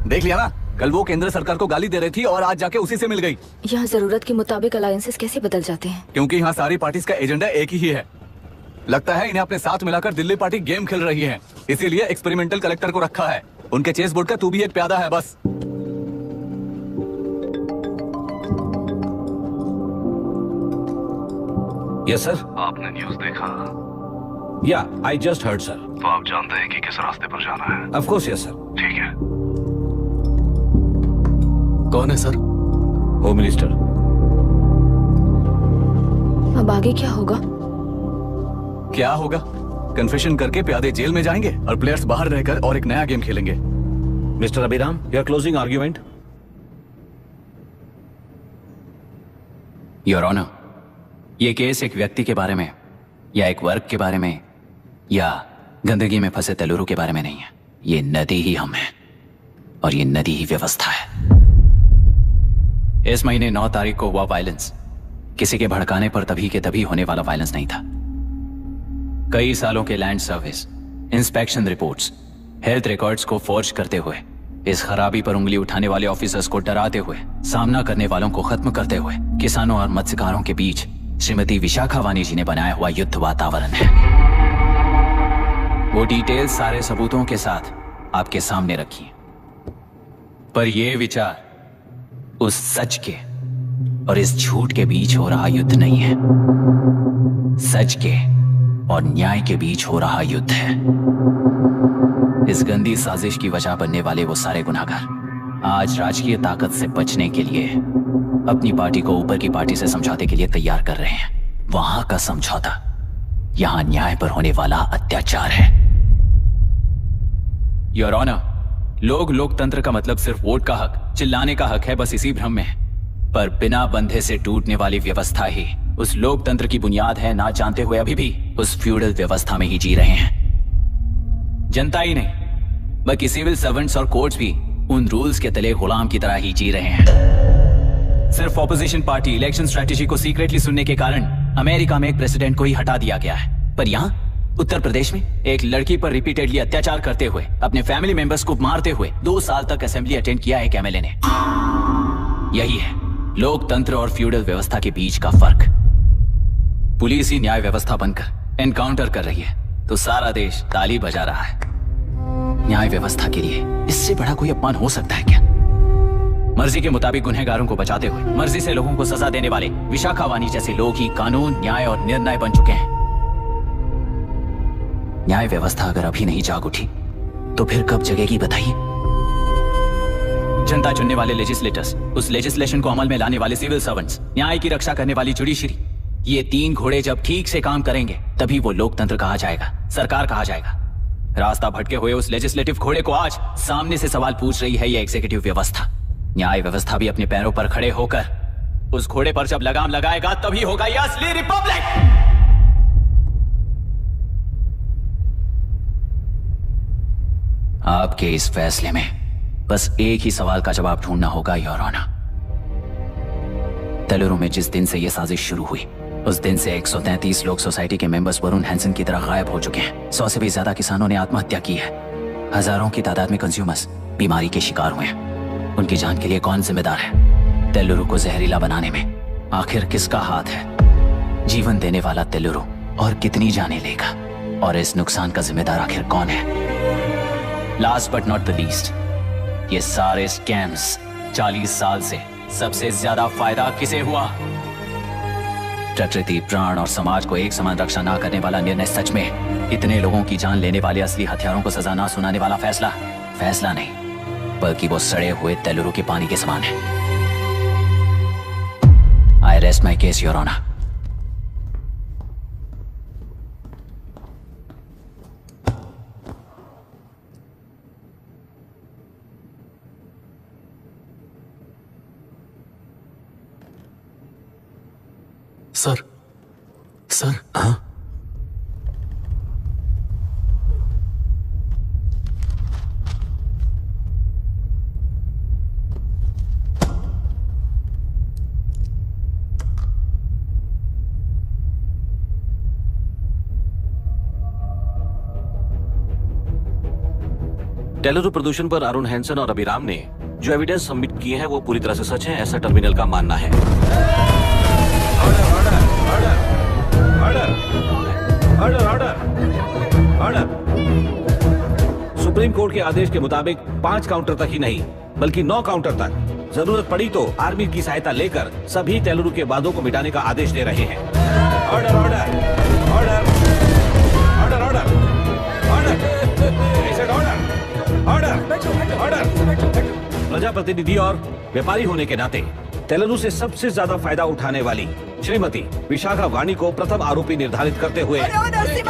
देख लिया ना, कल वो केंद्र सरकार को गाली दे रही थी और आज जाके उसी से मिल गई। यहाँ जरूरत के मुताबिक अलायंसेस कैसे बदल जाते हैं? क्योंकि यहाँ सारी पार्टीज का एजेंडा एक ही है। लगता है इन्हें अपने साथ मिलाकर दिल्ली पार्टी गेम खेल रही है, इसीलिए एक्सपेरिमेंटल कलेक्टर को रखा है। उनके चेस बोर्ड का तू भी एक प्यादा है बस। Yes sir. आपने न्यूज़ देखा? या आई जस्ट हर्ड सर। तो आप जानते हैं कि किस रास्ते पर जाना है? Of course yes sir. ठीक है। कौन है सर? Home minister. अब आगे क्या होगा? क्या होगा? कन्फेशन करके प्यादे जेल में जाएंगे और प्लेयर्स बाहर रहकर और एक नया गेम खेलेंगे। Mister Abhiram, your closing argument. Your honour, ये केस एक व्यक्ति के बारे में या एक वर्ग के बारे में या गंदगी में फंसे तेलुरु के बारे में नहीं है। ये नदी ही हम हैं और ये नदी ही व्यवस्था है। इस महीने 9 तारीख को हुआ वायलेंस किसी के भड़काने पर तभी के तभी होने वाला वायलेंस नहीं था। कई सालों के land service, inspection reports, health records को फोर्ज करते हुए, इस खराबी पर उंगली उठाने वाले ऑफिसर्स को डराते हुए, सामना करने वालों को खत्म करते हुए किसानों और मत्स्यकारों के बीच श्रीमती विशाखा वानी जी ने बनाया हुआ युद्ध वातावरण है। वो डिटेल सारे सबूतों के साथ आपके सामने रखी। पर यह विचार उस सच के और इस झूठ के बीच हो रहा युद्ध नहीं है, सच के और न्याय के बीच हो रहा युद्ध है। इस गंदी साजिश की वजह बनने वाले वो सारे गुनहगार आज राजकीय ताकत से बचने के लिए अपनी पार्टी को ऊपर की पार्टी से समझौते के लिए तैयार कर रहे हैं। वहां का समझौता यहां न्याय पर होने वाला अत्याचार है। योर ऑनर, लोग लोकतंत्र का मतलब सिर्फ वोट का हक, चिल्लाने का हक है, बस इसी भ्रम में है। पर बिना बंधे से टूटने वाली व्यवस्था ही उस लोकतंत्र की बुनियाद है, ना जानते हुए अभी भी उस फ्यूडल व्यवस्था में ही जी रहे हैं। जनता ही नहीं बल्कि सिविल सर्वेंट्स और कोर्ट्स भी उन रूल्स के तले गुलाम की तरह ही जी रहे हैं। सिर्फ ऑपोजिशन पार्टी इलेक्शन स्ट्रेटेजी को सीक्रेटली सुनने के कारण अमेरिका में एक प्रेसिडेंट को ही हटा दिया गया है, पर यहाँ उत्तर प्रदेश में एक लड़की पर रिपीटेडली अत्याचार करते हुए, अपने फैमिली मेंबर्स को मारते हुए 2 साल तक असेंबली अटेंड किया एक एमएलए ने। यही है लोकतंत्र और फ्यूडल व्यवस्था के बीच का फर्क। पुलिस ही न्याय व्यवस्था बनकर एनकाउंटर कर रही है तो सारा देश ताली बजा रहा है। न्याय व्यवस्था के लिए इससे बड़ा कोई अपमान हो सकता है क्या? मर्जी के मुताबिक गुनहगारों को बचाते हुए मर्जी से लोगों को सजा देने वाले विशाखा वानी जैसे लोग ही कानून, न्याय और निर्णय बन चुके हैं। न्याय व्यवस्था अगर अभी नहीं जाग उठी तो फिर कब जगेगी बताइए? जनता चुनने वाले लेजिस्लेटर्स, उस लेजिस्लेशन को अमल में लाने वाले सिविल सर्वेंट्स, न्याय की रक्षा करने वाली जुडिशरी, ये 3 घोड़े जब ठीक से काम करेंगे तभी वो लोकतंत्र कहा जाएगा, सरकार कहा जाएगा। रास्ता भटके हुए उस लेजिस्लेटिव घोड़े को आज सामने से सवाल पूछ रही है ये एग्जीक्यूटिव व्यवस्था। न्याय व्यवस्था भी अपने पैरों पर खड़े होकर उस घोड़े पर जब लगाम लगाएगा तभी होगा ये असली रिपब्लिक। आपके इस फैसले में बस एक ही सवाल का जवाब ढूंढना होगा योर ऑनर। तेलुरु में जिस दिन से यह साजिश शुरू हुई उस दिन से 133 लोग सोसाइटी के मेंबर्स वरुण हैंसन की तरह गायब हो चुके हैं। 100 से भी ज्यादा किसानों ने आत्महत्या की है। हजारों की तादाद में कंज्यूमर्स बीमारी के शिकार हुए हैं। उनकी जान के लिए कौन जिम्मेदार है? तेलुरु को जहरीला बनाने में आखिर किसका हाथ है? जीवन देने वाला तेलुरु और कितनी जाने लेगा? और इस नुकसान का जिम्मेदार आखिर कौन है? Last but not the least, ये सारे स्कैम्स 40 साल से सबसे ज्यादा फायदा किसे हुआ? प्रकृति, प्राण और समाज को एक समान रक्षा ना करने वाला निर्णय, सच में इतने लोगों की जान लेने वाले असली हथियारों को सजा ना सुनाने वाला फैसला नहीं बल्कि वो सड़े हुए तेलुरु के पानी के समान है। I rest my case your honour. Sir हाँ? तेलुरु प्रदूषण पर अरुण हैंसन और अभिराम ने जो एविडेंस सबमिट किए हैं वो पूरी तरह से सच है, ऐसा टर्मिनल का मानना है। सुप्रीम कोर्ट के आदेश के मुताबिक 5 काउंटर तक ही नहीं बल्कि 9 काउंटर तक जरूरत पड़ी तो आर्मी की सहायता लेकर सभी तेलुरु के वादों को मिटाने का आदेश दे रहे हैं। Order order order order order order order. प्रजाप्रतिनिधि और व्यापारी होने के नाते तेलुरु से सबसे ज्यादा फायदा उठाने वाली श्रीमती विशाखा वाणी को प्रथम आरोपी निर्धारित करते हुए ऑर्डर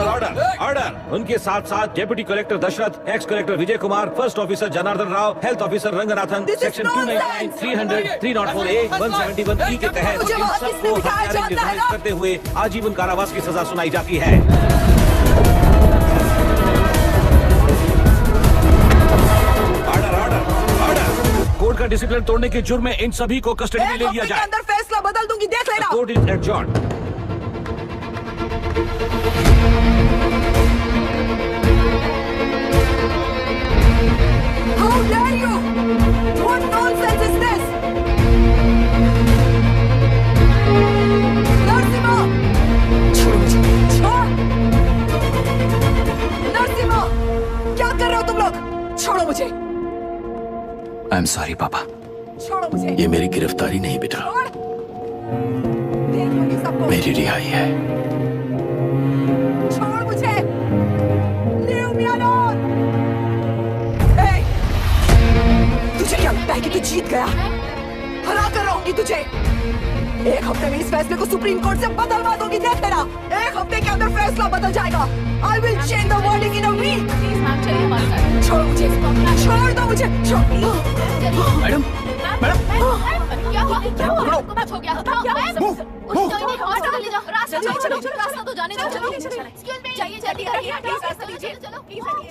ऑर्डर ऑर्डर। उनके साथ साथ deputy collector Dasharath, ex collector Vijay Kumar, first officer Janardhan Rao, health officer Ranganathan, section 299, 300, 304A, 171E के तहत इन सबको हत्यारे निर्धारित करते हुए आजीवन कारावास की सजा सुनाई जाती है। कोर्ट का डिसिप्लिन तोड़ने के जुर्म में इन सभी को कस्टडी में ले लिया जाए। अंदर फैसला बदल दूंगी, देख लेना। Court is adjourned. How dare you? What nonsense is this? Narasimha, छोड़ो मुझे, छोड़। नरसिम्हा, क्या कर रहे हो तुम लोग? छोड़ो मुझे। आई एम सॉरी पापा, छोड़ो मुझे। ये मेरी गिरफ्तारी नहीं बेटा, मेरी रिहाई है। छोड़ मुझे। Leave me alone। Hey! तुझे क्या लगता है कि तू जीत गया? हरा कर रहूंगी तुझे। एक हफ्ते में इस फैसले को सुप्रीम कोर्ट से बदलवा दूंगी। देख तेरा, एक हफ्ते के अंदर फैसला बदल जाएगा। I will change the verdict in a week। Please ma'am चलिए हमारे साथ। छोड़ मुझे, छोड़ दो मुझे। मैडम, मैडम, क्या हुआ? क्या हुआ? कुछ हो गया? क्या हुआ? रास्ता तो जाने दो। चलो जाइए जल्दी करिए। प्लीज रास्ता दीजिए। चलो प्लीज हटिए।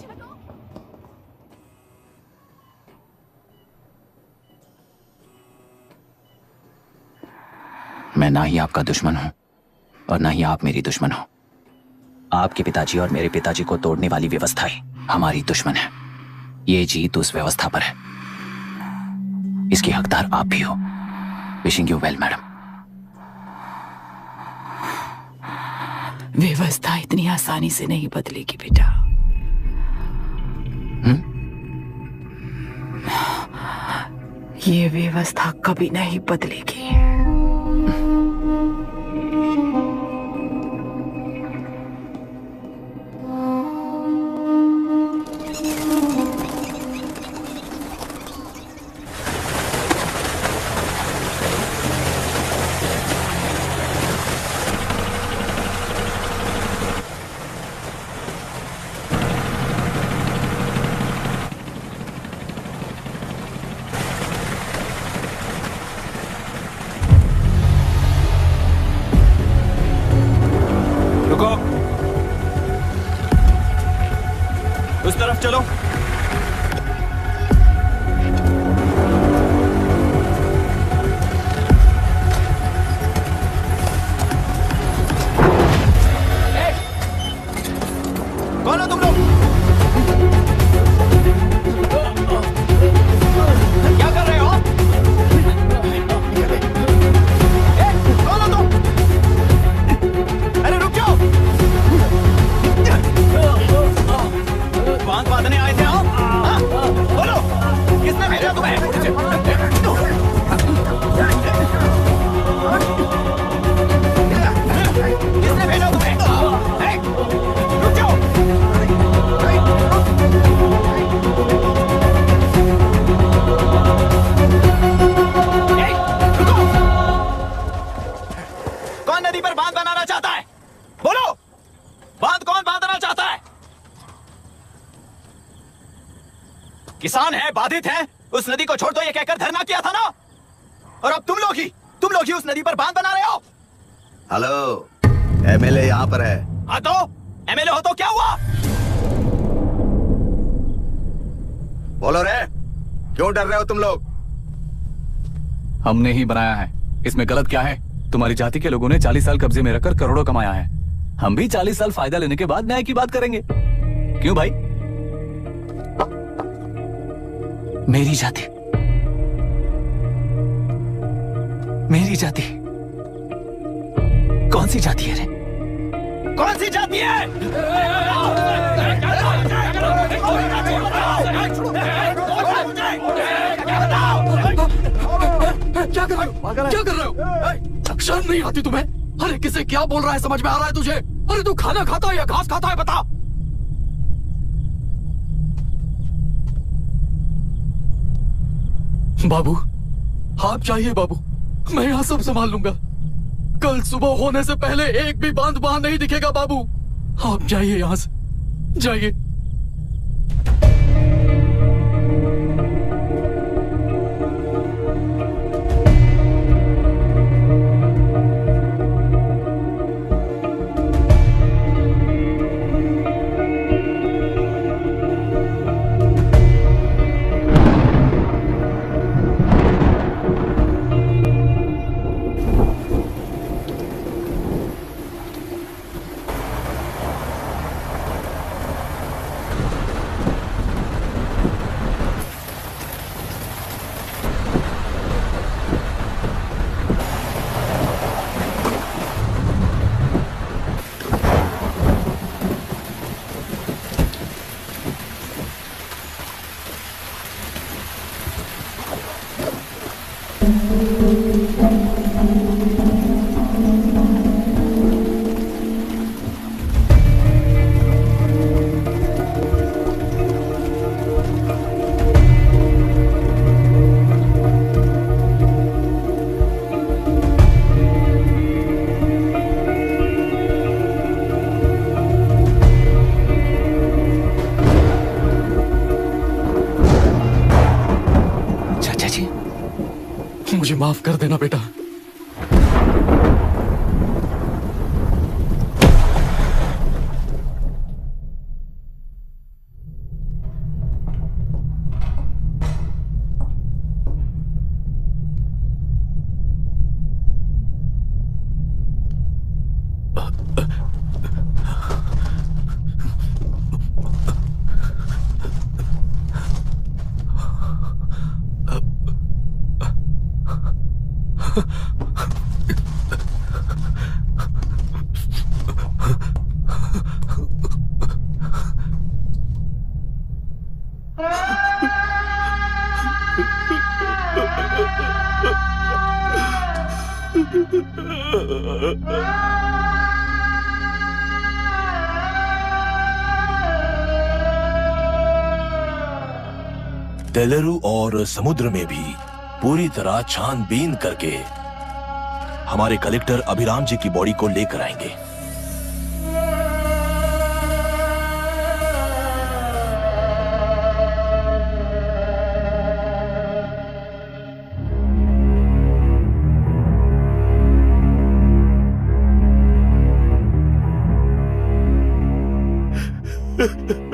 मैं ना ही आपका दुश्मन हूं और ना ही आप मेरी दुश्मन हो। आपके पिताजी और मेरे पिताजी को तोड़ने वाली व्यवस्थाएं हमारी दुश्मन है। ये जीत उस व्यवस्था पर है, इसकी हकदार आप भी हो। Wishing you well madam. व्यवस्था इतनी आसानी से नहीं बदलेगी बेटा। ये व्यवस्था कभी नहीं बदलेगी। उस तरफ चलो। कौन हो तुम लोग? क्या कर रहे हो? कौन हो तुम? अरे रुक जाओ। बांध बांधने आए थे आप? हाँ? बोलो, किसने भेजा तुम्हें? किसने भेजा तुम्हें? रुक जाओ। कौन नदी पर बांध बनाना चाहता है? बोलो, बांध कौन बांधना चाहता है? किसान है, बाधित है, उस नदी को छोड़ दो ये कहकर धरना किया था ना। और अब तुम लोग ही उस नदी पर बांध बना रहे हो। हेलो, एमएलए यहाँ पर है। हाँ तो एमएलए हो तो क्या हुआ? बोलो रे, क्यों डर रहे हो तुम लोग? हमने ही बनाया है, इसमें गलत क्या है? तुम्हारी जाति के लोगों ने 40 साल कब्जे में रखकर करोड़ों कमाया है। हम भी 40 साल फायदा लेने के बाद न्याय की बात करेंगे। क्यों भाई? मेरी जाति, मेरी जाति कौन सी जाति है रे? कौन सी जाति है? क्या कर रहे हो? क्या कर रहे हो? शर्म नहीं आती तुम्हें? अरे किसे क्या बोल रहा है, समझ में आ रहा है तुझे? अरे तू खाना खाता है या घास खाता है, बता। बाबू, आप चाहिए बाबू, मैं यहाँ सब संभाल लूंगा। कल सुबह होने से पहले एक भी बांध वहां नहीं दिखेगा बाबू। आप जाइए यहाँ से, जाइए। मुझे माफ कर देना बेटा। तेलुरु और समुद्र में भी पूरी तरह छानबीन करके हमारे कलेक्टर अभिराम जी की बॉडी को लेकर आएंगे। Ha ha ha.